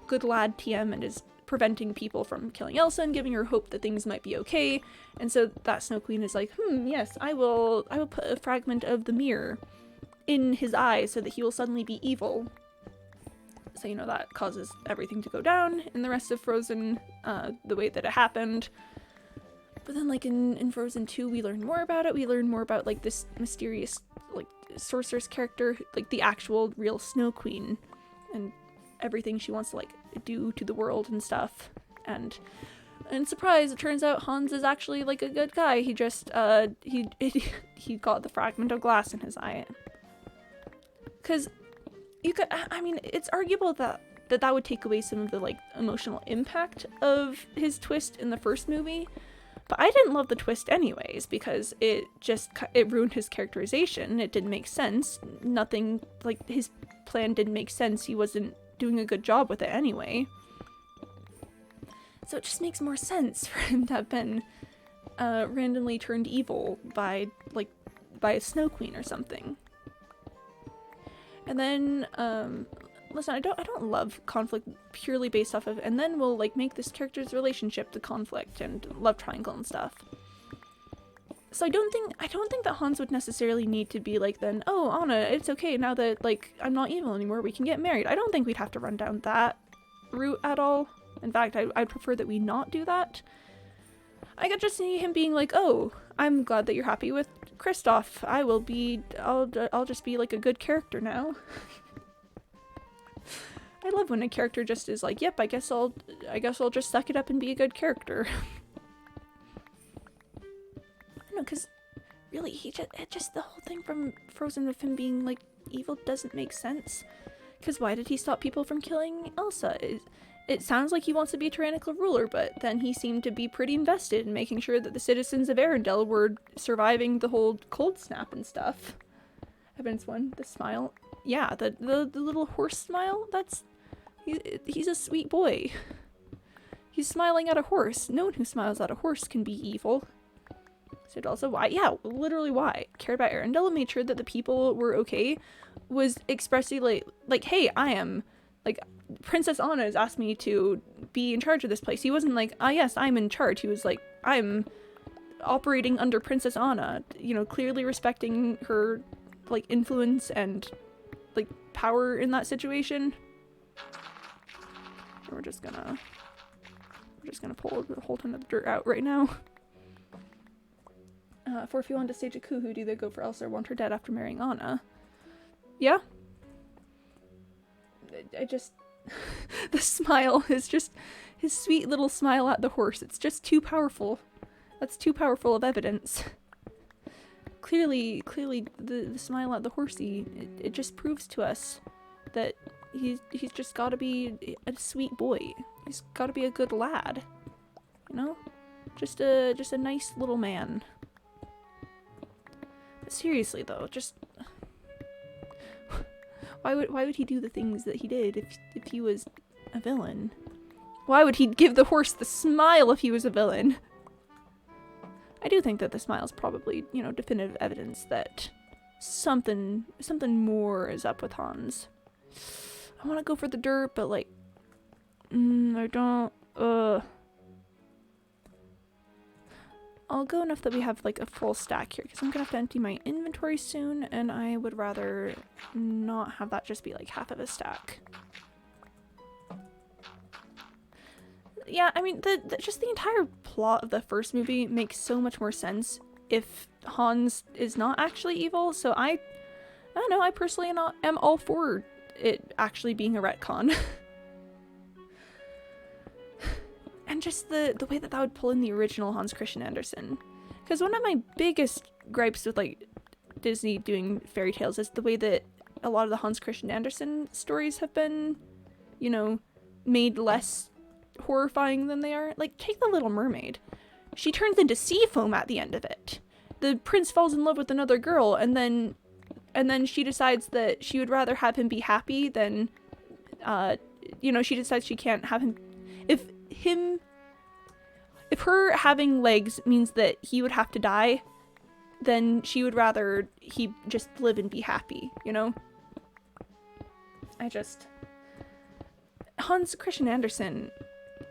good lad TM and is preventing people from killing Elsa and giving her hope that things might be okay. And so that Snow Queen is like, yes, I will put a fragment of the mirror in his eye so that he will suddenly be evil. So, you know, that causes everything to go down in the rest of Frozen, the way that it happened. But then, like, in Frozen 2, we learn more about it. We learn more about, like, this mysterious, like, sorceress character, like, the actual real Snow Queen, and everything she wants to, like, do to the world and stuff. And surprise, it turns out Hans is actually, like, a good guy. He just, he got the fragment of glass in his eye. Because you could, I mean, it's arguable that would take away some of the, like, emotional impact of his twist in the first movie. But I didn't love the twist anyways, because it ruined his characterization. It didn't make sense. Nothing, like, his plan didn't make sense. He wasn't doing a good job with it anyway. So it just makes more sense for him to have been randomly turned evil by a Snow Queen or something. And then, listen, I don't love conflict purely based off of, and then we'll, like, make this character's relationship the conflict and love triangle and stuff. So I don't think that Hans would necessarily need to be like, then, oh, Anna, it's okay now that, like, I'm not evil anymore, we can get married. I don't think we'd have to run down that route at all. In fact, I'd prefer that we not do that. I could just see him being like, oh, I'm glad that you're happy with Kristoff. I'll just be, like, a good character now. I love when a character just is like, yep, I guess I'll just suck it up and be a good character. I know, because really, the whole thing from Frozen of him being, like, evil doesn't make sense. Because why did he stop people from killing Elsa? It sounds like he wants to be a tyrannical ruler, but then he seemed to be pretty invested in making sure that the citizens of Arendelle were surviving the whole cold snap and stuff. Evidence 1, the smile. Yeah, the little horse smile, he's a sweet boy. He's smiling at a horse. No one who smiles at a horse can be evil. So also why? Yeah, literally why? Cared about Arendelle and made sure that the people were okay. Was expressly like, hey, I am, like, Princess Anna has asked me to be in charge of this place. He wasn't like, yes, I'm in charge. He was like, I'm operating under Princess Anna. You know, clearly respecting her, like, influence and, like, power in that situation. And we're just gonna pull a whole ton of dirt out right now. For if you want to stage a coup, who'd either go for Elsa or want her dead after marrying Anna. Yeah? I just... the smile is just... his sweet little smile at the horse. It's just too powerful. That's too powerful of evidence. Clearly, the smile at the horsey, it just proves to us that he's just gotta be a sweet boy. He's gotta be a good lad. You know? Just a nice little man. But seriously though, just... why would he do the things that he did if he was a villain? Why would he give the horse the smile if he was a villain? I do think that the smile is probably, you know, definitive evidence that something more is up with Hans. I want to go for the dirt, but, like, I don't, I'll go enough that we have, like, a full stack here, because I'm gonna have to empty my inventory soon, and I would rather not have that just be, like, half of a stack. Yeah, I mean, just the entire plot of the first movie makes so much more sense if Hans is not actually evil, so I don't know, I personally am all for it actually being a retcon. And just the way that would pull in the original Hans Christian Andersen. Because one of my biggest gripes with, like, Disney doing fairy tales is the way that a lot of the Hans Christian Andersen stories have been, you know, made less horrifying than they are. Like, take The Little Mermaid. She turns into sea foam at the end of it. The prince falls in love with another girl, and then she decides that she would rather have him be happy than, you know, she decides she can't have him... If her having legs means that he would have to die, then she would rather he just live and be happy, you know? Hans Christian Andersen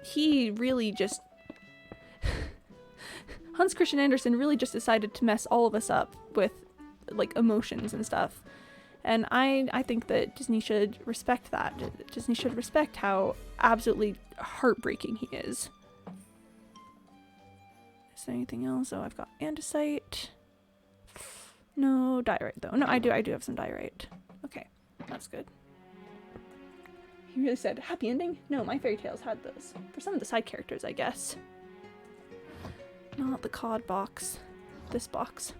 he really just Hans Christian Andersen really just decided to mess all of us up with like emotions and stuff. And I think that Disney should respect that. Disney should respect how absolutely heartbreaking he is. Is there anything else? Oh, I've got andesite. No diorite though. No, I do have some diorite. Okay, that's good. He really said happy ending? No, my fairy tales had those. For some of the side characters, I guess. Not the cod box. This box.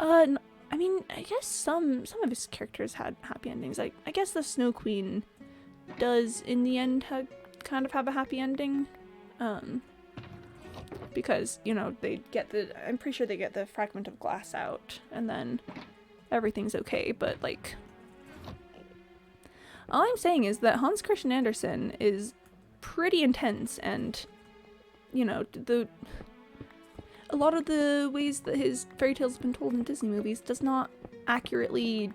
I mean, I guess some of his characters had happy endings. I guess the Snow Queen does, in the end, kind of have a happy ending. Because, you know, I'm pretty sure they get the fragment of glass out, and then everything's okay, but, like... All I'm saying is that Hans Christian Andersen is pretty intense, and, you know, a lot of the ways that his fairy tales have been told in Disney movies does not accurately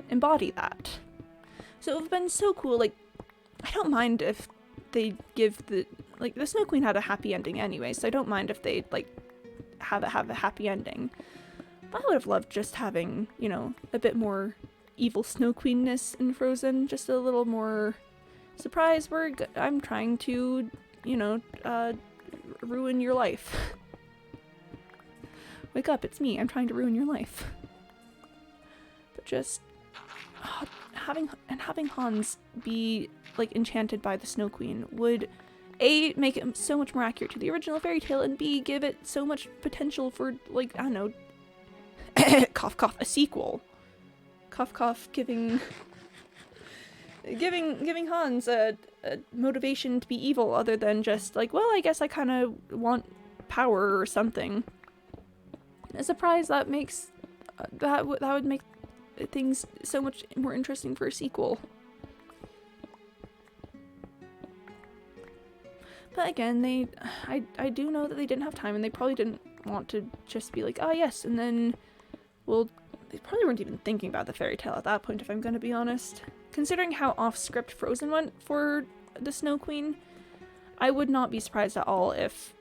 embody that. So it would have been so cool. Like, I don't mind if they give the Snow Queen had a happy ending anyway, so I don't mind if they like have a happy ending. But I would have loved just having, you know, a bit more evil Snow Queenness in Frozen, just a little more surprise. I'm trying to, you know, ruin your life. Wake up, it's me. I'm trying to ruin your life. But just having Hans be like enchanted by the Snow Queen would A, make it so much more accurate to the original fairy tale, and B, give it so much potential for, like, I don't know, cough cough, a sequel. Cough cough, giving Hans a motivation to be evil other than just like, well, I guess I kind of want power or something. A surprise that makes that would make things so much more interesting for a sequel. But again, I do know that they didn't have time, and they probably didn't want to just be like, oh yes, and then they probably weren't even thinking about the fairy tale at that point, if I'm gonna be honest. Considering how off-script Frozen went for the Snow Queen, I would not be surprised at all if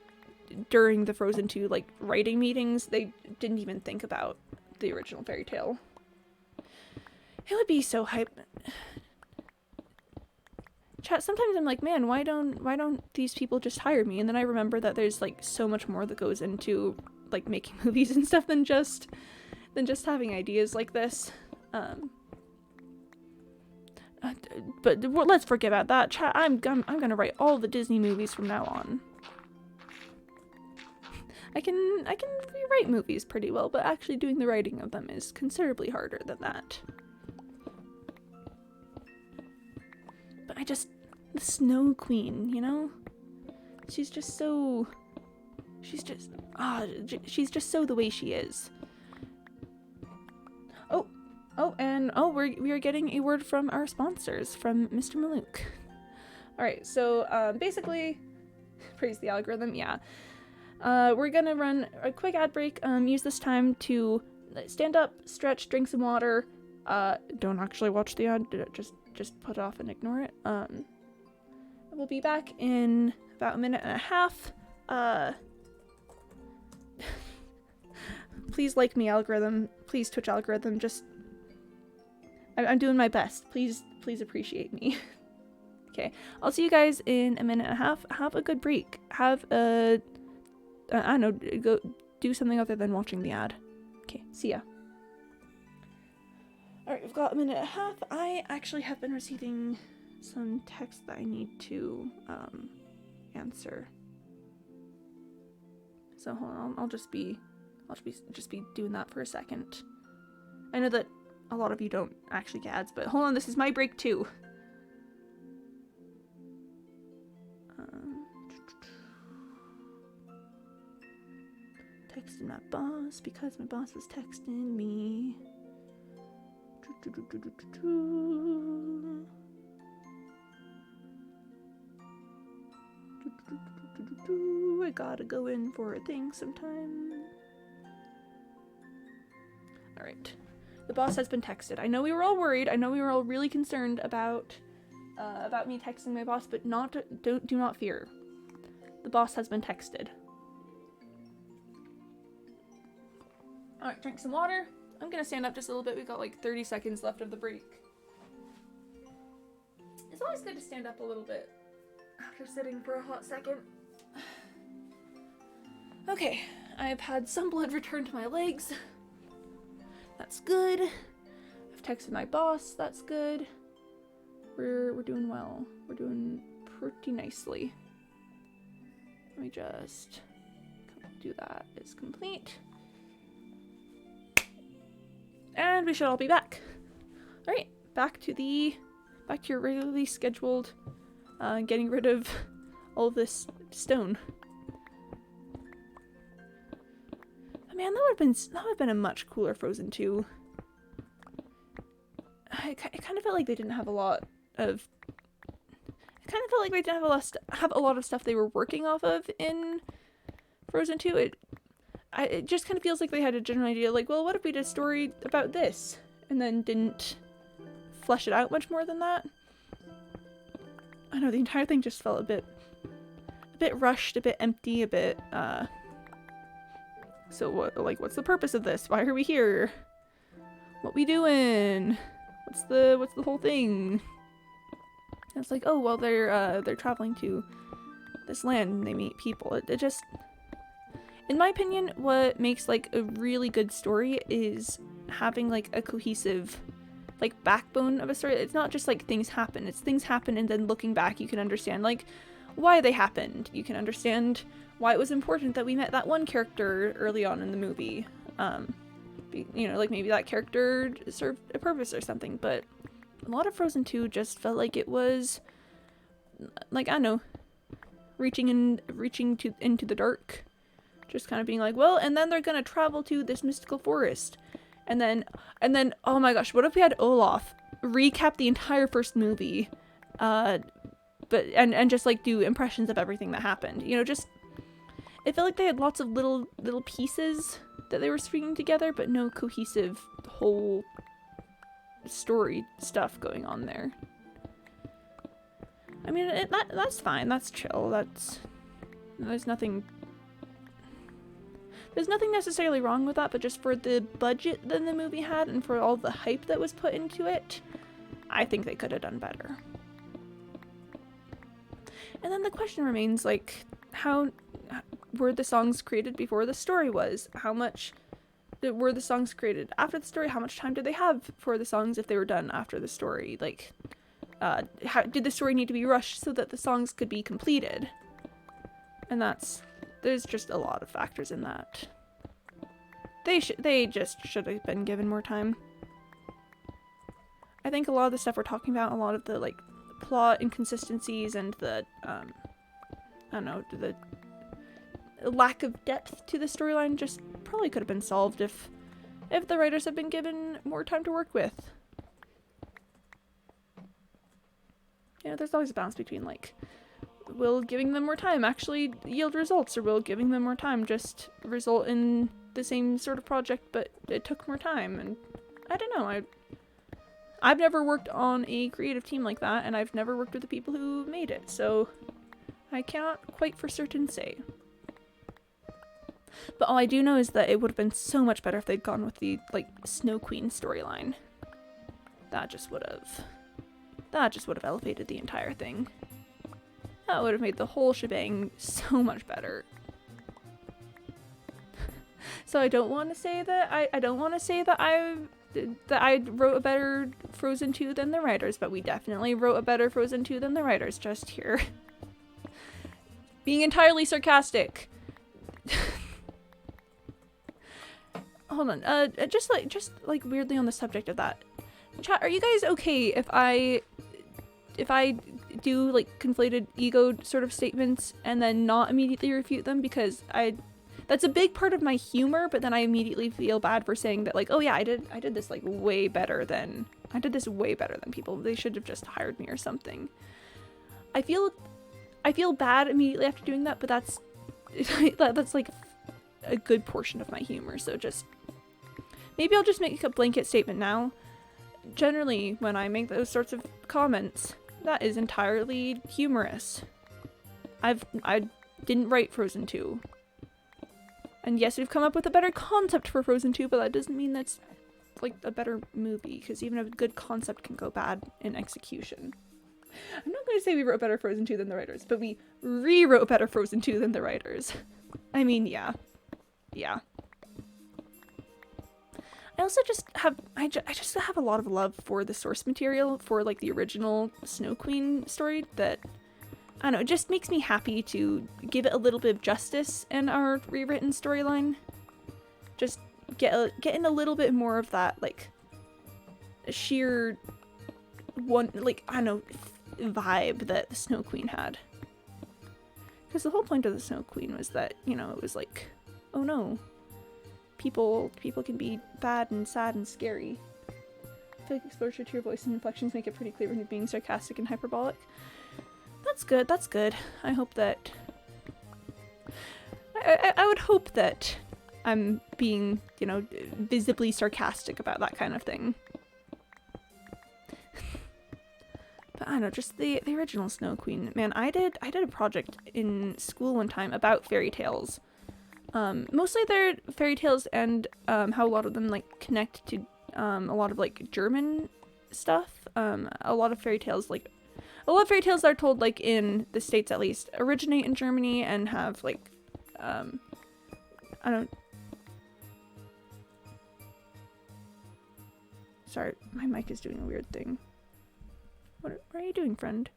during the Frozen 2 like writing meetings they didn't even think about the original fairy tale. It would be so hype. Chat, sometimes I'm like, man, why don't these people just hire me? And then I remember that there's like so much more that goes into like making movies and stuff than just having ideas like this. But let's forget about that. Chat, I'm gonna write all the Disney movies from now on. I can rewrite movies pretty well, but actually doing the writing of them is considerably harder than that. But the Snow Queen, you know? She's just so the way she is. We are getting a word from our sponsors, from Mr. Malouk. Alright, so basically, praise the algorithm, yeah. We're gonna run a quick ad break, use this time to stand up, stretch, drink some water, don't actually watch the ad, just put it off and ignore it. We'll be back in about a minute and a half. Please like me, algorithm. Please, Twitch algorithm, just... I'm doing my best. Please appreciate me. Okay, I'll see you guys in a minute and a half. Have a good break. Have a... I don't know, go do something other than watching the ad. Okay, see ya. Alright, we've got a minute and a half. I actually have been receiving some text that I need to answer. So hold on, I'll just be doing that for a second. I know that a lot of you don't actually get ads, but hold on, this is my break too. Texting my boss because my boss was texting me. I gotta go in for a thing sometime. Alright. The boss has been texted. I know we were all worried. I know we were all really concerned about about me texting my boss, but do not fear. The boss has been texted. Alright, drink some water. I'm gonna stand up just a little bit. We've got like 30 seconds left of the break. It's always good to stand up a little bit after sitting for a hot second. Okay, I've had some blood return to my legs. That's good. I've texted my boss. That's good. We're doing well. We're doing pretty nicely. Let me just do that. It's complete. And we should all be back. All right, back to your regularly scheduled getting rid of all of this stone. Man, that would have been a much cooler Frozen 2. I kind of felt like they didn't have a lot of. I kind of felt like they didn't have a lot of stuff they were working off of in Frozen 2. It just kind of feels like they had a general idea, like, well, what if we did a story about this, and then didn't flesh it out much more than that. I don't know, the entire thing just felt a bit rushed, a bit empty, a bit. So what's the purpose of this? Why are we here? What we doing? What's the whole thing? And it's like, oh well, they're traveling to this land and they meet people. It just, in my opinion, what makes like a really good story is having like a cohesive like backbone of a story. It's not just like things happen. It's things happen and then looking back you can understand like why they happened. You can understand why it was important that we met that one character early on in the movie. You know, like maybe that character served a purpose or something, but a lot of Frozen 2 just felt like it was, like, I don't know, reaching into the dark. Just kind of being like, well, and then they're gonna travel to this mystical forest. And then, oh my gosh, what if we had Olaf recap the entire first movie, and just like do impressions of everything that happened, you know, just, it felt like they had lots of little pieces that they were stringing together, but no cohesive whole story stuff going on there. I mean, that's fine, that's chill, there's nothing necessarily wrong with that, but just for the budget that the movie had and for all the hype that was put into it, I think they could have done better. And then the question remains, like, how were the songs created before the story was? How much were the songs created after the story? How much time did they have for the songs if they were done after the story? Like, how did the story need to be rushed so that the songs could be completed? And there's just a lot of factors in that. They just should have been given more time. I think a lot of the stuff we're talking about, a lot of the like plot inconsistencies and the I don't know, the lack of depth to the storyline just probably could have been solved if the writers had been given more time to work with. You know, there's always a balance between like, will giving them more time actually yield results, or will giving them more time just result in the same sort of project but it took more time? And I don't know, I've never worked on a creative team like that, and I've never worked with the people who made it, so I cannot quite for certain say. But all I do know is that it would have been so much better if they'd gone with the like Snow Queen storyline. That just would have elevated the entire thing. That would have made the whole shebang so much better. So I don't want to say that I wrote a better Frozen 2 than the writers, but we definitely wrote a better Frozen 2 than the writers, just here. Being entirely sarcastic. Hold on, just like weirdly on the subject of that. Chat, are you guys okay if I do like conflated ego sort of statements and then not immediately refute them? Because that's a big part of my humor, but then I immediately feel bad for saying that, like, oh yeah, I did this like way better than people. They should have just hired me or something. I feel bad immediately after doing that, but that's like a good portion of my humor. So just maybe I'll just make a blanket statement now. Generally, when I make those sorts of comments, That is entirely humorous. I didn't write Frozen 2. And yes, we've come up with a better concept for Frozen 2, but that doesn't mean that's like a better movie, because even a good concept can go bad in execution. I'm not going to say we wrote better Frozen 2 than the writers, but we rewrote better Frozen 2 than the writers. I mean, yeah. Yeah. I also just have, I just have a lot of love for the source material for like the original Snow Queen story that, I don't know, it just makes me happy to give it a little bit of justice in our rewritten storyline. Just getting a little bit more of that, like, sheer one, like, I don't know, vibe that the Snow Queen had. Because the whole point of the Snow Queen was that, you know, it was like, oh no, people can be bad and sad and scary. I feel like exposure to your voice and inflections make it pretty clear when you're being sarcastic and hyperbolic. That's good, that's good. I hope that... I would hope that I'm being, you know, visibly sarcastic about that kind of thing. But I don't know, just the original Snow Queen. Man, I did a project in school one time about fairy tales. Mostly they're fairy tales and how a lot of them like connect to a lot of like German stuff. A lot of fairy tales that are told like in the States at least originate in Germany and have like sorry, my mic is doing a weird thing. What are you doing, friend?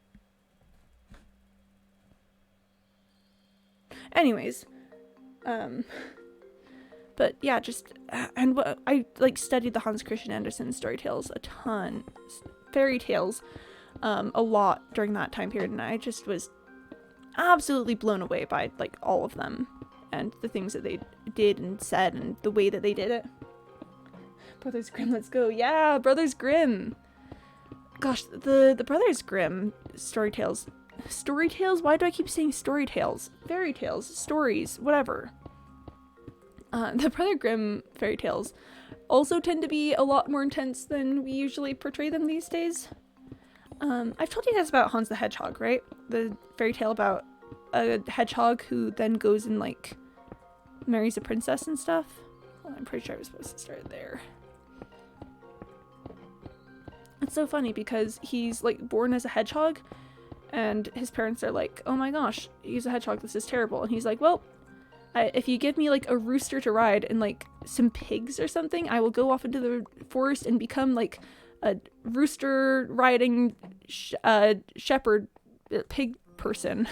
Anyways, but yeah, just and what I like studied the Hans Christian Andersen story tales a ton, fairy tales, a lot during that time period, and I just was absolutely blown away by like all of them and the things that they did and said and the way that they did it. Brothers Grimm, let's go! Yeah, Brothers Grimm. Gosh, the Brothers Grimm story tales. Why do I keep saying story tales? Fairy tales, stories, whatever. The Brother Grimm fairy tales also tend to be a lot more intense than we usually portray them these days. I've told you guys about Hans the Hedgehog, right? The fairy tale about a hedgehog who then goes and like marries a princess and stuff. Well, I'm pretty sure I was supposed to start there. It's so funny because he's like born as a hedgehog and his parents are like, oh my gosh, he's a hedgehog, this is terrible. And he's like, well, if you give me like a rooster to ride and like some pigs or something, I will go off into the forest and become like a rooster riding shepherd pig person. And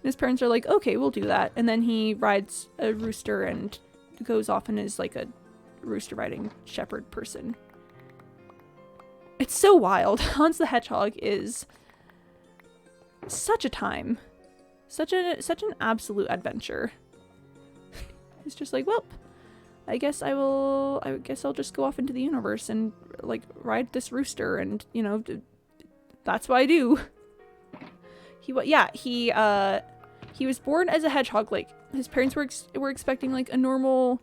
his parents are like, okay, we'll do that. And then he rides a rooster and goes off and is like a rooster riding shepherd person. It's so wild. Hans the Hedgehog is such a time. Such an absolute adventure. It's just like, well, I guess I'll just go off into the universe and like ride this rooster and, you know, that's what I do. He was born as a hedgehog. Like his parents were expecting like a normal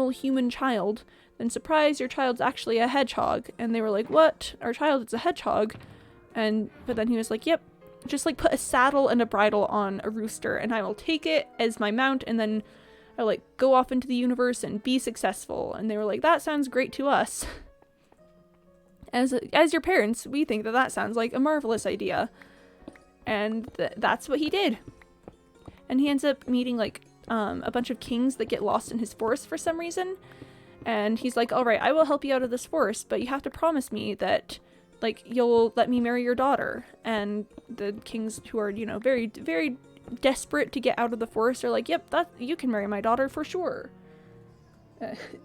human child. Then surprise, your child's actually a hedgehog. And they were like, what? Our child is a hedgehog. But then he was like, yep, just like put a saddle and a bridle on a rooster and I will take it as my mount and then I'll like go off into the universe and be successful. And they were like, that sounds great to us. As your parents, we think that sounds like a marvelous idea. And that's what he did. And he ends up meeting like a bunch of kings that get lost in his forest for some reason. And he's like, all right, I will help you out of this forest, but you have to promise me that, like, you'll let me marry your daughter. And the kings who are, you know, very, very desperate to get out of the forest are like, yep, you can marry my daughter for sure.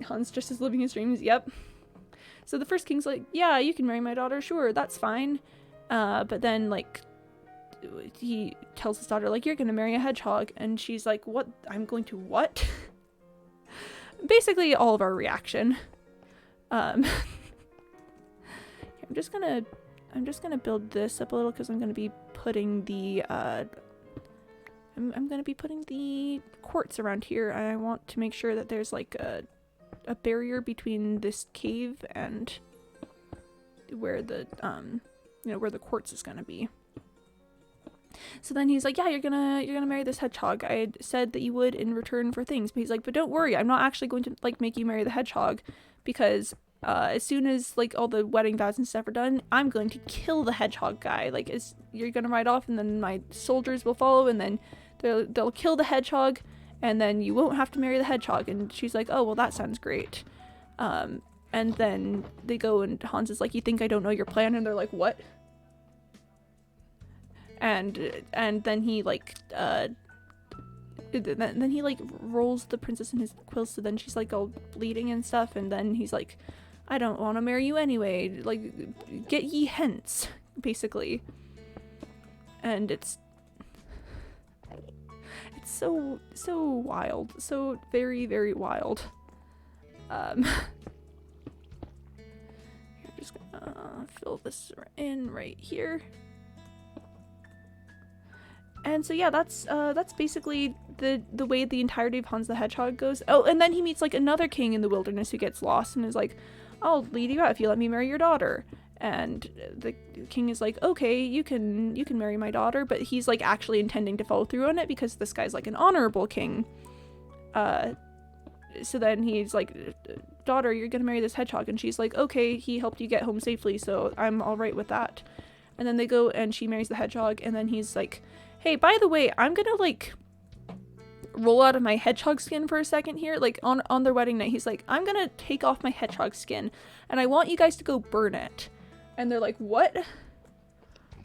Hans just is living his dreams, yep. So the first king's like, yeah, you can marry my daughter, sure, that's fine. But then, like, he tells his daughter, like, you're gonna marry a hedgehog. And she's like, what? I'm going to what? Basically all of our reaction. I'm just gonna build this up a little because I'm gonna be putting the I'm gonna be putting the quartz around here, and I want to make sure that there's like a barrier between this cave and where the where the quartz is gonna be. So then he's like, yeah, you're gonna marry this hedgehog. I had said that you would in return for things. But he's like, but don't worry, I'm not actually going to like make you marry the hedgehog, because as soon as like all the wedding vows and stuff are done, I'm going to kill the hedgehog guy. Like, you're gonna ride off, and then my soldiers will follow, and then they'll kill the hedgehog, and then you won't have to marry the hedgehog. And she's like, oh well, that sounds great. And then they go, and Hans is like, you think I don't know your plan? And they're like, what? And then he like then he like rolls the princess in his quills, so then she's like all bleeding and stuff, and then he's like, I don't want to marry you anyway, like, get ye hence, basically. And it's so wild, so very, very wild. I'm just gonna fill this in right here. And so yeah, that's basically the way the entirety of Hans the Hedgehog goes. Oh, and then he meets like another king in the wilderness who gets lost and is like, I'll lead you out if you let me marry your daughter. And the king is like, okay, you can marry my daughter, but he's like actually intending to follow through on it because this guy's like an honorable king. So then he's like, daughter, you're gonna marry this hedgehog, and she's like, okay, he helped you get home safely, so I'm all right with that. And then they go and she marries the hedgehog, and then he's like, hey, by the way, I'm gonna like roll out of my hedgehog skin for a second here. Like on their wedding night, he's like, I'm gonna take off my hedgehog skin and I want you guys to go burn it. And they're like, what?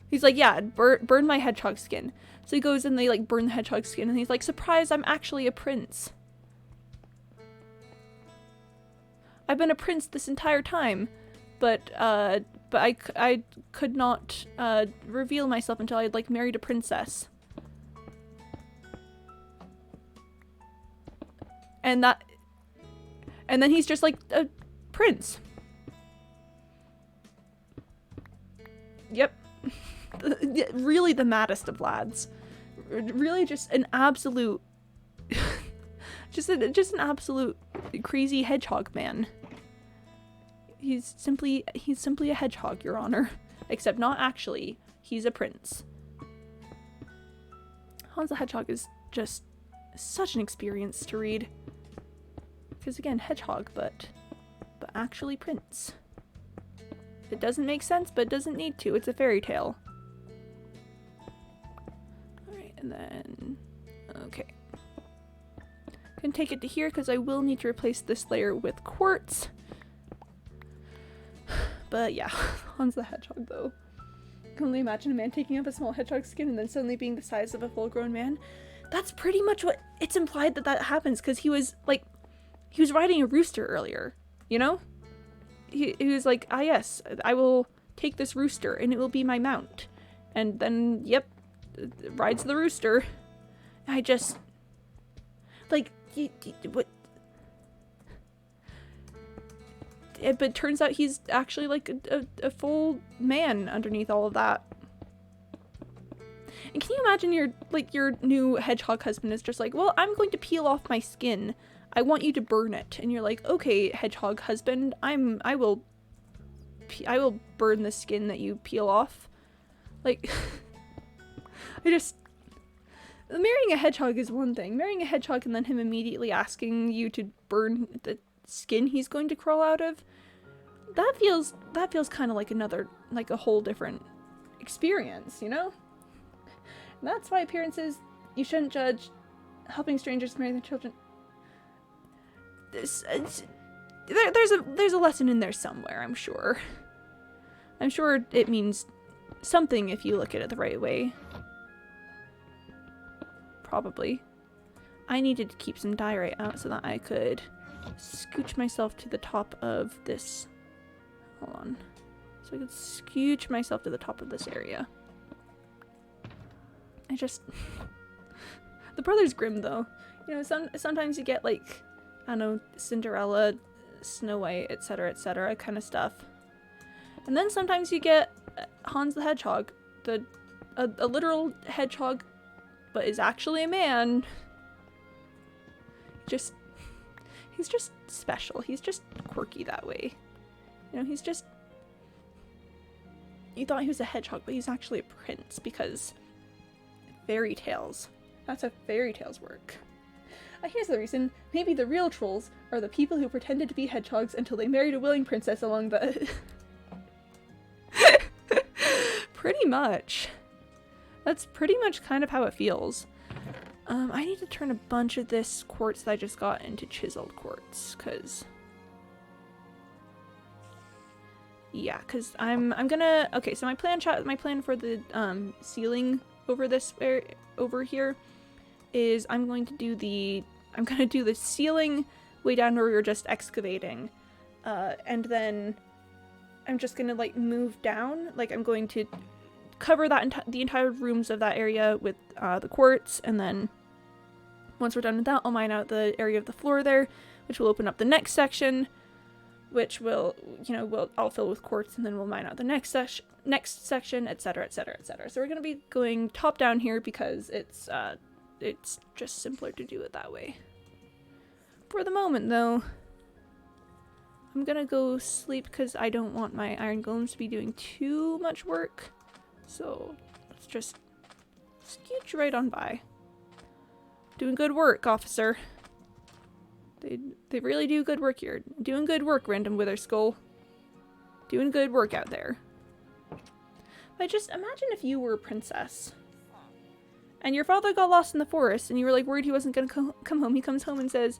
He's like, yeah, burn my hedgehog skin. So he goes and they like burn the hedgehog skin, and he's like, surprise, I'm actually a prince. I've been a prince this entire time, but I could not reveal myself until I had like married a princess. And then he's just like a prince. Yep. Really the maddest of lads. Really just an absolute just an absolute crazy hedgehog man. He's simply a hedgehog, Your Honor. Except not actually. He's a prince. Hans the Hedgehog is just such an experience to read. Because again, hedgehog, but actually prince. It doesn't make sense, but it doesn't need to. It's a fairy tale. Alright, and then... okay. Can take it to here because I will need to replace this layer with quartz. But yeah, Hans the Hedgehog though. I can only imagine a man taking up a small hedgehog skin and then suddenly being the size of a full-grown man. That's pretty much what it's implied that happens, because he was riding a rooster earlier, you know? He was like, ah yes, I will take this rooster and it will be my mount. And then, yep, rides the rooster. I just, like, what? But turns out he's actually like a full man underneath all of that. And can you imagine your new hedgehog husband is just like, well, I'm going to peel off my skin. I want you to burn it. And you're like, okay, hedgehog husband, I will burn the skin that you peel off. Like, marrying a hedgehog is one thing. Marrying a hedgehog and then him immediately asking you to burn the skin he's going to crawl out of, that feels kind of like a whole different experience, you know? And that's why appearances, you shouldn't judge. Helping strangers marry their children. There's a lesson in there somewhere, I'm sure. I'm sure it means something if you look at it the right way. Probably. I needed to keep some diorite out so that I could scooch myself to the top of this. Hold on. So I could scooch myself to the top of this area. The Brothers Grimm, though. You know, sometimes you get, like, I don't know, Cinderella, Snow White, etc., kind of stuff. And then sometimes you get Hans the Hedgehog, a literal hedgehog, but is actually a man. He's just special. He's just quirky that way. You know, you thought he was a hedgehog, but he's actually a prince because fairy tales. That's how fairy tales work. Here's the reason. Maybe the real trolls are the people who pretended to be hedgehogs until they married a willing princess along the... Pretty much. That's pretty much kind of how it feels. I need to turn a bunch of this quartz that I just got into chiseled quartz, because... Yeah, because I'm gonna... Okay, so my plan for the ceiling over this over here is I'm gonna do the ceiling way down where we were just excavating, and then I'm just gonna like move down. Like I'm going to cover that the entire rooms of that area with the quartz, and then once we're done with that, I'll mine out the area of the floor there, which will open up the next section, which will, I'll fill with quartz, and then we'll mine out the next section, etc., etc., etc. So we're gonna be going top down here because it's just simpler to do it that way. For the moment, though, I'm gonna go sleep because I don't want my iron golems to be doing too much work. So let's just scooch right on by. Doing good work, officer. They really do good work here. Doing good work, Random Witherskull. Doing good work out there. But just imagine if you were a princess and your father got lost in the forest and you were like worried he wasn't gonna come home. He comes home and says,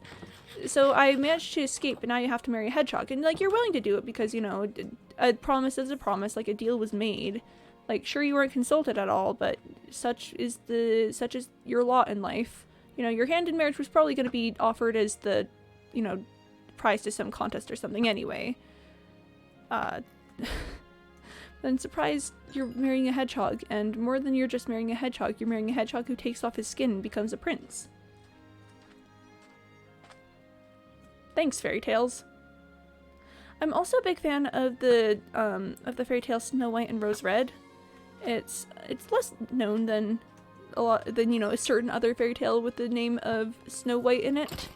so I managed to escape, but now you have to marry a hedgehog. And like, you're willing to do it because, a promise is a promise, like a deal was made. Like, sure, you weren't consulted at all, but such is your lot in life. Your hand in marriage was probably going to be offered as the, prize to some contest or something anyway. Then surprise, you're marrying a hedgehog, and more than you're just marrying a hedgehog, you're marrying a hedgehog who takes off his skin and becomes a prince. Thanks, fairy tales. I'm also a big fan of the fairy tale Snow White and Rose Red. It's less known than a certain other fairy tale with the name of Snow White in it.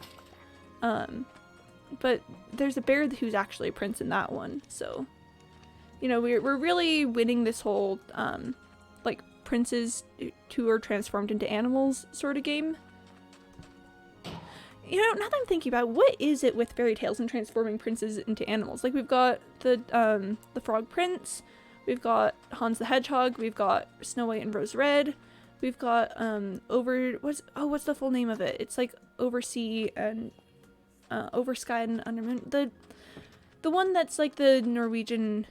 But there's a bear who's actually a prince in that one, so we're really winning this whole like princes who are transformed into animals sort of game. Now that I'm thinking about it, what is it with fairy tales and transforming princes into animals? Like, we've got the Frog Prince, we've got Hans the Hedgehog, we've got Snow White and Rose Red, we've got what's the full name of it? It's like Oversea and Over Sky and Undermoon. The one that's like the Norwegian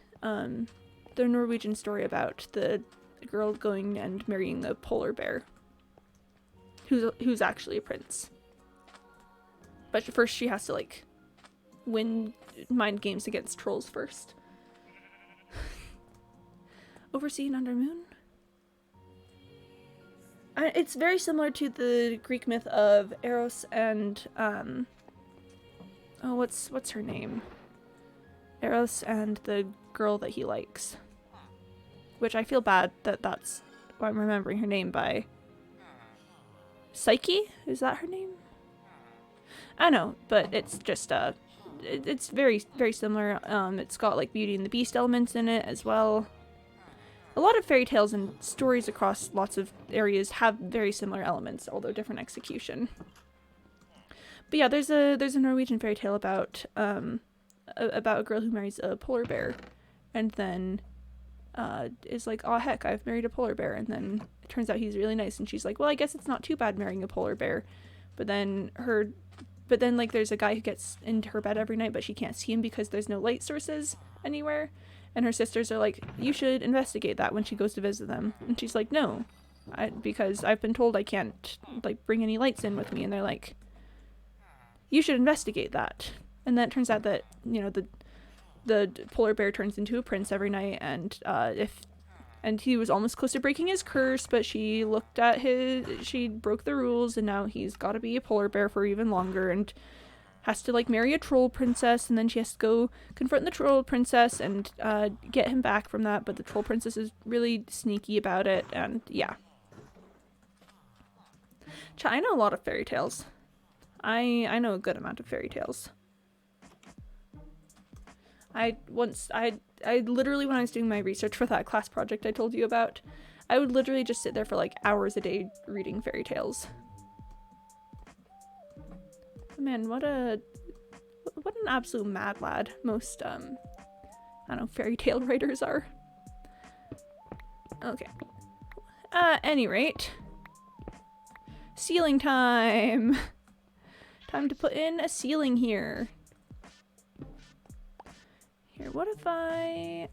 story about the girl going and marrying a polar bear who's actually a prince. But first she has to, like, win mind games against trolls first. Oversea and Undermoon? It's very similar to the Greek myth of Eros and, what's her name? Eros and the girl that he likes. Which I feel bad that's why I'm remembering her name by. Psyche? Is that her name? I know, but it's just, it's very, very similar. It's got, like, Beauty and the Beast elements in it as well. A lot of fairy tales and stories across lots of areas have very similar elements, although different execution. But yeah, there's a Norwegian fairy tale about a girl who marries a polar bear, and then is like, oh heck, I've married a polar bear, and then it turns out he's really nice, and she's like, well, I guess it's not too bad marrying a polar bear. But then like, there's a guy who gets into her bed every night, but she can't see him because there's no light sources anywhere. And her sisters are like, you should investigate that when she goes to visit them. And she's like, no, because I've been told I can't, like, bring any lights in with me. And they're like, you should investigate that. And then it turns out that, the polar bear turns into a prince every night, and he was almost close to breaking his curse, but she broke the rules, and now he's got to be a polar bear for even longer, and has to, like, marry a troll princess, and then she has to go confront the troll princess and get him back from that, but the troll princess is really sneaky about it, and yeah. I know a lot of fairy tales. I know a good amount of fairy tales. I I literally, when I was doing my research for that class project I told you about, I would literally just sit there for like hours a day reading fairy tales. Man, what an absolute mad lad most, I don't know, fairy tale writers are. Okay. At any rate, ceiling time! Time to put in a ceiling here. Here, what if I...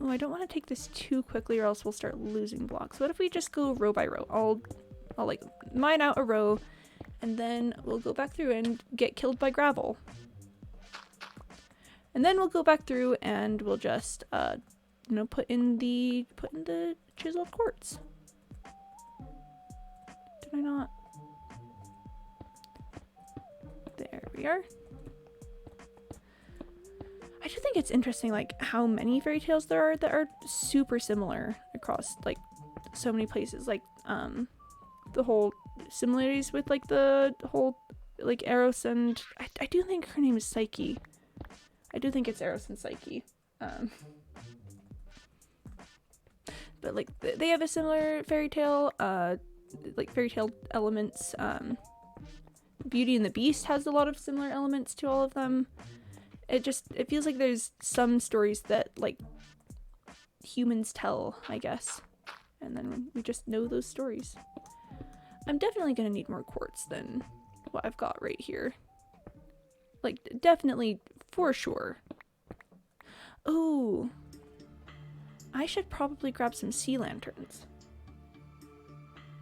Oh, I don't want to take this too quickly or else we'll start losing blocks. What if we just go row by row? I'll like mine out a row and then we'll go back through and get killed by gravel. And then we'll go back through and we'll just you know, put in the chiseled quartz. Did I not? There we are. I do think it's interesting, like, how many fairy tales there are that are super similar across, like, so many places. Like, the whole similarities with, like, the whole, like, Eros and... I do think her name is Psyche. I do think it's Eros and Psyche. But, like, they have a similar fairy tale, like, fairy tale elements. Beauty and the Beast has a lot of similar elements to all of them. It feels like there's some stories that, like, humans tell, I guess. And then we just know those stories. I'm definitely gonna need more quartz than what I've got right here. Like, definitely, for sure. Oh, I should probably grab some sea lanterns.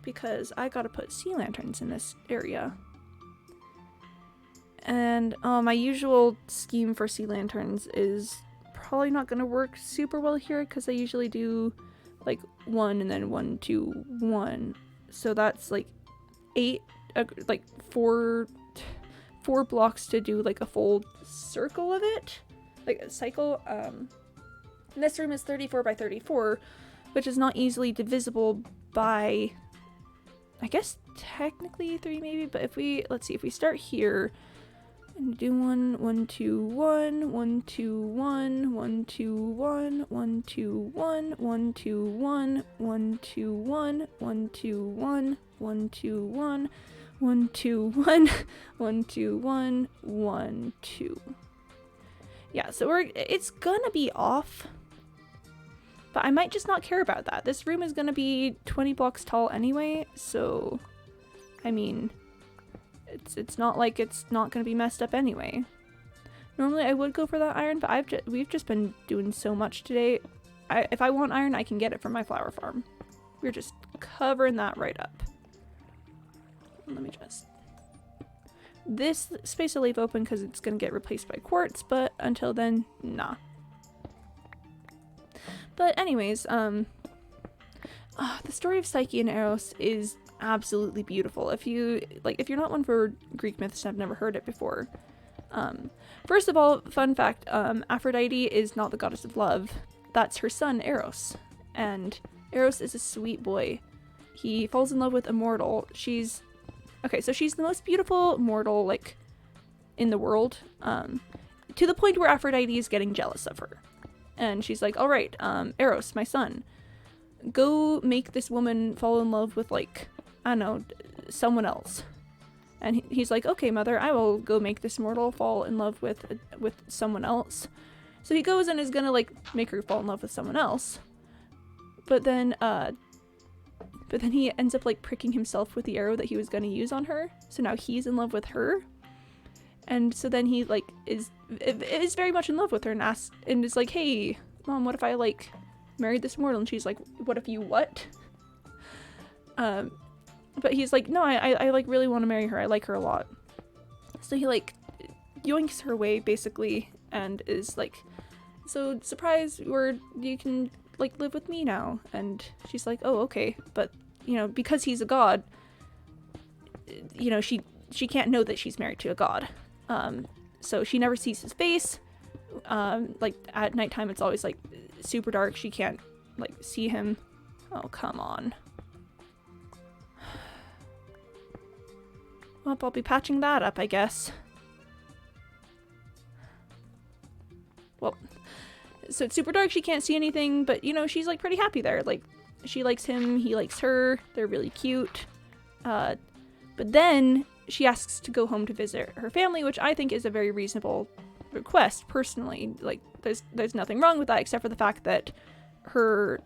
Because I gotta put sea lanterns in this area. And my usual scheme for sea lanterns is probably not going to work super well here because I usually do like 1 and then 1, 2, 1. So that's like 8, like 4 blocks to do like a full circle of it, like a cycle. This room is 34 by 34, which is not easily divisible by, I guess technically 3 maybe, but if we, let's see, if we start here, and do 1, 1, 2, 1, 1, 2, 1, 1, 2, 1, 1, 2, 1, 1, 2, 1, 1, 2, 1, 1, 2, 1, 1, 2, 1, 1, 2, 1, 1, 2, 1, 1, 2. Yeah, so it's gonna be off, but I might just not care about that. This room is gonna be 20 blocks tall anyway, so I mean, it's not like it's not gonna be messed up anyway. Normally I would go for that iron, but we've just been doing so much today. If I want iron, I can get it from my flower farm. We're just covering that right up. Let me just... This space will leave open because it's gonna get replaced by quartz, but until then, nah. But anyways, the story of Psyche and Eros is absolutely beautiful. If you're not one for Greek myths and have never heard it before, first of all, fun fact, Aphrodite is not the goddess of love. That's her son Eros, and Eros is a sweet boy. He falls in love with a mortal. She's the most beautiful mortal, like, in the world, to the point where Aphrodite is getting jealous of her, and she's like, all right, Eros, my son, go make this woman fall in love with, like, I don't know, someone else. And he's like, okay, mother, I will go make this mortal fall in love with someone else. So he goes and is gonna, like, make her fall in love with someone else. But then he ends up, like, pricking himself with the arrow that he was gonna use on her. So now he's in love with her. And so then he, like, is very much in love with her and asks, and is like, hey, Mom, what if I, like, married this mortal? And she's like, what if you what? But he's like, no, I like really want to marry her. I like her a lot. So he, like, yoinks her away basically and is like, so surprise, you can, like, live with me now. And she's like, oh, okay. But, you know, because he's a god, you know, she can't know that she's married to a god. So she never sees his face. Like, at nighttime it's always, like, super dark. She can't, like, see him. Oh, come on. Well, I'll be patching that up, I guess. Well, So it's super dark, she can't see anything, but, you know, she's, like, pretty happy there. Like, she likes him, he likes her, they're really cute. But then she asks to go home to visit her family, which I think is a very reasonable request, personally. Like, there's nothing wrong with that, except for the fact that her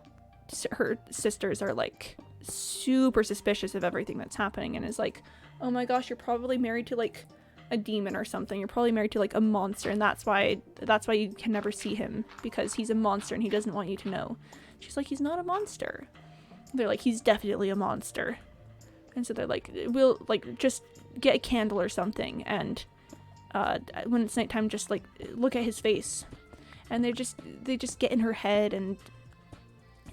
sisters are, like, super suspicious of everything that's happening, and is like, oh my gosh, you're probably married to, like, a demon or something. You're probably married to, like, a monster, and that's why you can never see him, because he's a monster and he doesn't want you to know. She's like, he's not a monster. They're like, he's definitely a monster. And so they're like, we'll, like, just get a candle or something, and when it's nighttime, just, like, look at his face. And they just get in her head, and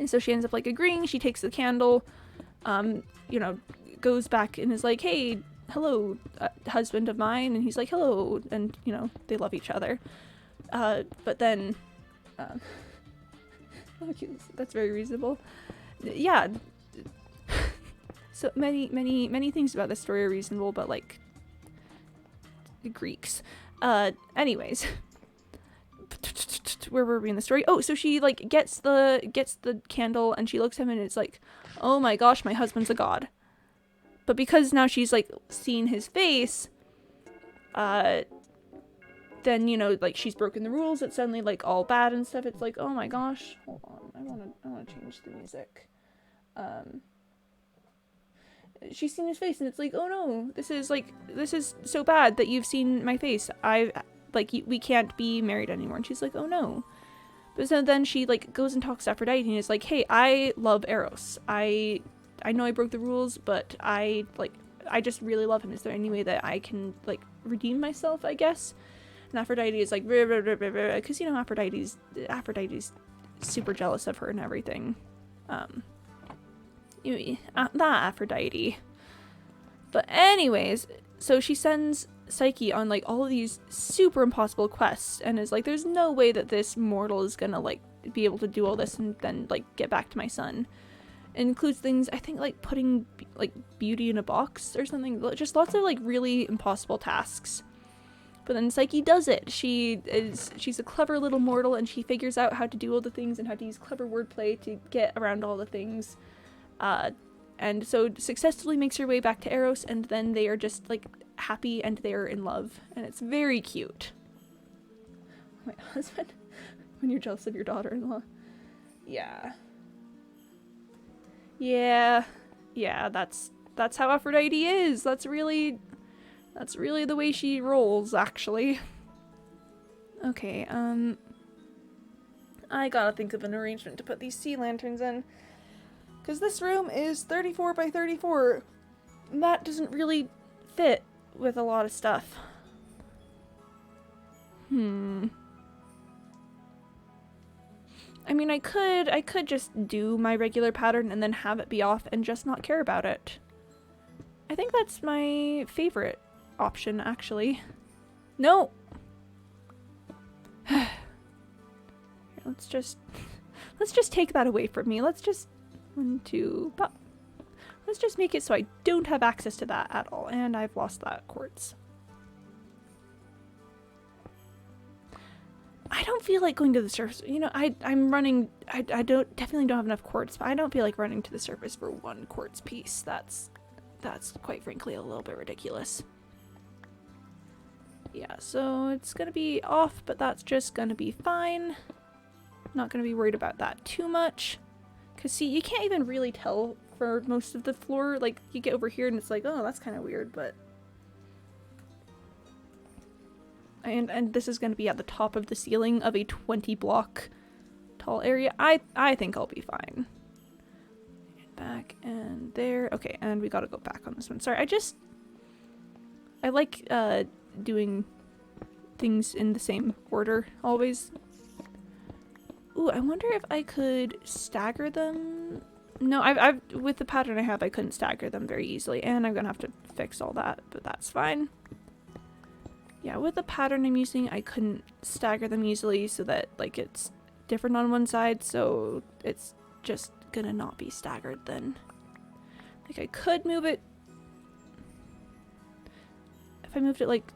so she ends up, like, agreeing. She takes the candle, you know, goes back and is like, hey, hello, husband of mine. And he's like, hello, and, you know, they love each other. But then, that's very reasonable. Yeah. So many things about this story are reasonable, but, like, the Greeks. Anyways. Where were we in the story? Oh, so she, like, gets the candle, and she looks at him, and it's like, oh my gosh, my husband's a god. But because now she's, like, seen his face, then, you know, like, she's broken the rules. It's suddenly, like, all bad and stuff. It's like, oh my gosh, hold on, I wanna change the music. She's seen his face, and it's like, oh no, this is so bad that you've seen my face. We can't be married anymore. And she's like, oh no. But so then she, like, goes and talks to Aphrodite and is like, hey, I love Eros. I know I broke the rules, but I just really love him. Is there any way that I can, like, redeem myself, I guess? And Aphrodite is like, because, you know, Aphrodite's super jealous of her and everything. That Aphrodite. But anyways, so she sends Psyche on, like, all of these super impossible quests, and is like, there's no way that this mortal is gonna, like, be able to do all this and then, like, get back to my son. It includes things, I think, like putting, like, Beauty in a box or something. Just lots of, like, really impossible tasks. But then Psyche does it. She's a clever little mortal, and she figures out how to do all the things and how to use clever wordplay to get around all the things. And so successfully makes her way back to Eros, and then they are just, like, happy and they're in love, and it's very cute. My husband, when you're jealous of your daughter-in-law. Yeah, that's how Aphrodite is. That's really the way she rolls, actually. Okay, I gotta think of an arrangement to put these sea lanterns in, because this room is 34 by 34. And that doesn't really fit with a lot of stuff. I mean, I could just do my regular pattern and then have it be off and just not care about it. I think that's my favorite option, actually. No! Let's just take that away from me. Let's just let's just make it so I don't have access to that at all. And I've lost that quartz. I don't feel like going to the surface. You know, I'm running. I definitely don't have enough quartz, but I don't feel like running to the surface for one quartz piece. That's quite frankly a little bit ridiculous. Yeah, so it's gonna be off, but that's just gonna be fine. Not gonna be worried about that too much. Cause see, you can't even really tell for most of the floor. Like, you get over here and it's like, oh, that's kind of weird, but. And this is going to be at the top of the ceiling of a 20 block tall area. I think I'll be fine. Back and there. Okay, and we gotta go back on this one. Sorry, I like doing things in the same order always. Ooh, I wonder if I could stagger them. No, I've with the pattern I have, I couldn't stagger them very easily, and I'm gonna have to fix all that, but that's fine. Yeah, with the pattern I'm using, I couldn't stagger them easily so that, like, it's different on one side, so it's just gonna not be staggered then. Like, I could move it. If I moved it, like,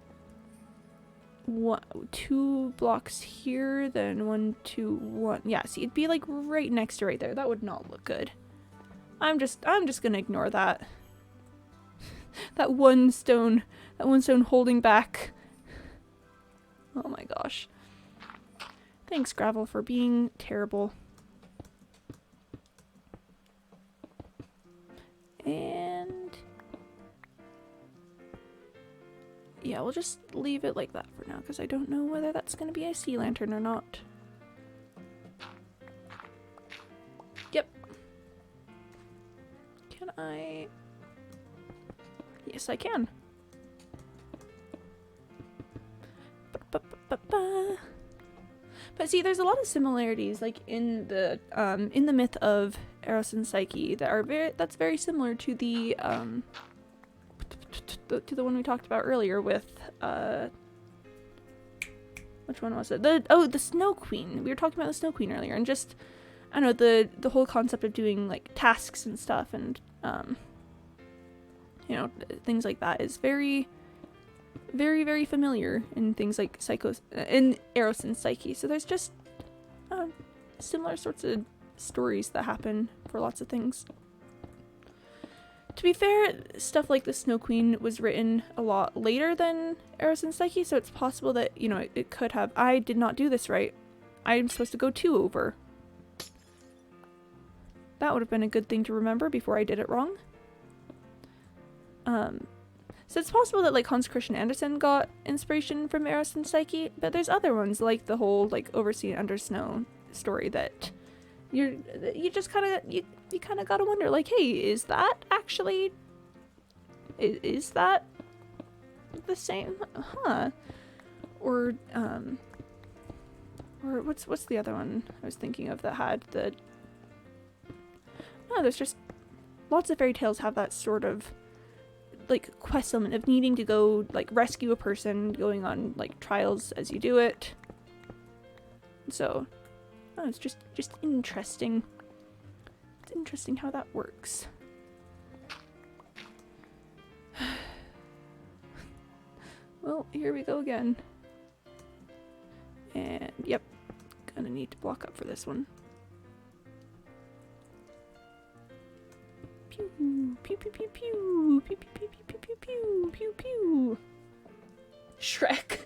2 blocks here, then 1, 2, 1. Yeah, see, it'd be like right next to right there. That would not look good. I'm just gonna ignore that. that one stone holding back. Oh my gosh. Thanks, gravel, for being terrible. And yeah, we'll just leave it like that for now, because I don't know whether that's going to be a sea lantern or not. Yep. Can I? Yes, I can. But see, there's a lot of similarities, like in the myth of Eros and Psyche, that's very similar to the one we talked about earlier with which one was it? The Snow Queen. We were talking about the Snow Queen earlier, and just I don't know, the whole concept of doing like tasks and stuff, and you know, things like that is very, very, very familiar in things like in Eros and Psyche. So there's just similar sorts of stories that happen for lots of things. To be fair, stuff like the Snow Queen was written a lot later than Eros and Psyche, so it's possible that, you know, it could have. I did not do this right. I'm supposed to go 2 over. That would have been a good thing to remember before I did it wrong. So it's possible that like Hans Christian Andersen got inspiration from Eros and Psyche, but there's other ones like the whole like Oversea Under Snow story that you just kind of gotta wonder, like, hey, is that actually is that the same? Huh? Or what's the other one I was thinking of that had the? No, there's just lots of fairy tales have that sort of like quest element of needing to go like rescue a person, going on like trials as you do it. So it's just interesting. It's interesting how that works. Well, here we go again. And yep, gonna need to block up for this one. Pew pew pew pew pew pew pew pew pew pew pew pew pew. Shrek.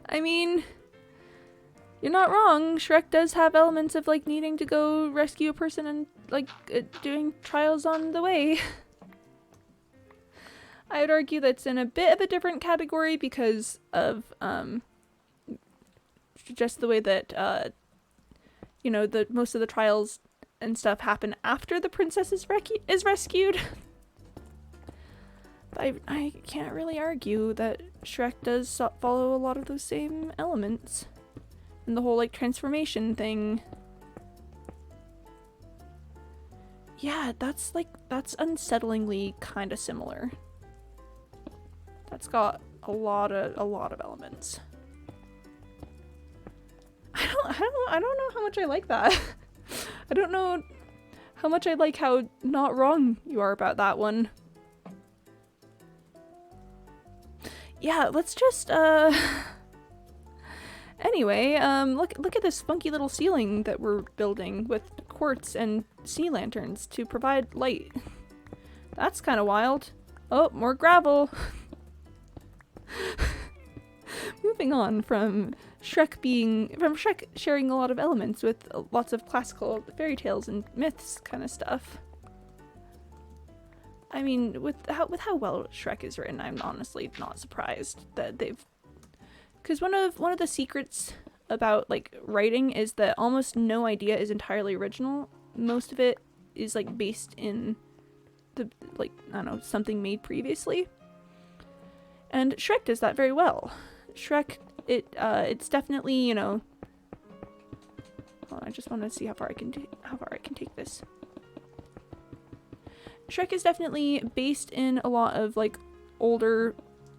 I mean, you're not wrong. Shrek does have elements of like needing to go rescue a person and like doing trials on the way. I would argue that's in a bit of a different category because of just the way that you know, the most of the trials and stuff happen after the princess is rescued. But I can't really argue that Shrek does follow a lot of those same elements. And the whole, like, transformation thing. Yeah, that's unsettlingly kind of similar. That's got a lot of elements. I don't know how much I like that. I don't know how much I like how not wrong you are about that one. Yeah, let's just anyway, look at this funky little ceiling that we're building with quartz and sea lanterns to provide light. That's kind of wild. Oh, more gravel. Moving on from Shrek sharing a lot of elements with lots of classical fairy tales and myths kind of stuff. I mean, with how well Shrek is written, I'm honestly not surprised that they've, because one of the secrets about like writing is that almost no idea is entirely original. Most of it is like based in the, like, I don't know, something made previously. And Shrek does that very well. Shrek, it's definitely, you know, hold on, I just want to see how far I can take this. Shrek is definitely based in a lot of like older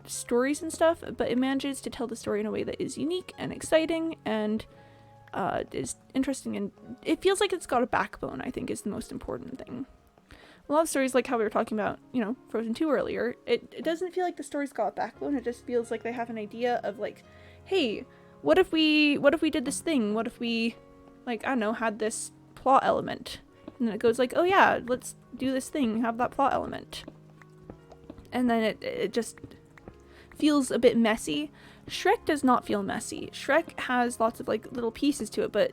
stories and stuff, but it manages to tell the story in a way that is unique and exciting and is interesting, and it feels like it's got a backbone, I think, is the most important thing. a lot of stories, like how we were talking about, you know, Frozen 2 earlier, it doesn't feel like the story's got a backbone. It just feels like they have an idea of like, hey, what if we did this thing? What if we, like, I don't know, had this plot element? And then it goes like, oh yeah, let's do this thing, have that plot element. And then it just feels a bit messy. Shrek does not feel messy. Shrek has lots of like little pieces to it, but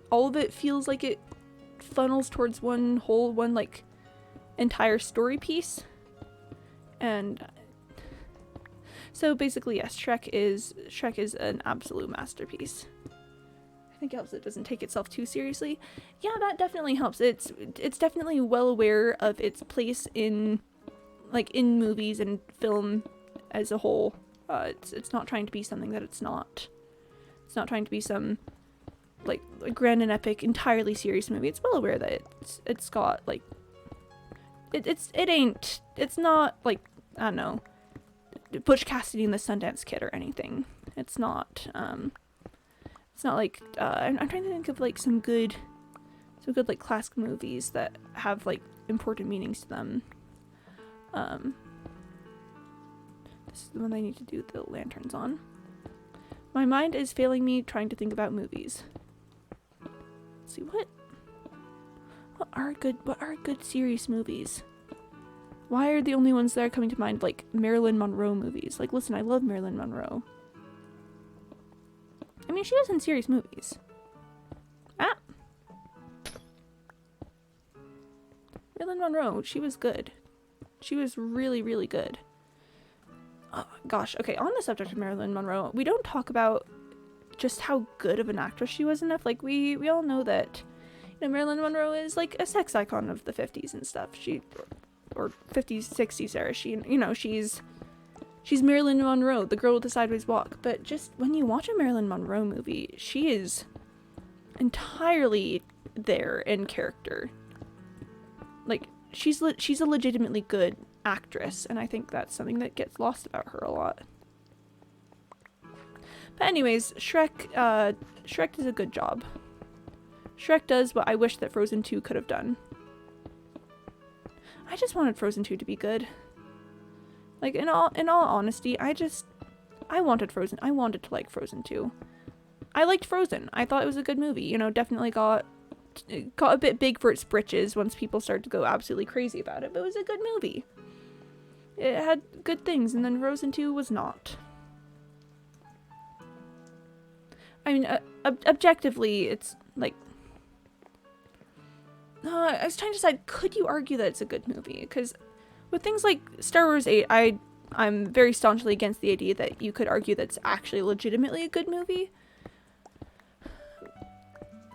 all of it feels like it funnels towards one like entire story piece. And so basically, yes, Shrek is an absolute masterpiece. I think it helps it doesn't take itself too seriously. Yeah, that definitely helps. It's definitely well aware of its place in movies and film as a whole. It's not trying to be something that it's not. It's not trying to be some like grand and epic, entirely serious movie. It's well aware that it's got like it's not like, I don't know, Butch Cassidy and the Sundance Kid or anything. It's not like I'm trying to think of like some good like classic movies that have like important meanings to them. This is the one I need to do the lanterns on. My mind is failing me trying to think about movies. Let's see, what are good serious movies? Why are the only ones that are coming to mind like Marilyn Monroe movies? Like, listen, I love Marilyn Monroe. I mean, she was in serious movies. Marilyn Monroe, she was good. She was really, really good. Oh, gosh, okay, on the subject of Marilyn Monroe, we don't talk about just how good of an actress she was enough. Like, we all know that, you know, Marilyn Monroe is like a sex icon of the 50s and stuff. Or 50s, 60s era. She's Marilyn Monroe, the girl with the sideways walk. But just when you watch a Marilyn Monroe movie, she is entirely there in character. Like, she's a legitimately good actress, and I think that's something that gets lost about her a lot. But anyways, Shrek does a good job. Shrek does what I wish that Frozen 2 could have done. I just wanted Frozen 2 to be good. Like, in all honesty, I wanted to like Frozen 2. I liked Frozen. I thought it was a good movie. You know, definitely got a bit big for its britches once people started to go absolutely crazy about it, but it was a good movie. It had good things, and then Frozen 2 was not. I mean, objectively, it's like... I was trying to decide, could you argue that it's a good movie? Because with things like Star Wars 8, I'm very staunchly against the idea that you could argue that it's actually legitimately a good movie.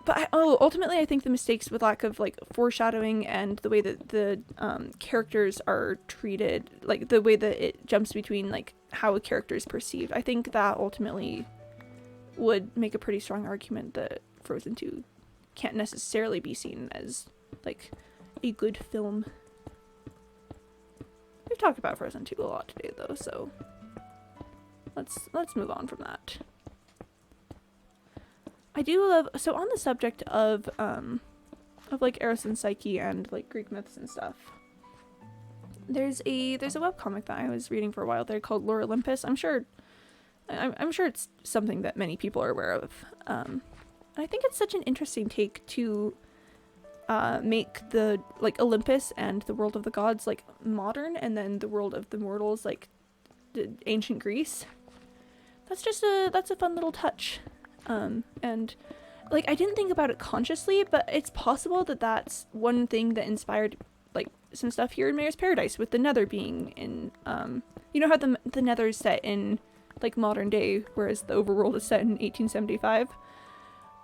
But ultimately, I think the mistakes with lack of like foreshadowing and the way that the characters are treated, like the way that it jumps between like how a character is perceived, I think that ultimately would make a pretty strong argument that Frozen 2 can't necessarily be seen as like a good film. We've talked about Frozen 2 a lot today though, so let's move on from that. I do love, so on the subject of like Eros and Psyche and like Greek myths and stuff, there's a webcomic that I was reading for a while there called Lore Olympus. I'm sure it's something that many people are aware of. And I think it's such an interesting take to make the like Olympus and the world of the gods like modern, and then the world of the mortals like ancient Greece. That's a fun little touch. And like I didn't think about it consciously, but it's possible that that's one thing that inspired like some stuff here in Mayor's Paradise, with the Nether being in you know how the Nether is set in like modern day, whereas the overworld is set in 1875.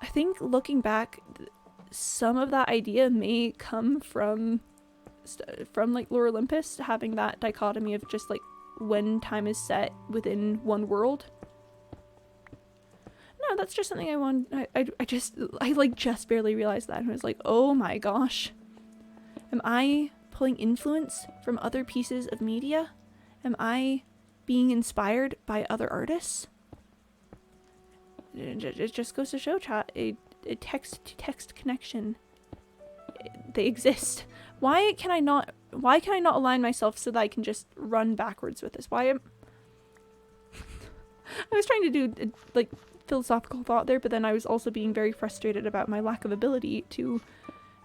I think looking back, some of that idea may come from like Lore Olympus, having that dichotomy of just like when time is set within one world. No, that's just something I want. I just barely realized that, and I was like, oh my gosh, am I pulling influence from other pieces of media? Am I being inspired by other artists? It just goes to show, chat, a text-to-text connection. They exist. Why can I not align myself so that I can just run backwards with this? Why am... I was trying to do, like, philosophical thought there, but then I was also being very frustrated about my lack of ability to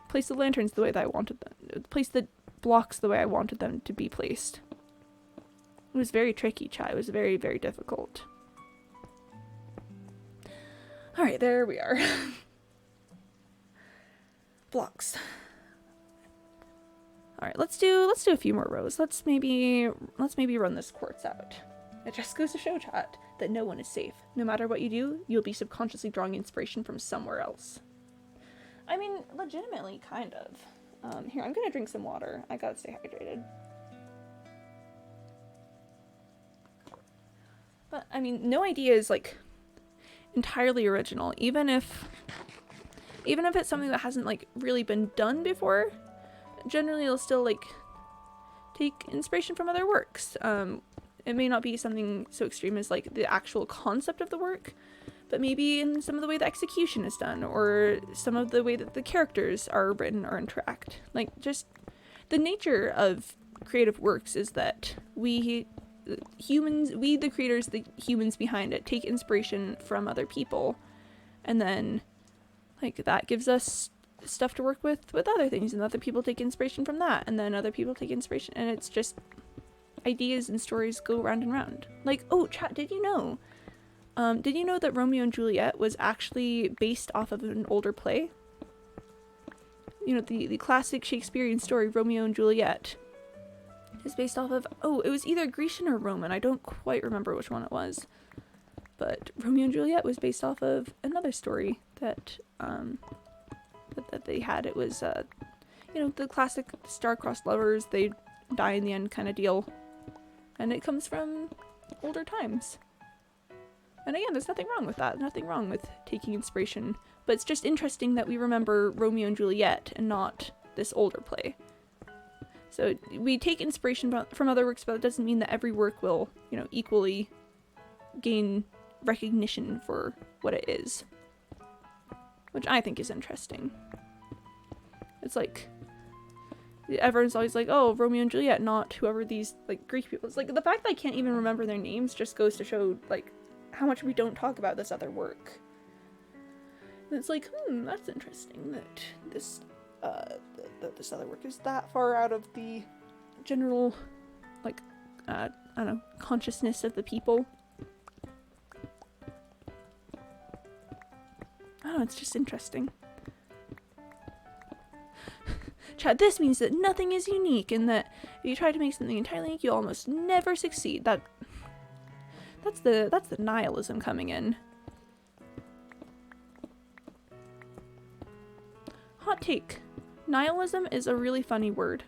place the lanterns the way that I wanted them. Place the blocks the way I wanted them to be placed. It was very tricky, chat. It was very, very difficult. Alright, there we are. Blocks. Alright, let's do a few more rows. Let's maybe run this quartz out. It just goes to show, chat, that no one is safe. No matter what you do, you'll be subconsciously drawing inspiration from somewhere else. I mean, legitimately, kind of. Here, I'm gonna drink some water. I gotta stay hydrated. But, I mean, no idea is, like, entirely original. Even if it's something that hasn't, like, really been done before, generally it'll still, like, take inspiration from other works. It may not be something so extreme as, like, the actual concept of the work, but maybe in some of the way the execution is done, or some of the way that the characters are written or interact. Like, just the nature of creative works is that we the creators, the humans behind it, take inspiration from other people, and then, like, that gives us stuff to work with other things, and other people take inspiration from that, and then other people take inspiration, and it's just ideas and stories go round and round. Like, oh, chat, did you know that Romeo and Juliet was actually based off of an older play? You know, the classic Shakespearean story, Romeo and Juliet, is based off of, oh, it was either Grecian or Roman. I don't quite remember which one it was. But Romeo and Juliet was based off of another story that they had. It was, you know, the classic star-crossed lovers, they die in the end kind of deal. And it comes from older times. And again, there's nothing wrong with that. Nothing wrong with taking inspiration. But it's just interesting that we remember Romeo and Juliet and not this older play. So we take inspiration from other works, but that doesn't mean that every work will, you know, equally gain recognition for what it is. Which I think is interesting. It's like, everyone's always like, oh, Romeo and Juliet, not whoever these, like, Greek people. It's like, the fact that I can't even remember their names just goes to show, like, how much we don't talk about this other work. And it's like, that's interesting that this, this other work is that far out of the general, like, I don't know, consciousness of the people. I don't know, it's just interesting. Chad, this means that nothing is unique, and that if you try to make something entirely unique, you'll almost never succeed. That's the nihilism coming in. Hot take. Nihilism is a really funny word.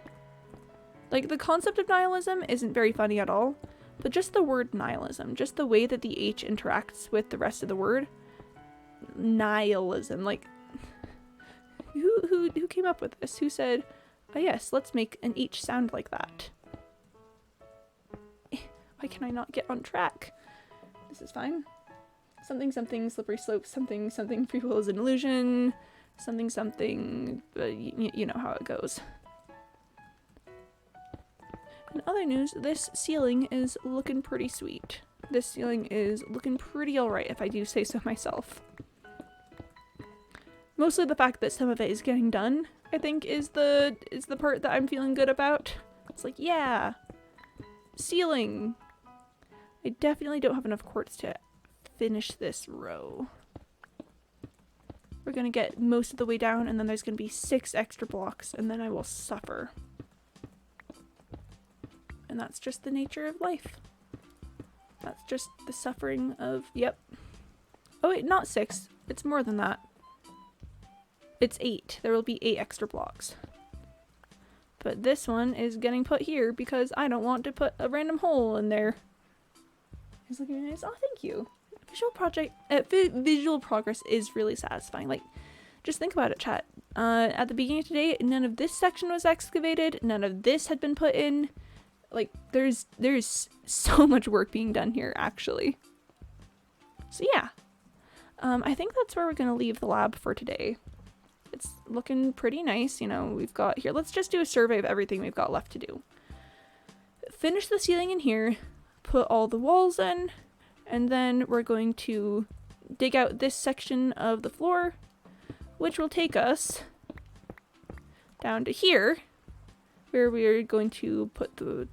Like, the concept of nihilism isn't very funny at all, but just the word nihilism, just the way that the H interacts with the rest of the word, nihilism, like, who came up with this? Who said, oh yes, let's make an H sound like that? Why can I not get on track? This is fine. Something, something, slippery slope, something, something, free will is an illusion, something, something, you know how it goes. In other news, this ceiling is looking pretty sweet. This ceiling is looking pretty alright, if I do say so myself. Mostly the fact that some of it is getting done, I think, is the part that I'm feeling good about. It's like, yeah, ceiling. I definitely don't have enough quartz to finish this row. We're gonna get most of the way down, and then there's gonna be 6 extra blocks, and then I will suffer. And that's just the nature of life. That's just the suffering of, yep. Oh wait, not 6. It's more than that. It's 8. There will be 8 extra blocks. But this one is getting put here because I don't want to put a random hole in there. It's looking nice. Oh, thank you. Visual progress is really satisfying. Like, just think about it, chat. At the beginning of today, none of this section was excavated. None of this had been put in. Like, there's so much work being done here, actually. So yeah. I think that's where we're going to leave the lab for today. It's looking pretty nice. You know, we've got here. Let's just do a survey of everything we've got left to do. Finish the ceiling in here, put all the walls in, and then we're going to dig out this section of the floor, which will take us down to here, where we're going to put the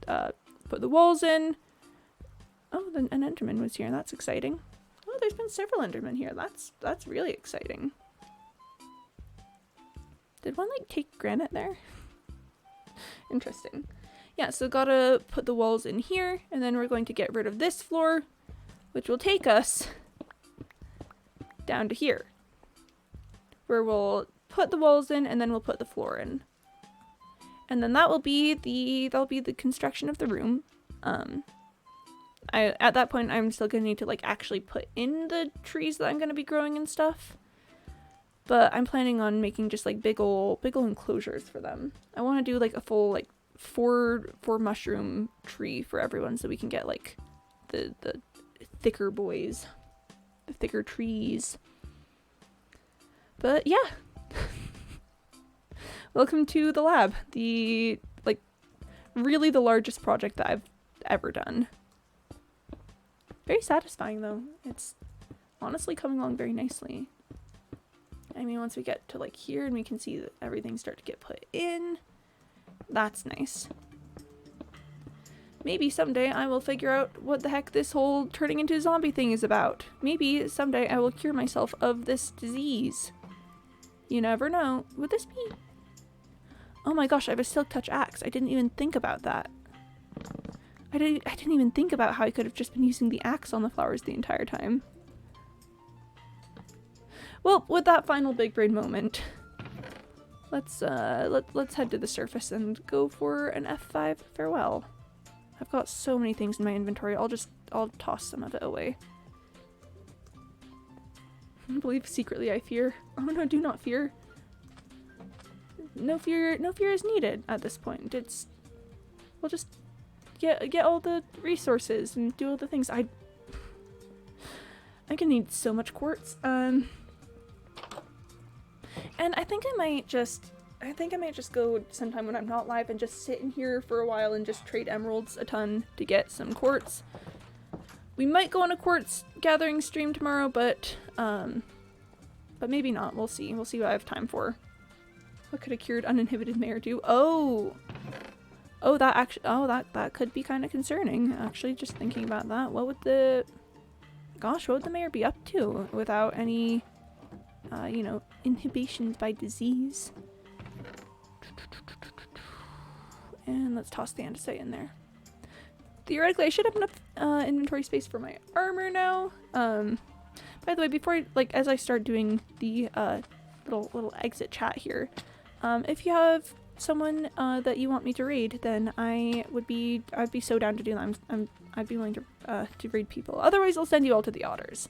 walls in. Oh, then an Enderman was here. That's exciting. Oh, there's been several Endermen here. That's really exciting. Did one like take granite there? Interesting. Yeah, so gotta put the walls in here, and then we're going to get rid of this floor, which will take us down to here, where we'll put the walls in, and then we'll put the floor in. And then that'll be the construction of the room. At that point, I'm still gonna need to like actually put in the trees that I'm gonna be growing and stuff. But I'm planning on making just like big ol' enclosures for them. I want to do like a full like four mushroom tree for everyone, so we can get like the thicker boys, the thicker trees. But yeah. Welcome to the lab. The like really the largest project that I've ever done. Very satisfying though. It's honestly coming along very nicely. I mean, once we get to like here and we can see that everything start to get put in, that's nice. Maybe someday I will figure out what the heck this whole turning into a zombie thing is about. Maybe someday I will cure myself of this disease. You never know. Would this be? Oh my gosh, I have a silk touch axe. I didn't even think about that. I didn't even think about how I could have just been using the axe on the flowers the entire time. Well, with that final big brain moment, let's head to the surface and go for an F5 farewell. I've got so many things in my inventory. I'll toss some of it away. I believe secretly I fear. Oh no, do not fear. No fear is needed at this point. We'll just get all the resources and do all the things. I'm gonna need so much quartz. And I think I might just go sometime when I'm not live and just sit in here for a while and just trade emeralds a ton to get some quartz. We might go on a quartz gathering stream tomorrow, but maybe not. We'll see. We'll see what I have time for. What could a cured uninhibited mare do? That could be kind of concerning. Actually, just thinking about that, what would the mayor be up to without any inhibitions by disease? And let's toss the andesite in there. Theoretically, I should have enough inventory space for my armor now. By the way, before as I start doing the little exit chat here, if you have someone that you want me to raid, then I'd be so down to do that. I'd be willing to raid people. Otherwise, I'll send you all to the otters.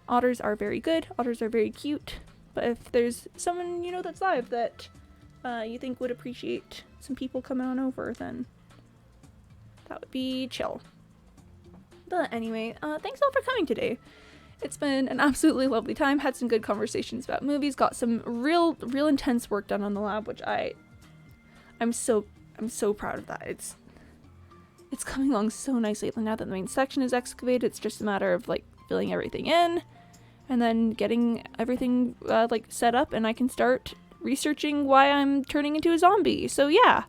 Otters are very good. Otters are very cute. But if there's someone that's live that you think would appreciate some people coming on over, then that would be chill. But anyway, thanks all for coming today. It's been an absolutely lovely time. Had some good conversations about movies. Got some real intense work done on the lab, which I'm so proud of that. It's coming along so nicely. Now that the main section is excavated, it's just a matter of filling everything in, and then getting everything set up, and I can start researching why I'm turning into a zombie. So yeah,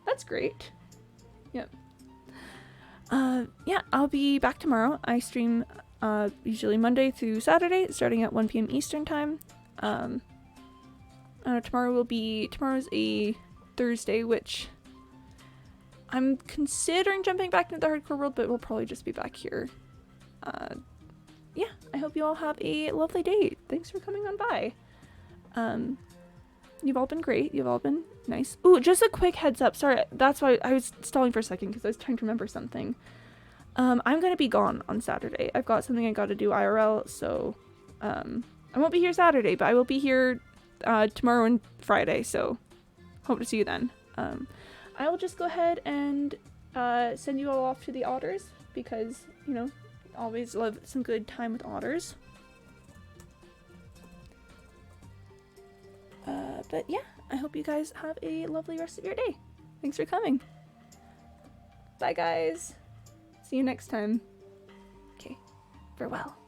that's great. Yep. Yeah, I'll be back tomorrow. I stream usually Monday through Saturday, starting at 1 p.m. Eastern time. Tomorrow's a Thursday, which I'm considering jumping back into the hardcore world, but we'll probably just be back here. Yeah, I hope you all have a lovely day. Thanks for coming on by. You've all been great. You've all been nice. Ooh, just a quick heads up. Sorry, that's why I was stalling for a second because I was trying to remember something. I'm gonna be gone on Saturday. I've got something I gotta do IRL, so I won't be here Saturday, but I will be here tomorrow and Friday, so hope to see you then. I will just go ahead and send you all off to the otters because, always love some good time with otters. But yeah, I hope you guys have a lovely rest of your day. Thanks for coming. Bye guys. See you next time. Okay, farewell.